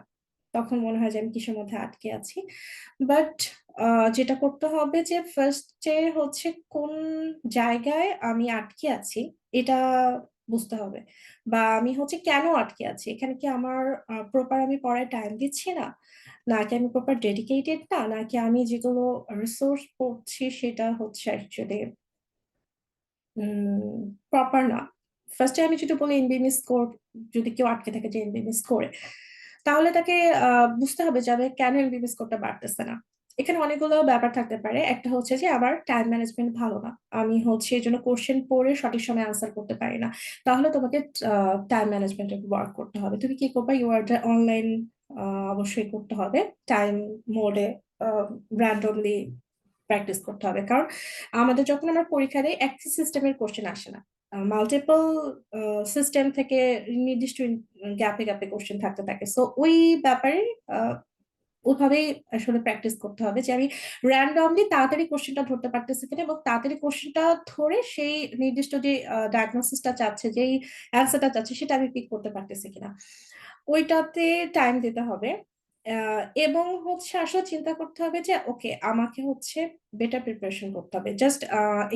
তখন মনে হয় যে আমি কিসের মধ্যে আটকে আছি। বাট যেটা করতে হবে যে ফার্স্টে হচ্ছে কোন জায়গায় আমি আটকে আছি এটা বুঝতে হবে, বা আমি হচ্ছে কেন আটকে আছি, এখানে কি আমার প্রপার আমি পড়ায় টাইম দিচ্ছি না, নাকি আমি প্রপার ডেডিকেটেড না, নাকি আমি যেগুলো রিসোর্স পড়ছি সেটা হচ্ছে অ্যাকচুয়ালি প্রপার না। ফার্স্টে আমি যদি বলি এনবিএম স্কোর, যদি কেউ আটকে থাকে যে এনবিএম স্কোরে, তাহলে তাকে বুঝতে হবে যে আমি কেন এনবিএম স্কোরটা বাড়তেছে না। এখানে অনেকগুলো ব্যাপার থাকতে পারে। একটা হচ্ছে যে আমার টাইম ম্যানেজমেন্ট ভালো না, আমি হচ্ছে এই জন্য কোশ্চেন পড়ে সঠিক সময় আনসার করতে পারি না। তাহলে তোমাকে টাইম ম্যানেজমেন্টে ওয়ার্ক করতে হবে। তুমি কি করবা, ইউআরটা অনলাইন অবশ্যই করতে হবে, টাইম মোডে র্যান্ডমলি প্র্যাকটিস করতে হবে, কারণ আমাদের যখন আমরা পরীক্ষা দিই একই সিস্টেমের কোশ্চেন আসে না, মাল্টিপল সিস্টেম থেকে নির্দিষ্ট গ্যাপে গ্যাপে কোশ্চেন থাকতে থাকে। সো ওই ব্যাপারে ওইভাবেই আসলে প্র্যাকটিস করতে হবে, যে আমি র্যান্ডমলি তাড়াতাড়ি কোশ্চেনটা ধরতে পারতেছি কিনা, এবং তাড়াতাড়ি কোশ্চেনটা ধরে সেই নির্দিষ্ট যে ডায়াগনোসিসটা চাচ্ছে, যেই অ্যান্সারটা চাচ্ছে সেটা আমি পিক করতে পারতেছি কিনা, ওইটাতে টাইম দিতে হবে। এবং হচ্ছে আসলে চিন্তা করতে হবে যে ওকে আমাকে হচ্ছে বেটার প্রিপারেশন করতে হবে। জাস্ট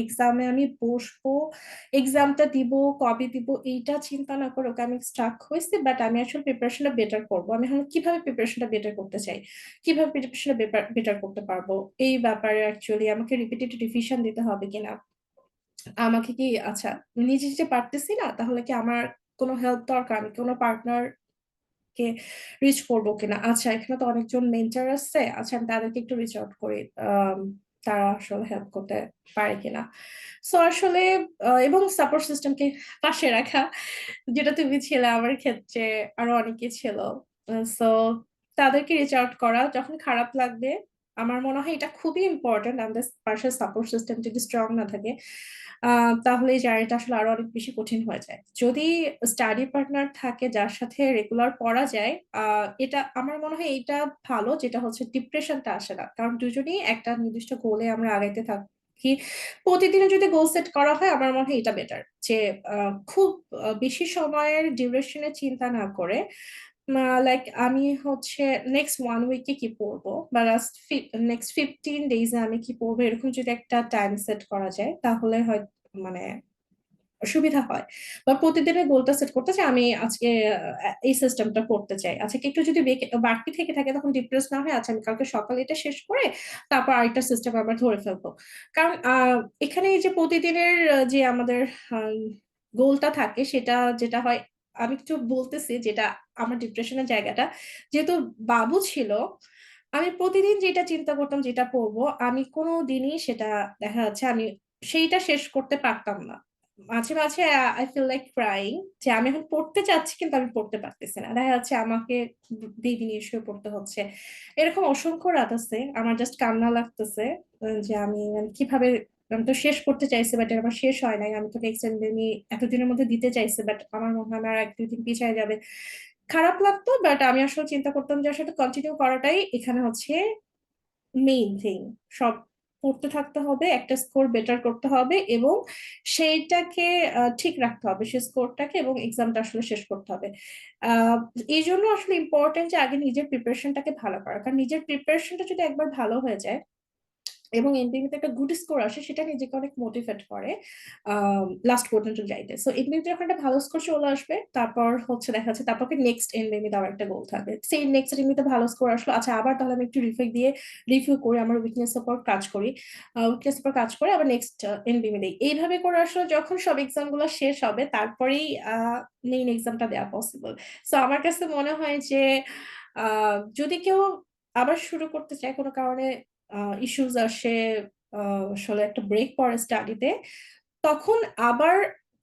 এক্সামে আমি বসবো, এক্সামটা দিব, কবে দিব এইটা চিন্তা না করে, ওকে আমি স্টাক হয়েছি, বাট আমি আসলে প্রিপারেশনটা বেটার করবো, আমি এখন কিভাবে প্রিপারেশনটা বেটার করতে চাই, কিভাবে প্রিপারেশনটা বেটার করতে পারবো, এই ব্যাপারে অ্যাকচুয়ালি আমাকে রিপিটেড রিভিশন দিতে হবে কিনা, আমাকে কি আচ্ছা নিজে নিজে পারতেছি না, তাহলে কি আমার কোনো হেল্প দরকার, আমি কোনো পার্টনার কে রিচ করবো কিনা, আচ্ছা এখানে তো অনেকজন মেন্টর আছে, আচ্ছা আমি তাদেরকে একটু রিচ আউট করি, তারা আসলে হেল্প করতে পারে কিনা। সো আসলে এবং সাপোর্ট সিস্টেমকে পাশে রাখা, যেটা তুমি ছিলে, আমার ক্ষেত্রে আরো অনেকে ছিল। সো তাদেরকে রিচ আউট করা যখন খারাপ লাগবে, আমার মনে হয় এটা খুবই ইম্পর্টেন্ট। আমাদের পাশে সাপোর্ট সিস্টেম যদি স্ট্রং না থাকে, তাহলে এই জার্নিটা আসলে আরো অনেক বেশি কঠিন হয়ে যায়। যদি স্টাডি পার্টনার থাকে যার সাথে রেগুলার পড়া যায়, এটা আমার মনে হয় এইটা ভালো, যেটা হচ্ছে ডিপ্রেশনটা আসে না, কারণ দুজনেই একটা নির্দিষ্ট গোলে আমরা আগাইতে থাকি। প্রতিদিনে যদি গোল সেট করা হয় আমার মনে হয় এটা বেটার, যে খুব বেশি সময়ের ডিউরেশনের চিন্তা না করে, লাইক আমি হচ্ছে নেক্সট 1 উইকে কি পড়বো, বা নেক্সট 15 ডেজে আমি কি পড়বো, এরকম যদি একটা টাইম সেট করা যায় তাহলে হয় মানে সুবিধা হয়। বা প্রতিদিনের গোলটা সেট করতে চাই, আমি আজকে এই সিস্টেমটা করতে চাই, আচ্ছা একটু যদি বাকি থেকে থাকে তখন ডিপ্রেস না হয়, আচ্ছা আমি কালকে সকালে এটা শেষ করে তারপর আরেকটা সিস্টেম আবার ধরে ফেলবো। কারণ এখানে এই যে প্রতিদিনের যে আমাদের গোলটা থাকে সেটা যেটা হয়, আমি কিছু বলতেছি যেটা আমার ডিপ্রেশনের জায়গাটা, যেহেতু বাবু ছিল, আমি প্রতিদিন যেটা চিন্তা করতাম যেটা পড়বো, আমি কোনো দিনই সেটা দেখা যাচ্ছে আমি সেইটা শেষ করতে পারতাম না। মাঝে মাঝে আই ফিল লাইক ক্রাইং, যে আমি এখন পড়তে চাচ্ছি কিন্তু আমি পড়তে পারতেছি না, দেখা যাচ্ছে আমাকে বেবি নিয়ে শুয়ে পড়তে হচ্ছে। এরকম অসংখ্য রাত আছে আমার জাস্ট কান্না লাগতেছে, যে আমি মানে কিভাবে, আমি তো শেষ করতে চাইছি বাট আমার শেষ হয় নাই, আমি তো নেক্সট এন্ডেমি এতদিনের মধ্যে দিতে চাইছি বাট আমার মনে হয় আমার আর 1-2 দিন পিছিয়ে যাবে। খারাপ লাগতো, বাট আমি আসলে চিন্তা করতাম যে আসলে কন্টিনিউ করাটাই এখানে হচ্ছে মেইন থিং। সব পড়তে থাকতে হবে, একটা স্কোর বেটার করতে হবে এবং সেইটাকে ঠিক রাখতে হবে, সেই স্কোরটাকে, এবং এক্সামটা আসলে শেষ করতে হবে। আহ এই জন্য আসলে ইম্পর্টেন্ট যে আগে নিজের প্রিপারেশনটাকে ভালো করা, কারণ নিজের প্রিপারেশনটা যদি একবার ভালো হয়ে যায় এবং এনবিএতে একটা গুড স্কোর আসে, সেটা নিজেকে অনেক মোটিভেট করে লাস্ট পর্যন্ত যাইতে। সো এনবিএতে যখন একটা ভালো স্কোর চলে আসবে, তারপর হচ্ছে দেখা যাচ্ছে তারপর নেক্সট এনবিএ দেওয়ার একটা গোল থাকবে, সেই নেক্সট এনবিএতে ভালো স্কোর আসলো, আচ্ছা আবার তাহলে আমি একটু রিভিউ করে আমার উইকনেস উপর কাজ করি, আবার নেক্সট এনবিএ দিই, এইভাবে করে আসলে যখন সব এক্সাম গুলো শেষ হবে তারপরেই মেইন এক্সামটা দেওয়া পসিবল। সো আমার কাছে মনে হয় যে যদি কেউ আবার শুরু করতে চায়, কোনো কারণে ইস্যুস আসে, আসলে একটা ব্রেক পড়ে স্টাডিতে, তখন আবার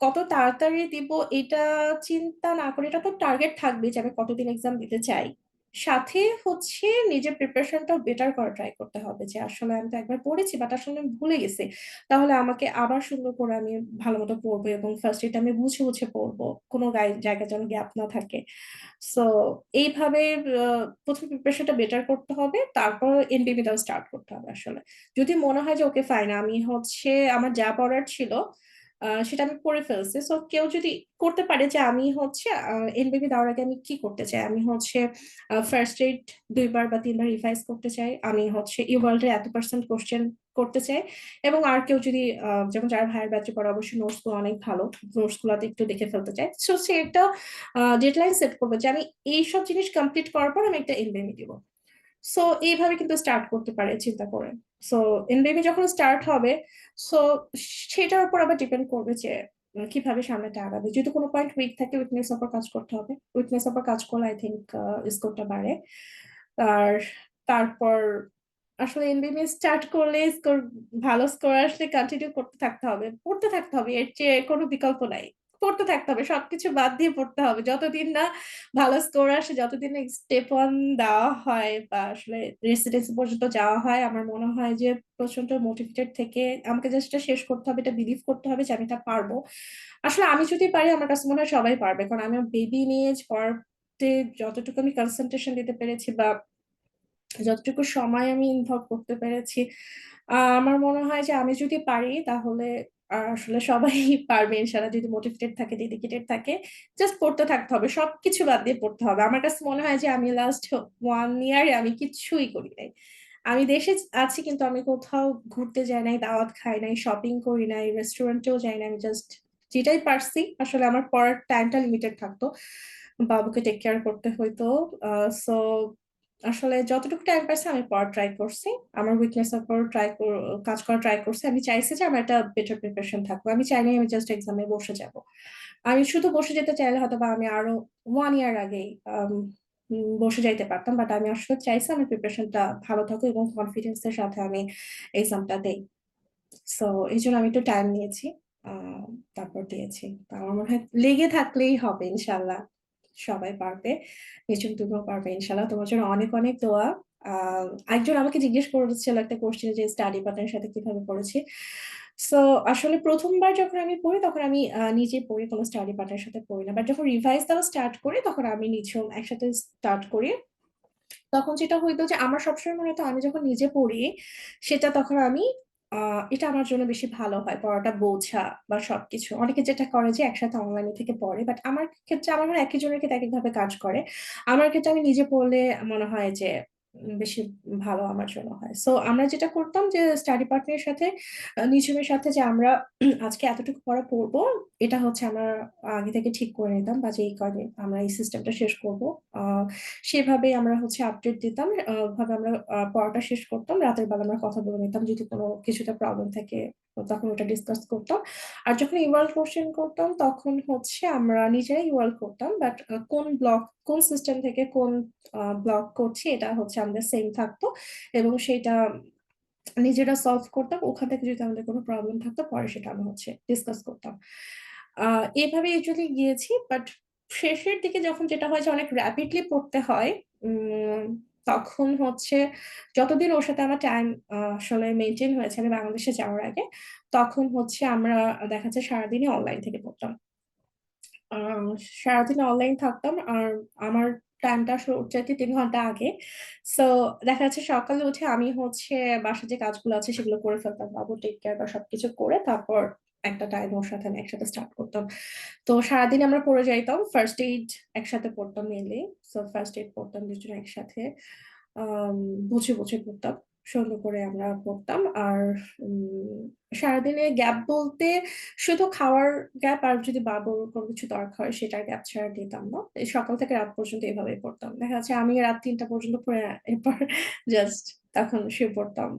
কত তাড়াতাড়ি দিব এটা চিন্তা না করে, এটা তো টার্গেট থাকবে যে আমি কতদিন এক্সাম দিতে চাই, সাথে হচ্ছে নিজের প্রিপারেশনটাও বেটার করে ট্রাই করতে হবে, যে আসলে আমি তো একবার পড়েছি বাট আসলে আমি ভুলে গেছি, তাহলে আমাকে আবার সুন্দর করে আমি ভালো মতো পড়বো এবং ফার্স্ট এটা আমি বুঝে বুঝে পড়বো, কোনো জায়গায় যেন গ্যাপ না থাকে। সো এইভাবে প্রথম প্রিপারেশনটা বেটার করতে হবে, তারপর এনবিবিটাও স্টার্ট করতে হবে আসলে। যদি মনে হয় যে ওকে ফাইন, আমি হচ্ছে আমার যা পড়ার ছিল সেটা আমি পড়ে ফেলছি, সো কেউ যদি করতে পারে যে আমি হচ্ছে এনবিবি দেওয়ার আগে আমি কি করতে চাই, আমি হচ্ছে ফার্স্ট এইড 2বার বা 3বার রিভাইজ করতে চাই, আমি হচ্ছে ইওয়ার্ল্ডের এত% কোশ্চেন করতে চাই, এবং আর কেউ যদি যেমন যারা ভাইয়ের ব্যাচে পড়ে অবশ্যই নোটস গুলো অনেক ভালো, নোটস গুলোতে একটু দেখে ফেলতে চাই, সো সে একটা ডেডলাইন সেট করবে যে আমি এইসব জিনিস কমপ্লিট করার পর আমি একটা এনবিএমি দিব। সো এইভাবে কিন্তু স্টার্ট করতে পারে চিন্তা করে। সো এনবিএমি যখন স্টার্ট হবে, সো সেটার উপর আবার ডিপেন্ড করবে যে কিভাবে সামনেটা আগাবে, যদি কোনো পয়েন্ট উইক থাকে উইকনেস উপর কাজ করতে হবে, উইকনেস উপর কাজ করলে আই থিঙ্ক স্কোরটা বাড়ে। আর তারপর আসলে এমবিবিএস স্টার্ট করলে স্কোর, ভালো স্কোর আসলে কন্টিনিউ করতে থাকতে হবে, পড়তে থাকতে হবে, এর চেয়ে কোনো বিকল্প নাই, পড়তে থাকতে হবে, সবকিছু বাদ দিয়ে পড়তে হবে, যতদিন না ভালো স্কোর আসে, যতদিন স্টেপ 1 দেওয়া হয় বা আসলে রেসিডেন্সি পর্যন্ত যাওয়া হয়, আমার মনে হয় যে প্রচন্ড মোটিভেটেড থেকে আমাকে জাস্ট শেষ করতে হবে, এটা বিলিভ করতে হবে যে আমি এটা পারবো। আসলে আমি যদি পারি, আমার কাছে মনে হয় সবাই পারবে, কারণ আমি বেবি নিয়ে পড়তে যতটুকু আমি কনসেন্ট্রেশন দিতে পেরেছি বা যতটুকু সময় আমি ইনভলভ করতে পেরেছি, আমার মনে হয় যে আমি যদি পারি তাহলে আসলে সবাই পারবে ইনশাল্লাহ, যদি মোটিভেটেড থাকে, ডেডিকেটেড থাকে, জাস্ট পড়তে থাকতে হবে, সবকিছু বাদ দিয়ে পড়তে হবে। আমার কাছে মনে হয় যে আমি লাস্ট 1 ইয়ারে আমি কিছুই করি নাই, আমি দেশে আছি কিন্তু আমি কোথাও ঘুরতে যাই নাই, দাওয়াত খাই নাই, শপিং করি নাই, রেস্টুরেন্টেও যাই নাই, আমি জাস্ট যেটাই পারছি, আসলে আমার পড়ার টাইমটা লিমিটেড থাকতো, বাবুকে টেক কেয়ার করতে হইতো, সো আসলে যতটুকু টাইম পাইছে আমি পড়া ট্রাই করছি, আমার উইকনেস এর উপর কাজ করা ট্রাই করছি, আমি চাইছি যে আমার একটা বেটার প্রিপারেশন থাকবে, আমি চাইনি আমি জাস্ট এক্সামে বসে যাব, আমি শুধু বসে যেতে চাইলে হয়তো বা আমি আরো 1 ইয়ার আগেই বসে যাইতে পারতাম, বাট আমি আসলে চাইছি আমার প্রিপারেশনটা ভালো থাকুক এবং কনফিডেন্সের সাথে আমি এক্সামটা দেই। সো এই জন্য আমি একটু টাইম নিয়েছি, আহ, তারপর দিয়েছি। তো আমার মনে হয় লেগে থাকলেই হবে ইনশাল্লাহ, সবাই পারবে, নিশ্চয় তুমিও পারবে ইনশাল্লাহ, তোমার জন্য অনেক অনেক দোয়া। একজন আমাকে জিজ্ঞেস করেছিল একটা কোশ্চেন যে স্টাডি পার্টনার সাথে কিভাবে পড়েছি। সো আসলে প্রথমবার যখন আমি পড়ি তখন আমি নিজে পড়ি, কোনো স্টাডি পার্টনার সাথে পড়ি না, বাট যখন রিভাইজ দেওয়া স্টার্ট করি তখন আমি নিঝুম একসাথে স্টার্ট করি। তখন যেটা হইতো যে আমার সবসময় মনে হতো আমি যখন নিজে পড়ি সেটা তখন আমি এটা আমার জন্য বেশি ভালো হয়, পড়াটা বোঝা বা সবকিছু, অনেকে যেটা করে যে একসাথে অনলাইনে থেকে পড়ে, বাট আমার ক্ষেত্রে আমার মনে হয় একই জনের ক্ষেত্রে এক একভাবে কাজ করে, আমার ক্ষেত্রে আমি নিজে পড়লে মনে হয় যে বেশি ভালো আমার জন্য হয়। সো আমরা যেটা করতাম যে স্টাডি পার্টনারের সাথে নিঝুমের সাথে যে আমরা আজকে এতটুকু পড়া পড়বো, এটা হচ্ছে আমরা আগে থেকে ঠিক করে নিতাম, বা যে এই কদিন আমরা এই সিস্টেমটা শেষ করবো, সেভাবে আমরা হচ্ছে আপডেট দিতাম, ভাবে আমরা পড়াটা শেষ করতাম, রাতের বেলা আমরা কথা বলে নিতাম, যদি কোনো কিছুতে প্রবলেম থাকে তো তখন ওটা ডিসকাস করতাম। আর যখন ইওয়াল কোশ্চেন করতাম তখন হচ্ছে আমরা নিজেরাই ইওয়াল করতাম, বাট কোন সিস্টেম থেকে কোন ব্লক করছি এটা হচ্ছে আমাদের সেম থাকতো, এবং সেটা নিজেরা সলভ করতাম, ওখান থেকে যদি আমাদের কোনো প্রবলেম থাকতো পরে সেটা আমরা হচ্ছে ডিসকাস করতাম। এভাবে ইউজুয়ালি গিয়েছি, বাট শেষের দিকে যখন যেটা হয় যে অনেক র্যাপিডলি পড়তে হয়, তখন হচ্ছে যতদিন ওর সাথে আমার টাইম আসলে মেনটেন হয়েছে আমি বাংলাদেশে যাওয়ার আগে, তখন হচ্ছে আমরা দেখা যাচ্ছে সারাদিনই অনলাইন থেকে পড়তাম। আহ, সারাদিন অনলাইন থাকতাম, আর আমার টাইমটা আসলে ওর চাইতে 3 ঘন্টা আগে। সো দেখা যাচ্ছে সকালে উঠে আমি হচ্ছে বাসার যে কাজগুলো আছে সেগুলো করে ফেলতাম, বাবু টেক কেয়ার বা সবকিছু করে তারপর একটা টাইম ওর সাথে আমি একসাথে স্টার্ট করতাম। তো সারাদিন আমরা পড়ে যাইতাম, ফার্স্ট এইড একসাথে পড়তাম মেনলি। সো ফার্স্ট এইড পড়তাম দুজন একসাথে, আম, বুঝে বুঝে পড়তাম, সুন্দর করে আমরা পড়তাম। আর সারাদিনে গ্যাপ বলতে শুধু খাওয়ার গ্যাপ, আর যদি বাবুর কোনো কিছু দরকার হয় সেটার গ্যাপ ছাড়া দিতাম না। এই সকাল থেকে রাত পর্যন্ত এভাবেই পড়তাম, দেখা যাচ্ছে আমি রাত 3টা পর্যন্ত পড়ে এরপর জাস্ট তখন শুয়ে পড়তাম।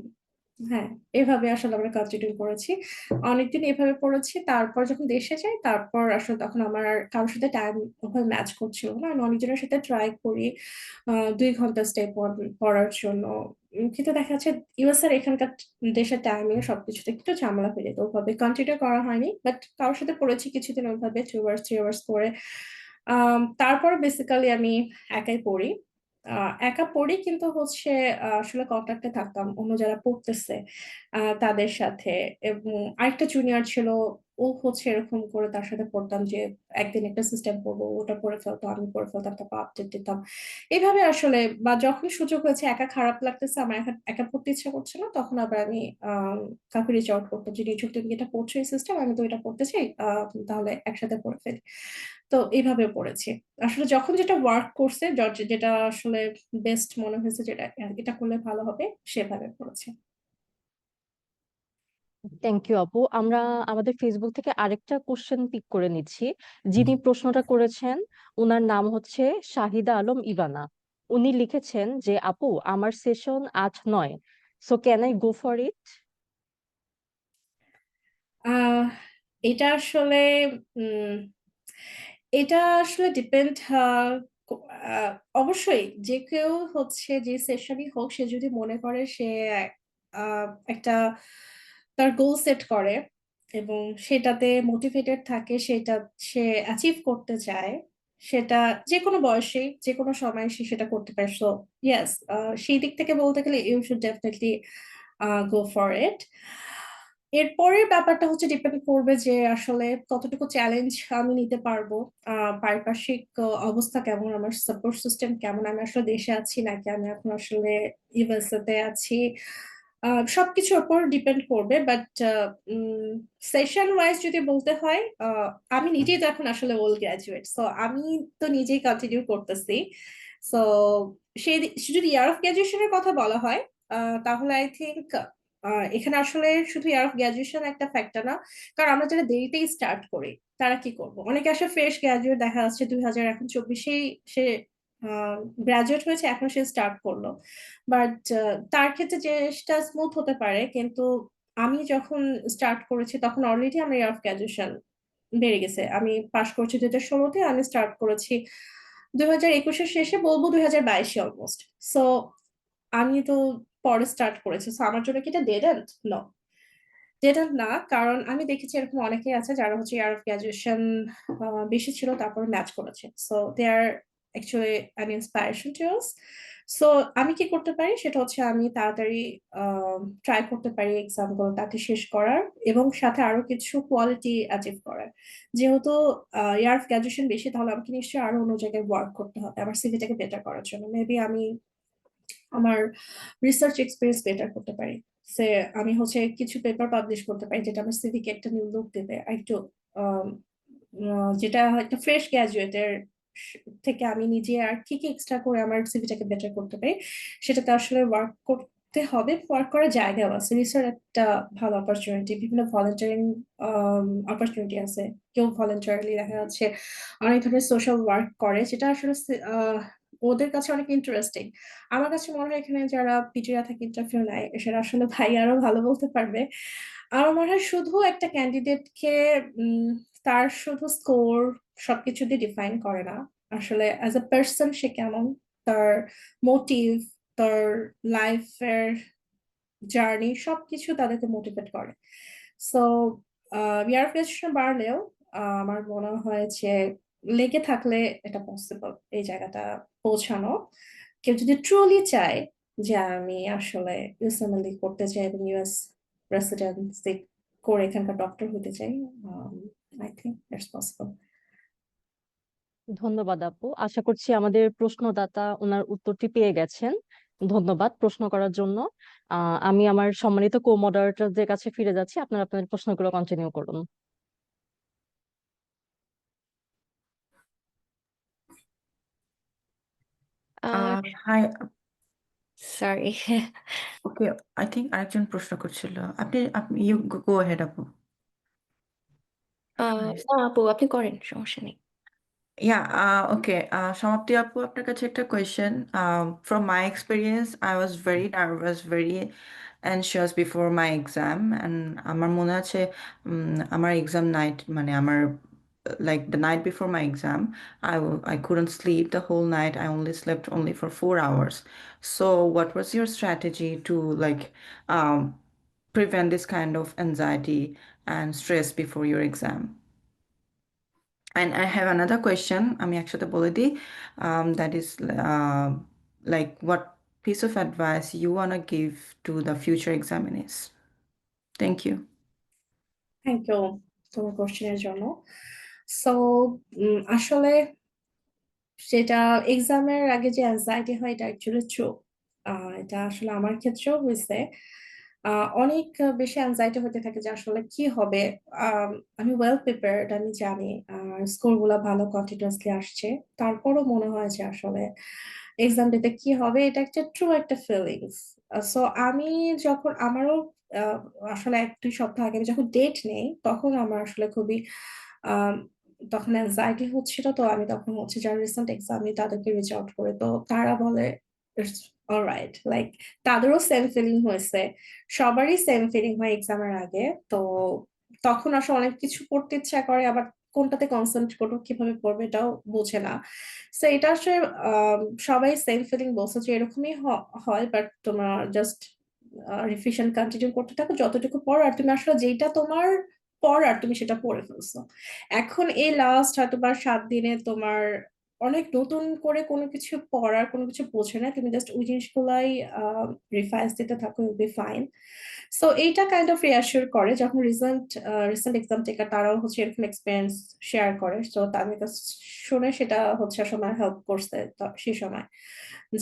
হ্যাঁ, এভাবে আসলে আমরা কন্টিনিউ করেছি, অনেকদিন এভাবে পড়েছি। তারপর যখন দেশে যাই তারপর আসলে তখন আমার আর কারোর সাথে টাইম ওভাবে ম্যাচ করছিল না, আমি অনেকজনের সাথে ট্রাই করি 2 ঘন্টা স্টে পড়ার জন্য। কিন্তু দেখা যাচ্ছে ইউএস আর এখানকার দেশের টাইমিং সবকিছুতে একটু ঝামেলা হয়ে যেত, ওভাবে কন্টিনিউ করা হয়নি। বাট কারোর সাথে পড়েছি কিছুদিন ওইভাবে 2 hours 3 hours করে। তারপর বেসিক্যালি আমি একাই পড়ি। একা পড়ি, কিন্তু হচ্ছে আসলে কন্ট্যাক্টে থাকতাম অন্য যারা পড়তেছে তাদের সাথে। এবং আরেকটা জুনিয়র ছিল, ও হচ্ছে এরকম করে তার সাথে পড়তাম যে একদিন একটা সিস্টেম পড়বো, ওটা পড়ে ফেলতো, আমি পড়ে ফেলতাম, তারপর আপডেট দিতাম। এইভাবে আসলে, বা যখন সুযোগ হয়েছে একা খারাপ লাগতেছে, আমার একা একা পড়তে ইচ্ছা করছে না, তখন আবার আমি কাউকে রিচ আউট করতাম যে নিচুক তুমি এটা পড়ছো এই সিস্টেম, আমি তো এটা পড়তে চাই, তাহলে একসাথে পড়ে ফেলি। তো এইভাবে পড়েছি। আসলে যখন যেটা ওয়ার্ক করছে, যেটা আসলে বেস্ট মনে হয়েছে, যেটা এটা করলে ভালো হবে, সেভাবে পড়েছি। থ্যাংক ইউ আপু। আমরা আমাদের ফেসবুক থেকে আরেকটা কোশ্চেন পিক করে নিচ্ছি। যিনি প্রশ্নটা করেছেন ওনার নাম হচ্ছে শাহিদা আলম ইভানা। উনি লিখেছেন যে আপু, আমার session 8-9, so can I go for it? আহ এটা আসলে উম এটা আসলে ডিপেন্ড, অবশ্যই যে কেউ হচ্ছে যে সেশনই হোক, সে যদি মনে করে সে একটা তার গোল সেট করে এবং সেটাতে মোটিভেটেড থাকে, সেটা সে অ্যাচিভ করতে চায়, সেটা যে কোনো বয়সে যে কোনো সময় সে সেটা করতে পারে। সো ইয়েস, সেই দিক থেকে বলতে গেলে you should definitely go for it. এরপরের ব্যাপারটা হচ্ছে ডিপেন্ড করবে যে আসলে কতটুকু চ্যালেঞ্জ আমি নিতে পারবো, পারিপার্শ্বিক অবস্থা কেমন, আমার সাপোর্ট সিস্টেম কেমন, আমি আসলে দেশে আছি নাকি আমি এখন আসলে ইউএসএ তে আছি, সবকিছুর উপর ডিপেন্ড করবে। বাট সেশন ওয়াইজ যদি বলতে হয়, আমি নিজেই তো এখন আসলে ওল্ড গ্রাজুয়েট, সো আমি তো নিজেই কন্টিনিউ করতেছি। সো সেই যদি ইয়ার অফ গ্রাজুয়েশনের কথা বলা হয়, তাহলে আই থিঙ্ক এখানে আসলে শুধু ইয়ার অফ গ্রাজুয়েশন একটা ফ্যাক্টর না, কারণ আমরা যারা দেরিতেই স্টার্ট করি তারা কি করবো, অনেকে আসলে ফ্রেশ গ্রাজুয়েট, দেখা যাচ্ছে 2024-এই সে গ্রাজুয়েট হয়েছে, এখন সে স্টার্ট করলো। বাট তার ক্ষেত্রে চেষ্টা স্মুথ হতে পারে, কিন্তু আমি যখন স্টার্ট করেছি তখন অলরেডি আমার ইয়ার অফ গ্রাজুয়েশন বেড়ে গেছে। আমি পাশ করেছি 2016-তে, আমি স্টার্ট করেছি 2021-এর শেষে, বলবো 2022-এ অলমোস্ট। সো আমি তো পরে স্টার্ট করেছি, সো আমার জন্য কি এটা dead end? No, dead end না, কারণ আমি দেখেছি এরকম অনেকেই আছে যারা হচ্ছে ইয়ার অফ গ্রাজুয়েশন বেশি ছিল তারপর ম্যাচ করেছে। So they are actually an inspiration to us. So আমি কি করতে পারি সেটা হচ্ছে আমি তাড়াতাড়ি ট্রাই করতে পারি এক্সাম গুলো তাকে শেষ করার, এবং সাথে আরো কিছু কোয়ালিটি অ্যাচিভ করার। যেহেতু ইয়ার অফ গ্রাজুয়েশন বেশি, তাহলে আমাকে নিশ্চয়ই আরো অন্য জায়গায় ওয়ার্ক করতে হবে আমার সিভিটাকে বেটার করার জন্য। মেবি আমি আমার রিসার্চ এক্সপিরিয়েন্স বেটার করতে পারি, সে আমি হচ্ছে কিছু পেপার পাবলিশ করতে পারি যেটা আমার সিভিকে একটা নিউ লুক দেবে, আর একটু আম, যেটা একটা ফ্রেশ গ্রাজুয়েটের থেকে আমি নিজে আর কি কি এক্সট্রা করে আমার সিভিটাকে বেটার করতে পারি, সেটাতে আসলে ওয়ার্ক করতে হবে। ওয়ার্ক করার জায়গাও আছে, রিসার্চ একটা ভালো অপরচুনিটি, বিভিন্ন ভলেন্টারিং অপরচুনিটি আছে। কেউ ভলেন্টারিলি দেখা যাচ্ছে অনেক ধরনের সোশ্যাল ওয়ার্ক করে, যেটা আসলে ওদের কাছে অনেক ইন্টারেস্টিং। আমার কাছে মনে হয় এখানে যারা পিটিরা থেকে ইন্টারভিউ নেয় সেটা আসলে ভাই আরো ভালো বলতে পারবে। আমার মনে হয় শুধু একটা ক্যান্ডিডেটকে তার শুধু স্কোর সবকিছু দিয়ে ডিফাইন করে না, আসলে অ্যাজ এ পার্সন সে কেমন, তার মোটিভ, তার লাইফের জার্নি সবকিছু তাদেরকে মোটিভেট করে। সো ইয়ার বাড়লেও আমার মনে হয় যে লেগে থাকলে এটা পসিবল এই জায়গাটা পৌঁছানো। কেউ যদি ট্রুলি চায় যে আমি আসলে ইউএসএমএলই করতে চাই এবং ইউএস রেসিডেন্সি করে এখানকার ডক্টর হতে চাই, আই থিঙ্ক ইটস পসিবল। ধন্যবাদ আপু, আশা করছি আমাদের প্রশ্নদাতা ওনার উত্তরটি পেয়ে গেছেন। ধন্যবাদ প্রশ্ন করার জন্য। আমি আমার সম্মানিত কো মডারেটরদের কাছে ফিরে যাচ্ছি, আপনারা আপনাদের প্রশ্নগুলো কন্টিনিউ করুন। Hi, sorry. Okay, I think আরেকজন প্রশ্ন করছিল। আপনি ইউ গো হেড আপু। না আপু, আপনি করেন, সমস্যা নেই। Okay. Shamapti Apu, আপনার কাছে একটা question. From my experience, I was very nervous, very anxious before my exam, and আমার মনে আছে আমার exam night মানে আমার like the night before my exam, I couldn't sleep the whole night. I only slept only for 4 hours. So, what was your strategy to like um, prevent this kind of anxiety and stress before your exam? And I have another question. আমি একসাথে বলে দিই. That is like what piece of advice you wanna give to the future examinees? Thank you. Thank you তোমার কোশ্চেনের জন্য। So আসলে সেটা এক্সামের আগে যে অ্যাংজাইটি হয় এটা অ্যাকচুয়ালি ট্রু। এটা আসলে আমার ক্ষেত্রেও হয়েছে। অনেক বেশি অ্যাংজাইটি হতে থাকে যে আসলে কি হবে। আমি ওয়েল প্রিপেয়ার্ড, আমি জানি স্কোরগুলো ভালো কন্টিনিউয়াসলি আসছে, তারপরও মনে হয় যে আসলে এক্সাম দিতে কি হবে। এটা একটা ট্রু একটা ফিলিংস। সো আমি যখন আমারও আহ, আসলে 1-2 সপ্তাহ আগে আমি যখন ডেট নেই তখন আমার আসলে খুবই আহ, তখন অ্যাংজাইটি হচ্ছিল। তো আমি তখন হচ্ছে যারা রিসেন্ট এক্সাম তাদেরকে রিচ আউট করে, তো তারা বলে ইটস অলরাইট, লাইক তাদেরও সেম ফিলিং হয়েছে, সবারই সেম ফিলিং হয় এক্সামের আগে। তো তখন আসলে অনেক কিছু করতে ইচ্ছা করে, আবার কোনটাতে কনসেন্ট্রেট করবো কিভাবে পড়বে এটাও বোঝে না। তো এটা আসলে সবাই সেম ফিলিং বলছে যে এরকমই হয়, বাট তোমার জাস্ট রিভিশন কন্টিনিউ করতে থাকো যতটুকু পড়ো, আর তুমি আসলে যেটা তোমার পড়ার তুমি সেটা পড়ে ফেলছো। এখন এই লাস্ট হয়তো বা 7 দিনে তোমার অনেক নতুন করে কোনো কিছু পড়ার কোনো কিছু বোঝে না, তুমি জাস্ট ওই জিনিসগুলাই রিভাইজ দিতে থাকো, ইউল বি ফাইন। সো এইটা কাইন্ড অফ রিঅ্যাসিওর করে যখন রিসেন্ট এক্সাম টেকার তারাও হচ্ছে এরকম এক্সপিরিয়েন্স শেয়ার করে। তো তাদের কাছে শুনে সেটা হচ্ছে সময় হেল্প করছে সেই সময়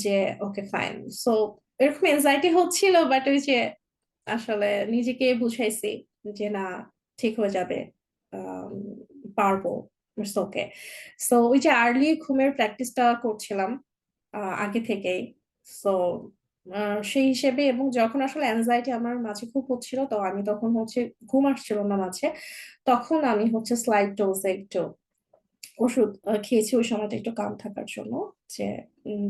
যে ওকে ফাইন। সো এরকম এনজাইটি হচ্ছিল, বাট ওই যে আসলে নিজেকে বুঝাইছি যে না, ঠিক হয়ে যাবে, আম, পারবো, ইটস ওকে। সো ওই যে আর্লি ঘুমের প্র্যাকটিসটা করছিলাম আগে থেকেই। সো সেই হিসেবে, এবং যখন আসলে অ্যাংজাইটি আমার মাঝে খুব হচ্ছিল তো আমি তখন হচ্ছে ঘুম আসছিল না মাঝে, তখন আমি হচ্ছে স্লাইড ডোজে একটু ওষুধ খেয়েছি ওই সময়টা একটু কাম থাকার জন্য, যে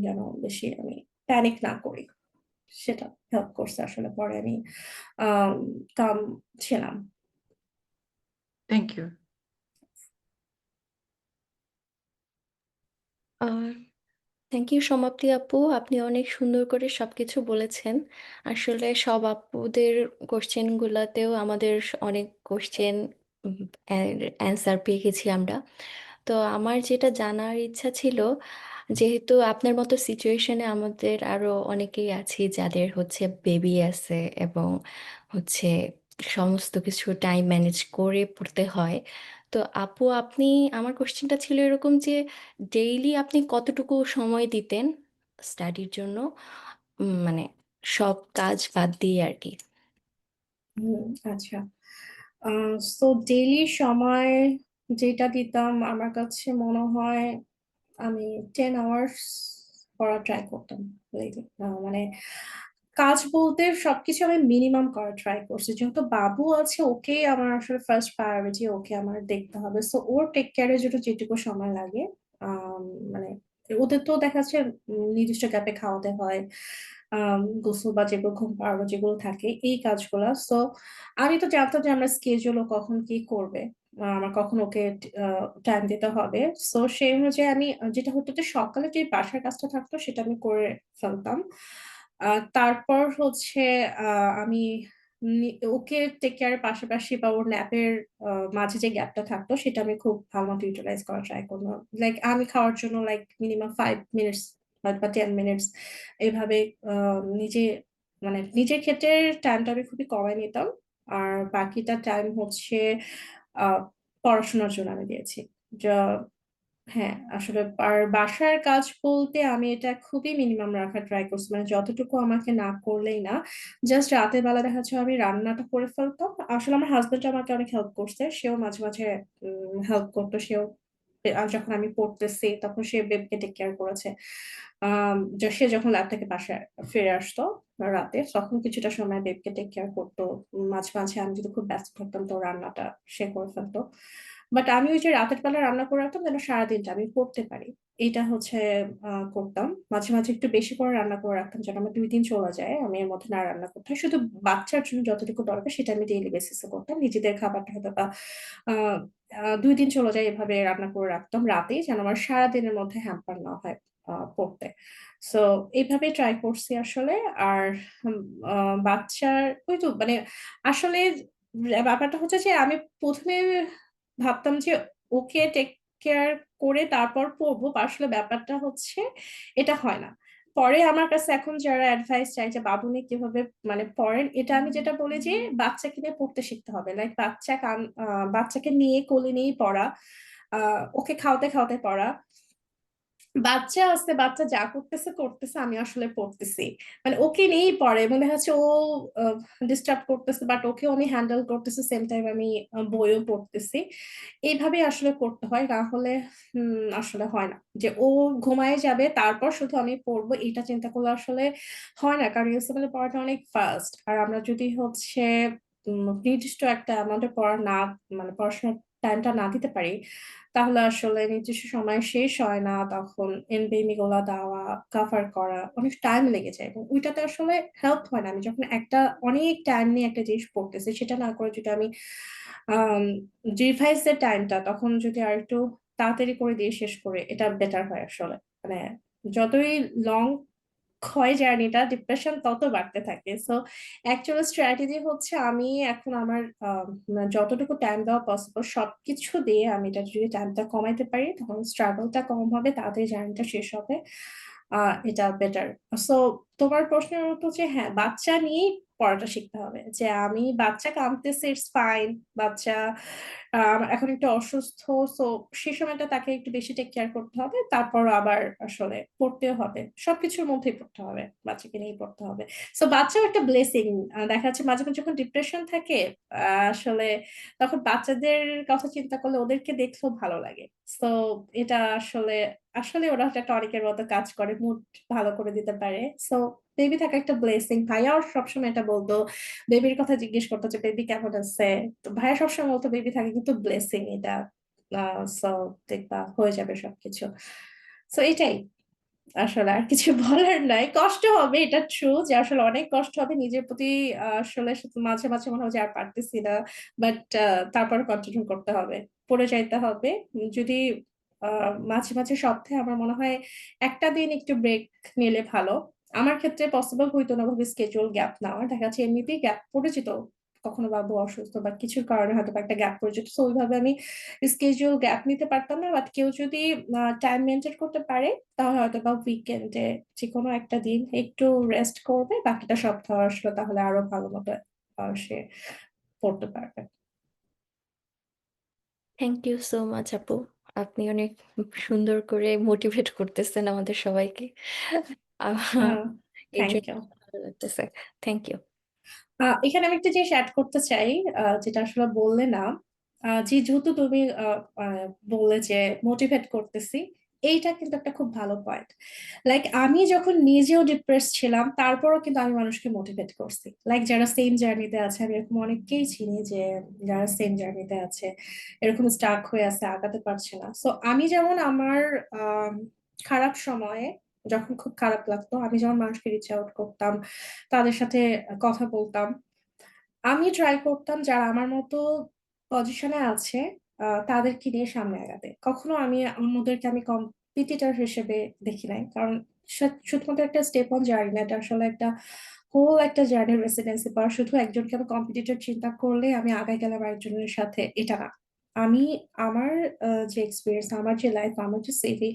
যেন বেশি আমি প্যানিক না করি। সেটা হেল্প করছে আসলে, পরে আমি কাম ছিলাম। Thank you. থ্যাংক ইউ সমাপ্তি আপু, আপনি অনেক সুন্দর করে সবকিছু বলেছেন। আসলে সব আপুদের কোশ্চেন গুলাতেও আমাদের অনেক কোশ্চেন অ্যান্সার পেয়ে গেছি আমরা। তো আমার যেটা জানার ইচ্ছা ছিল, যেহেতু আপনার মতো সিচুয়েশনে আমাদের আরো অনেকেই আছি যাদের হচ্ছে বেবি আছে এবং হচ্ছে সমস্ত কিছু টাইম ম্যানেজ করে পড়তে হয়। তো আপু, আপনি, আমার কোশ্চেনটা ছিল এরকম যে ডেইলি আপনি কতটুকু সময় দিতেন স্টাডির জন্য, মানে সব কাজ বাদ দিয়ে আর কি। আচ্ছা। সো ডেইলি সময় যেটা দিতাম আমার কাছে মনে হয় আমি 10 আওয়ার্স পড়া ট্রাই করতাম daily। মানে কাজ বলতে সবকিছু আমি মিনিমাম করা ট্রাই করছি, যেহেতু বাবু আছে ওকে আমার আসলে ফার্স্ট প্রায়োরিটি, ওকে আমার দেখতে হবে। সো ওর টেক কেয়ারের জন্য যেটুকু সময় লাগে, আম, মানে ওদের তো দেখা যাচ্ছে নির্দিষ্ট গ্যাপে খাওয়াতে হয়, গোসল বা যেগুলো ঘুম পাড়ানো যেগুলো থাকে এই কাজগুলা। সো আমি তো জানতাম যে আমরা স্কেজুল কখন কি করবে, আমার কখন ওকে টাইম দিতে হবে। সো সেই অনুযায়ী আমি যেটা হতো যে সকালে যে বাসার কাজটা থাকতো সেটা আমি করে ফেলতাম। তারপর হচ্ছে আমি ওকে টেক কেয়ারের পাশাপাশি বা ওর ন্যাপের মাঝে যে গ্যাপটা থাকতো সেটা আমি খুব ভালো মতো ইউটিলাইজ করা ট্রাই করলাম। লাইক আমি খাওয়ার জন্য লাইক মিনিমাম 5 মিনিটস বা 10 মিনিটস এইভাবে নিজে মানে নিজের ক্ষেত্রে টাইমটা আমি খুবই কমাই নিতাম। আর বাকিটা টাইম হচ্ছে আহ পড়াশোনার জন্য আমি দিয়েছি। যা হ্যাঁ, আসলে আর বাসার কাজ বলতে আমি এটা খুবই মিনিমাম রাখার ট্রাই করছি। মানে যতটুকু আমাকে না করলেই না। জাস্ট রাতের বেলা দেখা যাচ্ছে আমি রান্নাটা করে ফেলতাম। আসলে আমার হাসব্যান্ড আমাকে অনেক হেল্প করছে। সেও মাঝে, মাঝে হেল্প করতো। সেও যখন আমি পড়তেছি তখন সে বেবিকে টেক কেয়ার করেছে। সে যখন ল্যাব থেকে বাসায় ফিরে আসতো রাতে তখন কিছুটা সময় বেবিকে টেক কেয়ার করতো। মাঝে, মাঝে আমি যদি খুব ব্যস্ত থাকতাম তো রান্নাটা সে করে ফেলতো। বাট আমি ওই যে রাতের বেলা রান্না করে রাখতাম যেন সারাদিনটা আমি পড়তে পারি। এটা হচ্ছে করতাম। মাঝে, মাঝে একটু বেশি করে রান্না করে রাখতাম যেন আমার ২ দিন চলে যায়। আমি এর মধ্যে না রান্না করতে হয়। শুধু বাচ্চার জন্য যতটুকু দরকার সেটা আমি ডেইলি বেসিস এ করতাম। নিজেদের খাবারটা হয়তোবা আ আ ২ দিন চলে যায় এভাবে রান্না করে রাখতাম রাতেই যেন আমার সারাদিনের মধ্যে হ্যাম্পার না হয় পড়তে। সো এভাবেই ট্রাই করছি আসলে। আর হুম আ বাচ্চার ওই তো মানে আসলে ব্যাপারটা হচ্ছে যে আমি ১ম এ ভাবতাম যে ওকে টেক কেয়ার করে তারপর পড়বো। আসলে ব্যাপারটা হচ্ছে এটা হয় না। পরে আমার কাছে এখন যারা অ্যাডভাইস চায় যে বাবুনি কিভাবে মানে পড়েন, এটা আমি যেটা বলি যে বাচ্চাকে নিয়ে পড়তে শিখতে হবে। লাইক বাচ্চাকে নিয়ে কোলে নিয়েই পড়া, আ ওকে খাওয়াতে, খাওয়াতে পড়া। বাচ্চা আছে, বাচ্চা যা করতেছে, করতেছে, আমি আসলে পড়তেছি। মানে ওকে নিয়েই পড়ে এবং দেখা যাচ্ছে ও আ ডিস্টার্ব করতেছে বাট ওকেও আমি হ্যান্ডেল করতেছি, সেম টাইম আমি বইও পড়তেছি। এইভাবেই আসলে করতে হয়। না হলে আসলে হয় না। যে ও ঘুমায়ে যাবে তারপর শুধু আমি পড়বো এটা চিন্তা করলে আসলে হয় না। কারণ ইউসুফের পড়াটা অনেক ফাস্ট। আর আমরা যদি হচ্ছে নির্দিষ্ট একটা অ্যামাউন্ট এর পড়া না মানে পড়াশোনার টাইমটা না দিতে পারি তাহলে আসলে নির্দিষ্ট সময় শেষ হয় না। তখন এনবিএম গুলা দেওয়া, কভার করা অনেক টাইম লেগে যায় এবং ওইটাতে আসলে হেল্প হয় না। আমি যখন অনেক টাইম নিয়ে একটা জিনিস পড়তেছি সেটা না করে যদি আমি আম রিভাইজ এর টাইমটা তখন যদি আরেকটু তাড়াতাড়ি করে দিয়ে শেষ করে এটা বেটার হয় আসলে। মানে যতই লং হয় জার্নিটা ডিপ্রেশন তত বাড়তে থাকে। সো অ্যাকচুয়াল স্ট্র্যাটেজি হচ্ছে আমি এখন আমার যতটুকু টাইম দেওয়া পসিবল সবকিছু দিয়ে আমি এটা যদি টাইমটা কমাইতে পারি তখন স্ট্রাগলটা কম হবে, তাড়াতাড়ি জার্নিটা শেষ হবে। এটা বেটার। সো তোমার প্রশ্নের মতো যে হ্যাঁ, বাচ্চা নিয়েই পড়াটা শিখতে হবে। যে আমি বাচ্চা কাঁদতেছে ইটস ফাইন। বাচ্চা এখন একটু অসুস্থ। সো সেই সময়টা তাকে একটু বেশি টেক কেয়ার করতে হবে। তারপর আবার আসলে পড়তেও হবে। সবকিছুর মধ্যেই পড়তে হবে। বাচ্চাকে নিয়েই পড়তে হবে। সো বাচ্চাও একটা ব্লেসিং। দেখা যাচ্ছে মাঝে, মাঝে যখন ডিপ্রেশন থাকে আসলে তখন বাচ্চাদের কথা চিন্তা করলে ওদেরকে দেখলেও ভালো লাগে। সো এটা আসলে ওরা একটা টনিকের মতো কাজ করে। মুড ভালো করে দিতে পারে। সো বেবি থাকা একটা ব্লেসিং। ভাইয়াও সবসময় এটা বলতো। বেবির কথা জিজ্ঞেস করতো যে বেবি কেমন আছে? তো ভাইয়া সবসময় বলতো বেবি থাকে কিন্তু ব্লেসিং এটা। সো দেখবা হয়ে যাবে সবকিছু। সো এটাই। আসলে আর কিছু বলার নাই। কষ্ট হবে এটা ট্রু যে আসলে অনেক কষ্ট হবে নিজের প্রতি আসলে মাঝে, মাঝে মনে হয় যে আর পারতেছি না। বাট তারপর কন্টিনিউ করতে হবে। পড়ে যাইতে হবে। যদি আ মাঝে, মাঝে সপ্তাহে আমার মনে হয় একটা দিন একটু ব্রেক নিলে ভালো। আমার ক্ষেত্রে পসিবল হইতো না ওভাবে schedule গ্যাপ নেওয়া। দেখা যাচ্ছে এমনিতেই গ্যাপ পড়ে যেত। কখনো বাবু অসুস্থ বা কিছুর কারণে হয়তোবা একটা গ্যাপ পড়ে যেত। সো ওইভাবে আমি schedule গ্যাপ নিতে পারতাম না। বাট কেউ যদি টাইম মেইনটেইন করতে পারে তাহলে হয়তোবা উইকেন্ডে যেকোনো একটা দিন একটু রেস্ট করবে। বাকিটা সপ্তাহ আসলে তাহলে আরো ভালো মতো সে পড়তে পারবে। থ্যাংক ইউ সো মাচ আপু। আপনি অনেক সুন্দর করে মোটিভেট করতেছেন আমাদের সবাইকে। আহ এর থ্যাংক জন্য ইউ। ভালো লাগতেছে। Thank you. এখানে আমি একটা জিনিস এড করতে চাই যেটা আসলে বললে না। যেহেতু তুমি বললে যে মোটিভেট করতেছি, এইটা কিন্তু একটা খুব ভালো পয়েন্ট। লাইক আমি যখন নিজেও ডিপ্রেস ছিলাম তারপরও কিন্তু আমি মানুষকে মোটিভেট করছি। লাইক যারা সেম জার্নিতে আছে আমি এরকম অনেককেই চিনি যে যারা সেম জার্নিতে আছে এরকম স্টাক হয়ে আছে আগাতে পারছে না। সো আমি যেমন আমার আম, খারাপ সময়ে যখন খুব খারাপ লাগতো আমি যেমন মানুষকে রিচ আউট করতাম, তাদের সাথে কথা বলতাম। আমি ট্রাই করতাম যারা আমার মতো পজিশনে আছে তাদেরকে নিয়ে সামনে আগাতে। কখনো আমি অন্যদেরকে আমি কম্পিটিটর হিসেবে দেখি নাই। কারণ শুধুমাত্র একটা স্টেপ অন জার্নি না, এটা আসলে একটা হোল একটা জার্নি রেসিডেন্সি পাওয়া। শুধু একজনকে আমি কম্পিটিটর চিন্তা করলে আমি আগায় গেলাম আরেকজনের সাথে, এটা না। আমি আমার যে এক্সপিরিয়েন্স, আমার যে লাইফ, আমার যে সিভি,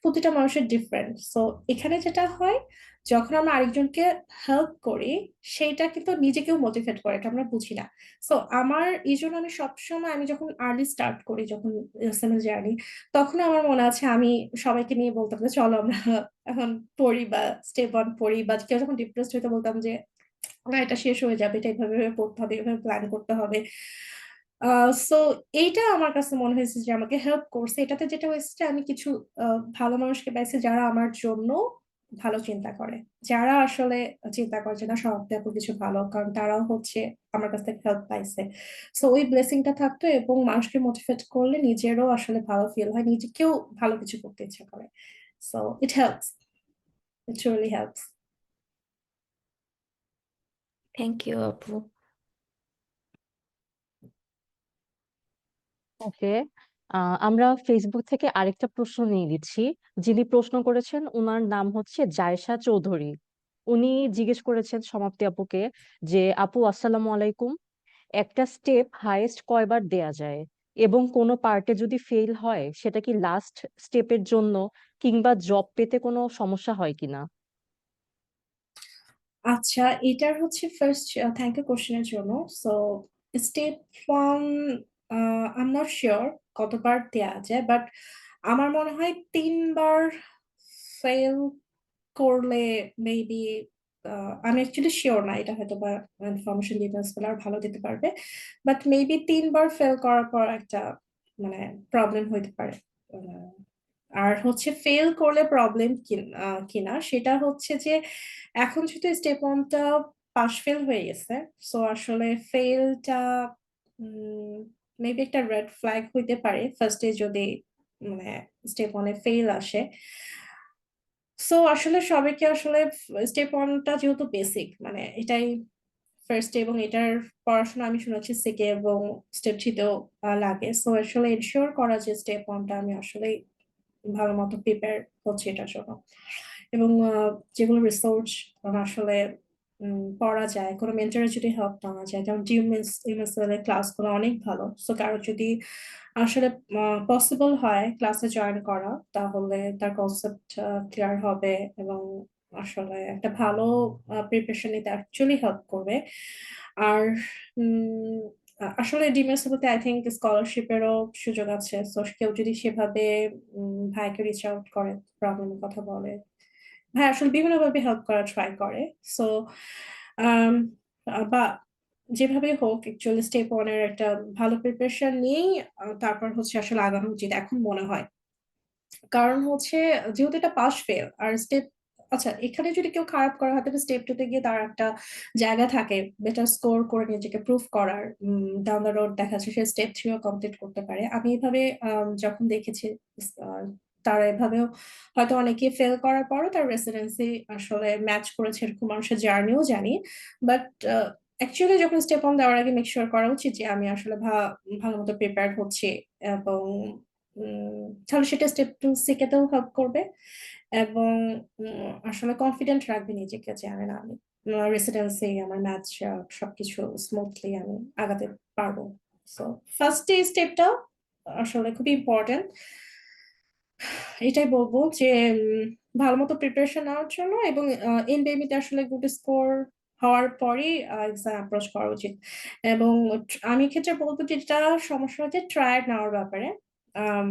প্রতিটা মানুষের ডিফারেন্ট। সো এখানে যেটা হয়, যখন আমরা আরেকজনকে হেল্প করি, সেইটা কিন্তু নিজেকেও মোটিভেট করে, এটা আমরা বুঝি না। সো আমার এই জন্য আমি সবসময়, আমি যখন আর্লি স্টার্ট করি, যখন ইউএসএমএল জার্নি, তখন আমার মনে আছে আমি সবাইকে নিয়ে বলতাম যে চলো আমরা এখন পড়ি বা স্টেপ অন পড়ি, বা কেউ যখন ডিপ্রেসড হইতে বলতাম যে না এটা শেষ হয়ে যাবে, এটা এভাবে এভাবে পড়তে হবে, এভাবে প্ল্যান করতে হবে। সো এইটা আমার কাছে মনে হয়েছে যে আমাকে হেল্প করছে। এটাতে যেটা হয়েছে যে আমি কিছু ভালো মানুষকে পাইছি যারা আমার জন্য ভালো চিন্তা করে, যারা আসলে চিন্তা করে যে না সমাপ্তি আপু কিছু ভালো, কারণ তারাও হচ্ছে আমার কাছ থেকে হেল্প পাইছে। সো ওই ব্লেসিংটা থাকতো, এবং মানুষকে মোটিভেট করলে নিজেরও আসলে ভালো ফিল হয়, নিজেকেও ভালো কিছু করতে ইচ্ছা করে। So it helps, it really helps. Thank you আপু। ওকে, আমরা ফেসবুক থেকে আরেকটা প্রশ্ন নিয়ে নিচ্ছি। যিনি প্রশ্ন করেছেন ওনার নাম হচ্ছে জায়শা চৌধুরী। উনি জিজ্ঞেস করেছেন সমাপ্তি আপুকে যে আপু আসসালামু আলাইকুম, একটা স্টেপ হাইয়েস্ট কয়বার দেয়া যায়, এবং কোনো পার্টে যদি ফেল হয় সেটা কি লাস্ট স্টেপের জন্য কিংবা জব পেতে কোনো সমস্যা হয় কিনা? আচ্ছা, এটার হচ্ছে ফার্স্ট, থ্যাংক ইউ কোশ্চেনের জন্য। So step one, I am not sure কতবার দেয়া যায়, বাট আমার মনে হয় 3বার ফেল করলে মেবি, আমি অ্যাকচুয়ালি শিওর না, এটা হয়তো বা ইনফরমেশন ডিটেলস গুলো আর ভালো দিতে পারবে, বাট মেবি 3বার ফেল করার পর একটা মানে প্রবলেম হইতে পারে। আহ, আর হচ্ছে ফেল করলে প্রবলেম কিনা সেটা হচ্ছে যে এখন যেহেতু স্টেপ ওয়ানটা পাশ ফেল হয়ে গেছে, সো আসলে ফেলটা মেবি একটা রেড ফ্ল্যাগ হইতে পারে ফার্স্টে যদি মানে স্টেপ ওয়ানে ফেল আসে। সো আসলে সবাইকে আসলে স্টেপ ওয়ানটা যেহেতু বেসিক, মানে এটাই ফার্স্ট, এবং এটার পড়াশোনা আমি শুনেছি সিকে এবং স্টেপ থ্রিতেও লাগে। সো আসলে এনশিওর করা যে স্টেপ ওয়ানটা আমি আসলে ভালো মতো প্রিপেয়ার হচ্ছে এটার জন্য, এবং যেগুলো রিসোর্স আসলে পড়া যায়, কোনো মেন্টরের যদি হেল্প নেওয়া যায়, যেমন ডিএমএসএল এর ক্লাসগুলো অনেক ভালো। সো কারো যদি আসলে পসিবল হয় ক্লাসে জয়েন করা, তাহলে তার কনসেপ্ট ক্লিয়ার হবে, এবং আসলে একটা ভালো প্রিপারেশন নিতে অ্যাকচুয়ালি হেল্প করবে। আর আসলে ডিএমএসএল তে আই থিঙ্ক স্কলারশিপেরও সুযোগ আছে। সো কেউ যদি সেভাবে ভাইকে রিচ আউট করে, প্রবলেমের কথা বলে, ভাই আসলে বিভিন্ন ভাবে হেল্প করা ট্রাই করে। সো বা যেভাবে হোক অ্যাকচুয়ালি স্টেপ ওয়ানের একটা ভালো প্রিপারেশন নিয়েই তারপর হচ্ছে আসলে আগানো উচিত এখন মনে হয়। কারণ হচ্ছে যেহেতু এটা পাস ফেল আর স্টেপ, আচ্ছা এখানে যদি কেউ খারাপ করে হয়তো স্টেপ টুতে গিয়ে তার একটা জায়গা থাকে বেটার স্কোর করে নিজেকে প্রুভ করার, ডাউন দ্য রোড দেখা যাচ্ছে সে স্টেপ থ্রিও কমপ্লিট করতে পারে। আমি এভাবে যখন দেখেছি, আহ, তারা এভাবেও হয়তো অনেকে ফেল করার পরও তার রেসিডেন্সি আসলে ম্যাচ করেছে, এরকম মানুষের জার্নিও জানি। বাট অ্যাকচুয়ালি যখন স্টেপ অন দেওয়ার আগে মেক শিওর করা উচিত যে আমি আসলে ভালো মতো প্রিপেয়ার হচ্ছি, এবং তাহলে সেটা স্টেপ টু শিখেতেও হেল্প করবে, এবং আসলে কনফিডেন্ট রাখবে নিজেকে যে আমি না, আমি রেসিডেন্সি আমার ম্যাথ সবকিছু স্মুথলি আমি আগাতে পারবো। সো ফার্স্ট স্টেপটা আসলে খুবই ইম্পর্টেন্ট। এটাই বলবো যে ভালো মতো প্রিপারেশন নেওয়ার জন্য, এবং এনবিএমিতে আসলে গুড স্কোর হওয়ার পরেই এক্সাম অ্যাপ্রোচ করা উচিত। এবং আমি ক্ষেত্রে বলবো যে যেটা সমস্যা হচ্ছে ট্রায়াল নেওয়ার ব্যাপারে। আম,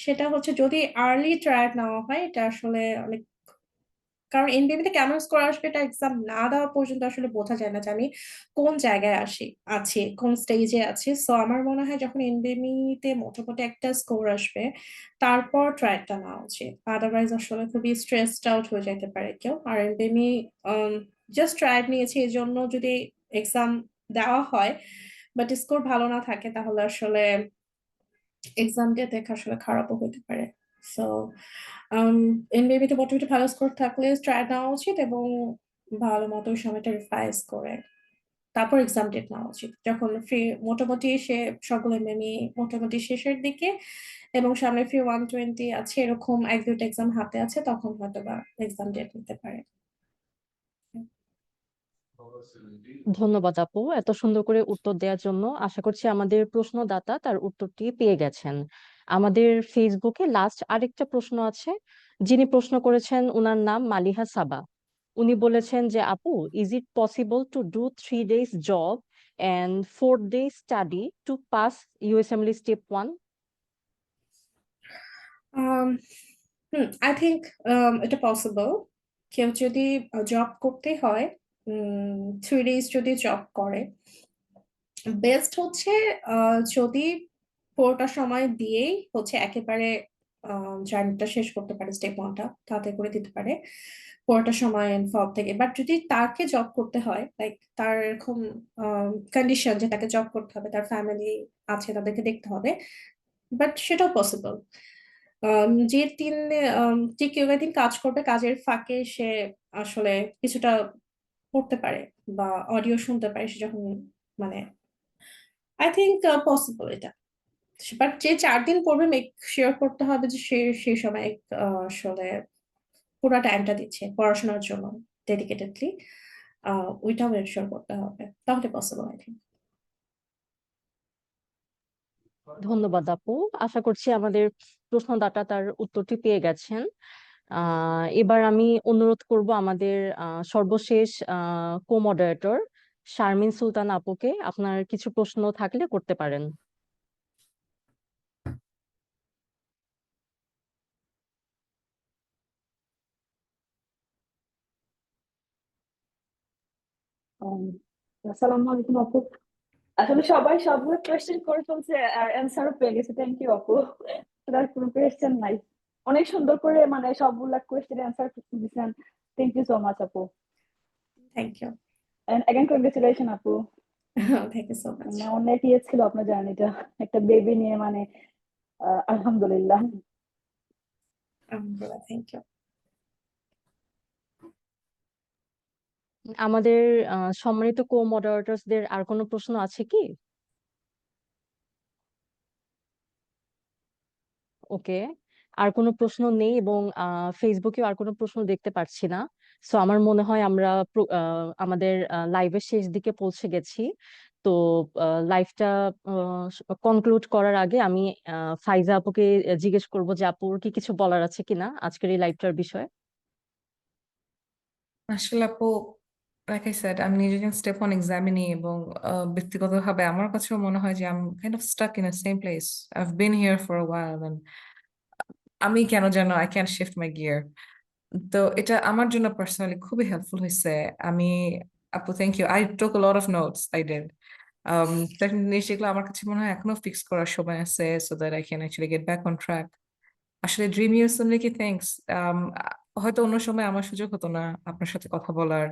সেটা হচ্ছে যদি আর্লি ট্রায়াল নেওয়া হয়, এটা আসলে অনেক, কারণ এনবিএমিতে কেমন স্কোর আসবে এটা এক্সাম না দেওয়া পর্যন্ত আসলে বোঝা যায় না যে আমি কোন জায়গায় আছি, কোন স্টেজে আছি। সো আমার মনে হয় যখন এনবিএমিতে মোটামুটি একটা স্কোর আসবে, তারপর ট্রায়ালটা নেওয়া উচিত। আদারওয়াইজ আসলে খুবই স্ট্রেসড আউট হয়ে যেতে পারে কেউ। আর এনবিএমি জাস্ট ট্রায়াল নিয়েছি এই জন্য যদি এক্সাম দেওয়া হয় বাট স্কোর ভালো না থাকে, তাহলে আসলে এক্সাম দিয়ে দেখা আসলে খারাপও হতে পারে। সো এনবিএমিতে মোটামুটি ভালো স্কোর থাকলে ট্রাই নেওয়া উচিত, এবং ভালো মতো ওই সময়টা রিভাইজ করে তারপর এক্সাম ডেট নেওয়া উচিত, যখন ফ্রি মোটামুটি সে সবগুলো এমএমই মোটামুটি শেষের দিকে এবং সামনে ফ্রি 120 আছে, এরকম 1-2টা এক্সাম হাতে আছে, তখন হয়তো বা এক্সাম ডেট নিতে পারে। ধন্যবাদ আপু এত সুন্দর করে উত্তর দেওয়ার জন্য। আশা করছি আমাদের প্রশ্নদাতা তার উত্তরটি পেয়ে গেছেন। আমাদের ফেসবুকে লাস্ট আরেকটা প্রশ্ন আছে, যিনি প্রশ্ন করেছেন ওনার নাম মালিহা সাবা। উনি বলেছেন যে আপু, is it possible to do 3 days job and 4 days study to pass USMLE step 1? I think এটা পসিবল। কেউ যদি জব করতে হয়, 3 days যদি জব করে, বেস্ট হচ্ছে যদি পুরোটা সময় দিয়েই হচ্ছে একেবারে জার্নিটা শেষ করতে পারে, স্টেপ 1টা তাতে করে দিতে পারে পুরোটা সময় ইনভলভ থেকে। বাট যদি তাকে জব করতে হয়, লাইক তার এরকম কন্ডিশন যে তাকে জব করতে হবে, তার ফ্যামিলি আছে, তাদেরকে দেখতে হবে, বাট সেটাও পসিবল। যে যে কেউ একদিন কাজ করবে, কাজের ফাঁকে সে আসলে কিছুটা পড়তে পারে বা অডিও শুনতে পারে, সে যখন মানে আই থিঙ্ক পসিবল এটা। বাট যে 4 দিন পড়বে, মেক শিওর করতে হবে যে সে সেই সময় আসলে পুরো টাইমটা দিচ্ছে পড়াশোনার জন্য ডেডিকেটেডলি, ওইটাও মেক শিওর করতে হবে, তাহলে পসিবল আই থিঙ্ক। ধন্যবাদ আপু, আশা করছি আমাদের প্রশ্নদাতা তার উত্তরটি পেয়ে গেছেন। এবার আমি অনুরোধ করব আমাদের সর্বশেষ কো-মডারেটর শারমিন সুলতান আপুকে, আপনার কিছু প্রশ্ন থাকলে করতে পারেন। আসসালামু আলাইকুম আপু। আসলে সবাই সবগুলো কোয়েশ্চেন করে ফেলছে আর অ্যান্সারও পেয়ে গেছে। থ্যাংক ইউ আপু। আর কোনো কোয়েশ্চেন নাই, অনেক সুন্দর করে মানে সবগুলা কোয়েশ্চেন অ্যান্সার দিচ্ছেন। থ্যাংক ইউ সো মাচ আপু। Thank you. And again congratulation আপু। Thank you so much. মানে অনেক ছিল আপনার জার্নিটা, একটা বেবি নিয়ে, মানে আলহামদুলিল্লাহ। Thank you. আমাদের সম্মানিত কো-মডারেটরসদের আর কোনো প্রশ্ন আছে কি? ওকে, আর কোনো প্রশ্ন নেই এবং ফেসবুকেও আর কোনো প্রশ্ন দেখতে পাচ্ছি না। সো আমার মনে হয় আমরা আমাদের লাইভের শেষ দিকে পৌঁছে গেছি। তো লাইভটা কনক্লুড করার আগে আমি ফাইজা আপুকে জিজ্ঞেস করবো যে আপুর কি কিছু বলার আছে কিনা আজকের এই লাইভটার বিষয়ে। আসলে আপু, লাইক আই সেড, আমি নিজেকে স্টেপ 1 এক্সামে নিই এবং ব্যক্তিগতভাবে আমার কাছেও মনে হয় যে I am kind of stuck in a same place. I have been here for a while and আমি কেন যেন I can shift my gear. তো এটা আমার জন্য পার্সোনালি খুবই হেল্পফুল হয়েছে। আমি আপু, thank you, I took a lot of notes, I did. জিনিস যেগুলো আমার কাছে মনে হয় এখনো ফিক্স করার সময় আছে, so that I can actually get back on track. আসলে ড্রিম ইউএসএমএলই কি থ্যাঙ্কস। হয়তো অন্য সময় আমার সুযোগ হতো না আপনার সাথে কথা বলার,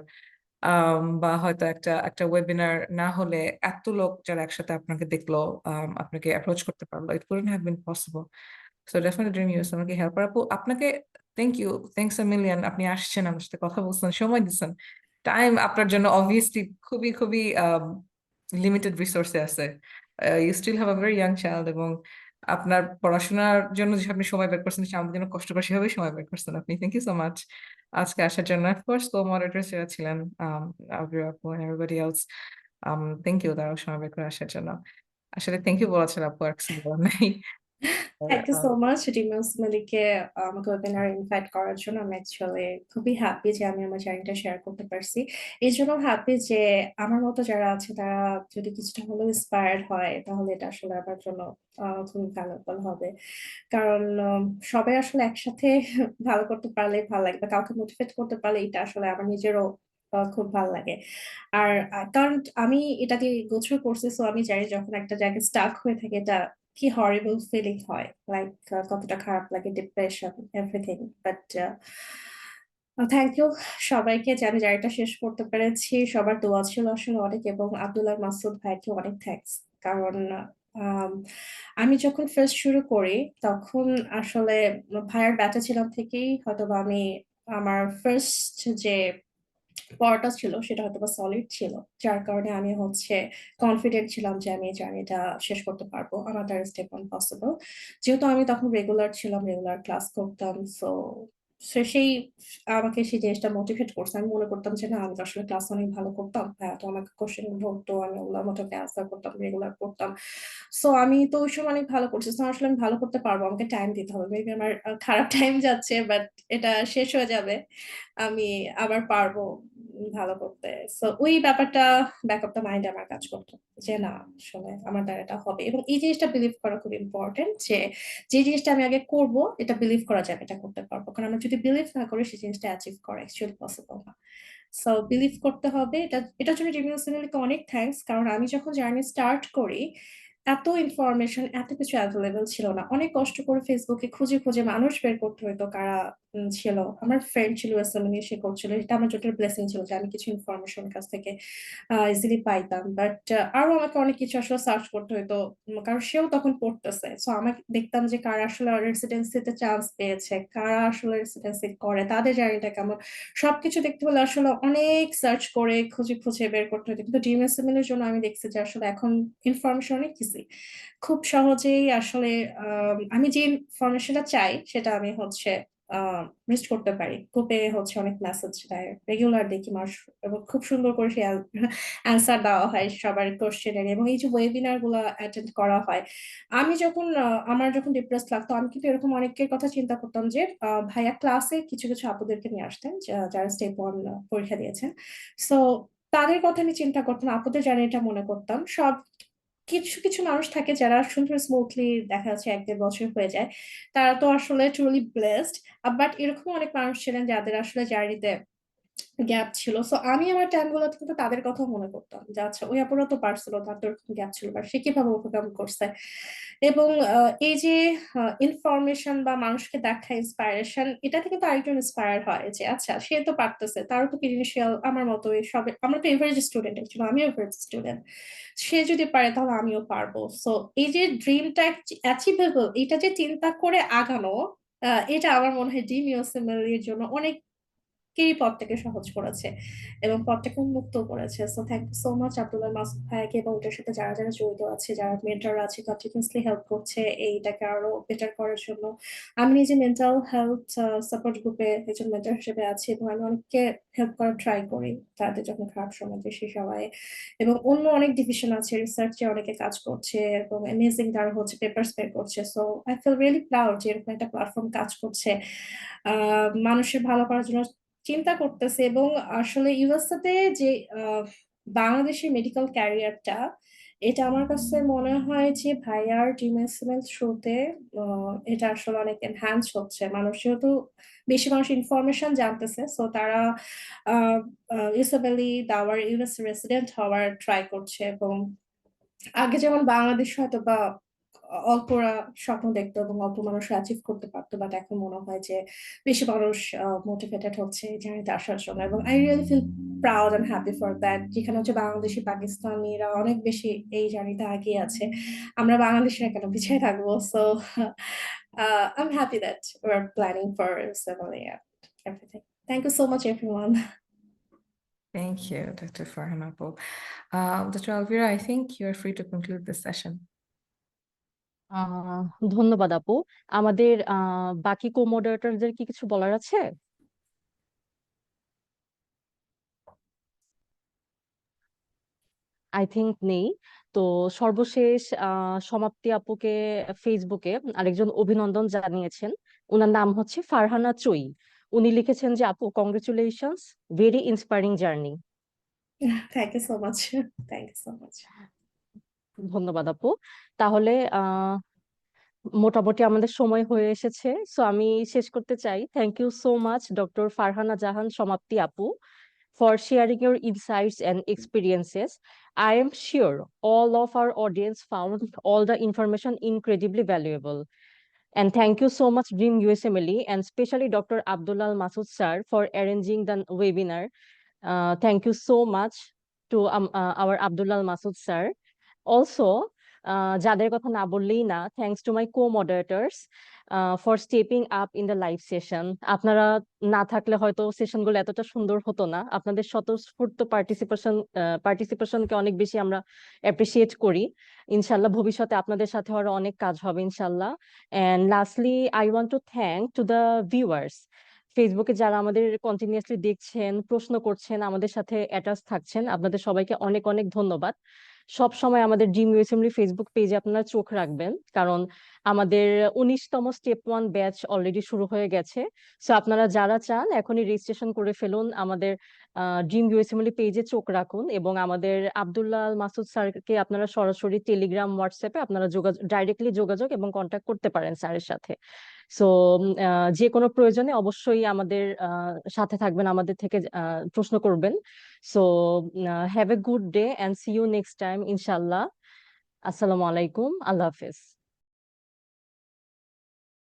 বা হয়তো একটা একটা ওয়েবিনার না হলে এত লোক যারা একসাথে আপনাকে দেখলো, আপনাকে অ্যাপ্রোচ করতে পারলো, it couldn't have been possible. So definitely dream USMLE help. আপু, আপনাকে thank you, thanks a million. আপনি আসছেন, আমার সাথে কথা বলছেন, সময় দিচ্ছেন। টাইম আপনার জন্য অবভিয়াসলি খুবই খুবই লিমিটেড রিসোর্সে আছে। You still have a very young child এবং আপনার পড়াশোনার জন্য যে আপনি সময় বের করছেন, সে আমাদের জন্য কষ্ট করে সেভাবেই সময় বের করছেন আপনি। থ্যাংক ইউ সো মাচ আজকে আসার জন্য। অফকোর্স কো-মডারেটরস যারা ছিলেন, আবির আপু and everybody else, thank you তারাও সময় বের করে আসার জন্য। আসলে থ্যাংক ইউ বলা ছাড়া আপু আর কিছু বলার নাই। Thank you so much dream ইউএসএমএলকে আমাকে ওয়েবিনার ইনভাইট করার জন্য। আমি অ্যাকচুয়ালি খুবই হ্যাপি যে আমি আমার জার্নিটা শেয়ার করতে পারছি। এই জন্য হ্যাপি যে আমার মতো যারা আছে তারা যদি কিছুটা হলেও ইন্সপায়ার্ড হয়, তাহলে এটা আসলে আমার জন্য খুবই ভ্যালুয়েবল হবে। কারণ সবাই আসলে একসাথে ভালো করতে পারলে ভালো লাগে, বা কাউকে মোটিভেট করতে পারলে এটা আসলে আমার নিজেরও খুব ভালো লাগে। আর কারণ আমি এটা দিয়ে গোছর করছি, সো আমি জানি যখন একটা জায়গায় স্টাক হয়ে থাকে এটা কি হরিবল ফিলিং হয়, লাইক কতটা খারাপ লাগে, depression, everything. But thank you সবাইকে যে আমি জার্নিটা শেষ করতে পেরেছি। সবার দোয়া ছিল আসলে অনেক, এবং আব্দুল্লাহ মাসুদ ভাইকে অনেক থ্যাংকস। কারণ আমি যখন ফার্স্ট শুরু করি তখন আসলে ভাইয়ার ব্যাচে ছিলাম থেকেই হয়তোবা আমি আমার ফার্স্ট যে পড়াটা ছিল সেটা হয়তো বা সলিড ছিল, যার কারণে আমি কনফিডেন্ট ছিলাম যে আমি এই জার্নিটা শেষ করতে পারবো। আমার দ্বারা স্টেপ ওয়ান পসিবল, যেহেতু আমি তখন রেগুলার ছিলাম, রেগুলার ক্লাস করতাম। সো সেই আমাকে সেই জিনিসটা মোটিভেট করছে। আমি মনে করতাম যে না, আমি তো আসলে ক্লাস অনেক ভালো করতাম, হ্যাঁ, তো আমাকে কোশ্চেন ধরতো, আমি ওগুলোর মতো অ্যান্সার করতাম, রেগুলার করতাম। সো আমি তো ওই সময় অনেক ভালো করছি, তো আসলে আমি ভালো করতে পারবো, আমাকে টাইম দিতে হবে। মেবি আমার খারাপ টাইম যাচ্ছে, বাট এটা শেষ হয়ে যাবে, আমি আবার পারবো ভালো করতে। সো ওই ব্যাপারটা, ব্যাক অফ দ্য মাইন্ড আমার কাজ করতো যে না, আসলে আমার দ্বারা এটা হবে। এবং এই জিনিসটা বিলিভ করা খুব ইম্পর্টেন্ট, যে যে জিনিসটা আমি আগে করব এটা বিলিভ করা যাবে, এটা করতে পারবো। কারণ আমরা যদি বিলিভ না করি, সেই জিনিসটা অ্যাচিভ করা অ্যাকচুয়ালি পসিবল না। সো বিলিভ করতে হবে। এটার জন্য রিভিউসিনালিকে অনেক থ্যাঙ্কস, কারণ আমি যখন জার্নি স্টার্ট করি, এত ইনফরমেশন, এত কিছু অ্যাভেলেবেল ছিল না। অনেক কষ্ট করে ফেসবুকে খুঁজে খুঁজে মানুষ বের করতে হতো কারা ছিল। আমার ফ্রেন্ড ছিল এসএমএ সে করছিল, এটা আমার টোটাল ব্লেসিং ছিল যে আমি কিছু ইনফরমেশন কাছ থেকে ইজিলি পাইতাম। বাট আরো আমাকে অনেক কিছু আসলে সার্চ করতে হতো, কারণ সেও তখন পড়তেছে। সো আমাকে দেখতাম যে কারা আসলে রেসিডেন্সিতে চান্স পেয়েছে, কারা আসলে রেসিডেন্সি করে, তাদের জার্নিটা কেমন, সবকিছু দেখতে হলে আসলে অনেক সার্চ করে খুঁজে খুঁজে বের করতে হতো। কিন্তু ডিএমএসএমএল এর জন্য আমি দেখছি যে আসলে এখন ইনফরমেশন অনেক ইজি, খুব সহজেই আসলে আমি যে ইনফরমেশনটা চাই সেটা আমি রিচ করতে পারি। গ্রুপে অনেক মেসেজ দেয়, রেগুলার দেখি মানুষ, এবং খুব সুন্দর করে সে অ্যান্সার দেওয়া হয় সবার কোশ্চেনের। এবং এই যে ওয়েবিনার গুলো অ্যাটেন্ড করা হয়, আমি যখন আমার যখন ডিপ্রেস লাগতো, আমি কিন্তু এরকম অনেকের কথা চিন্তা করতাম যে ভাইয়া ক্লাসে কিছু কিছু আপুদেরকে নিয়ে আসতেন যারা স্টেপ ওয়ান পরীক্ষা দিয়েছেন। সো তাদের কথা আমি চিন্তা করতাম, আপুদের জার্নিটা মনে করতাম। কিছু কিছু মানুষ থাকে যারা সুন্দর স্মুথলি দেখা যাচ্ছে 1-1.5 বছর হয়ে যায়, তারা তো আসলে ট্রুলি ব্লেসড। বাট এরকম অনেক মানুষ ছিলেন যাদের আসলে জার্নিতে গ্যাপ ছিল। সো আমি আমার টাইম গুলোতে কিন্তু তাদের কথা মনে করতাম যে আচ্ছা, ওই আপুরা তো পারছিল, তার তো এরকম গ্যাপ ছিল, বা সে কিভাবে ওভারকাম করছে। এবং এই যে ইনফরমেশন বা মানুষকে দেখা ইন্সপায়ারেশন, এটা থেকে তো আরেকজন ইন্সপায়ার হয় যে আচ্ছা, সে তো পারতেছে, তারও তো ইনিশিয়াল আমার মতো সব, আমরা তো এভারেজ স্টুডেন্ট, অ্যাকচুয়ালি আমিও এভারেজ স্টুডেন্ট, সে যদি পারে তাহলে আমিও পারবো। সো এই যে ড্রিমটা অ্যাচিভেবল, এটা যে চিন্তা করে আগানো, এটা আমার মনে হয় ডিম ইউএসএমএল এর জন্য অনেকেরই পথটাকে সহজ করেছে এবং পথটাকে উন্মুক্ত করেছে। So thank you so much Abdullah Masud ভাইকে, এবং এটার সাথে যারা যারা জড়িত আছে, যারা মেন্টর আছে, কন্টিনিউসলি হেল্প করছে এইটাকে আরো বেটার করার জন্য। আমি নিজে মেন্টাল হেলথ সাপোর্ট গ্রুপে একজন মেন্টর হিসেবে আছি, এবং আমি অনেককে হেল্প করার ট্রাই করি তাদের যখন খারাপ সময় যায় সেই সময়ে। এবং অন্য অনেক ডিভিশন আছে, রিসার্চে অনেকে কাজ করছে এবং অ্যামেজিং তারা পেপারস বের করছে। So I feel really proud যে এরকম একটা প্ল্যাটফর্ম কাজ করছে, মানুষের ভালো করার জন্য চিন্তা করতেছে। এবং আসলে ইউএসএতে যে বাংলাদেশের মেডিকেল ক্যারিয়ারটা, এটা আমার কাছে মনে হয় যে ভাইয়ার ডিমেসমেন্ট থ্রুতে এটা আসলে অনেক এনহ্যান্স হচ্ছে। মানুষ যেহেতু বেশি মানুষ ইনফরমেশন জানতেছে, সো তারা ইউসুফলি দাওয়ার ইউএস রেসিডেন্ট হওয়ার ট্রাই করছে। এবং আগে যেমন বাংলাদেশ হয়তো বা অল্পরা স্বপ্ন দেখতো এবং অল্প মানুষ অ্যাচিভ করতে পারতো, বাট এখন মনে হয় যে বেশি মানুষ মোটিভেটেড হচ্ছে এই জার্নিতে আসার জন্য। এবং I really feel proud and happy for that, যেখানে বাংলাদেশি পাকিস্তানিরা অনেক বেশি এই জার্নিতে এগিয়ে আছে, আমরা বাংলাদেশিরা কেন পিছিয়ে থাকবো। So I am happy that we are planning for everything. Thank you so much everyone. Thank you, Dr. Farhan Apple. Dr. Alvira, I think you're free to conclude this session. ধন্যবাদ আপু। আমাদের বাকি কো-মডারেটরদের কি কিছু বলার আছে? আই থিংক নেই। তো সর্বশেষ সমাপ্তি আপুকে ফেসবুকে আরেকজন অভিনন্দন জানিয়েছেন। ওনার নাম হচ্ছে ফারহানা চুই। উনি লিখেছেন যে আপু, congratulations, very inspiring journey. Thank you so much, thank you so much. ধন্যবাদ আপু। তাহলে মোটামুটি আমাদের সময় হয়ে এসেছে, সো আমি শেষ করতে চাই। Thank you so much doctor Farhana Jahan Samapti আপু for sharing your insights and experiences. I am sure all of our audience found all the information incredibly valuable. And thank you so much, Dream USMLE, and especially Dr. Abdullah Masood sir for arranging the webinar. Thank you so much to our Abdullah Masood sir. Also, যাদের কথা না বললেই না, thanks to my co-moderators, for stepping up in the live session. আপনারা না থাকলে হয়তো সেশনগুলো এতটা সুন্দর হতো না। আপনাদের স্বতঃস্ফূর্ত পার্টিসিপেশনকে অনেক বেশি আমরা অ্যাপ্রিসিয়েট করি। ইনশাল্লাহ ভবিষ্যতে আপনাদের সাথে আরো অনেক কাজ হবে ইনশাল্লাহ। And lastly, I want to thank to the viewers. ফেসবুকে যারা আমাদের কন্টিনিউয়াসলি দেখছেন, প্রশ্ন করছেন, আমাদের সাথে অ্যাটাচ থাকছেন, আপনাদের সবাইকে অনেক অনেক ধন্যবাদ। সব সময় আমাদের ড্রিম ইউএসএমএলি ফেসবুক পেজে আপনারা চোখ রাখবেন, কারণ আমাদের 19তম স্টেপ 1 ব্যাচ অলরেডি শুরু হয়ে গেছে। সো আপনারা যারা চান এখনই রেজিস্ট্রেশন করে ফেলুন, আমাদের ড্রিম ইউএসএমএলি পেজে চোখ রাখুন, এবং আমাদের আব্দুল্লাহ আল মাসুদ স্যারকে আপনারা সরাসরি টেলিগ্রাম, হোয়াটসঅ্যাপে আপনারা ডাইরেক্টলি যোগাযোগ এবং কন্ট্যাক্ট করতে পারেন স্যারের সাথে। সো যে কোনো প্রয়োজনে অবশ্যই আমাদের সাথে থাকবেন, আমাদের থেকে প্রশ্ন করবেন। So have a good day and see you next time ইনশাল্লাহ। আসসালামু আলাইকুম, আল্লাহ হাফেজ।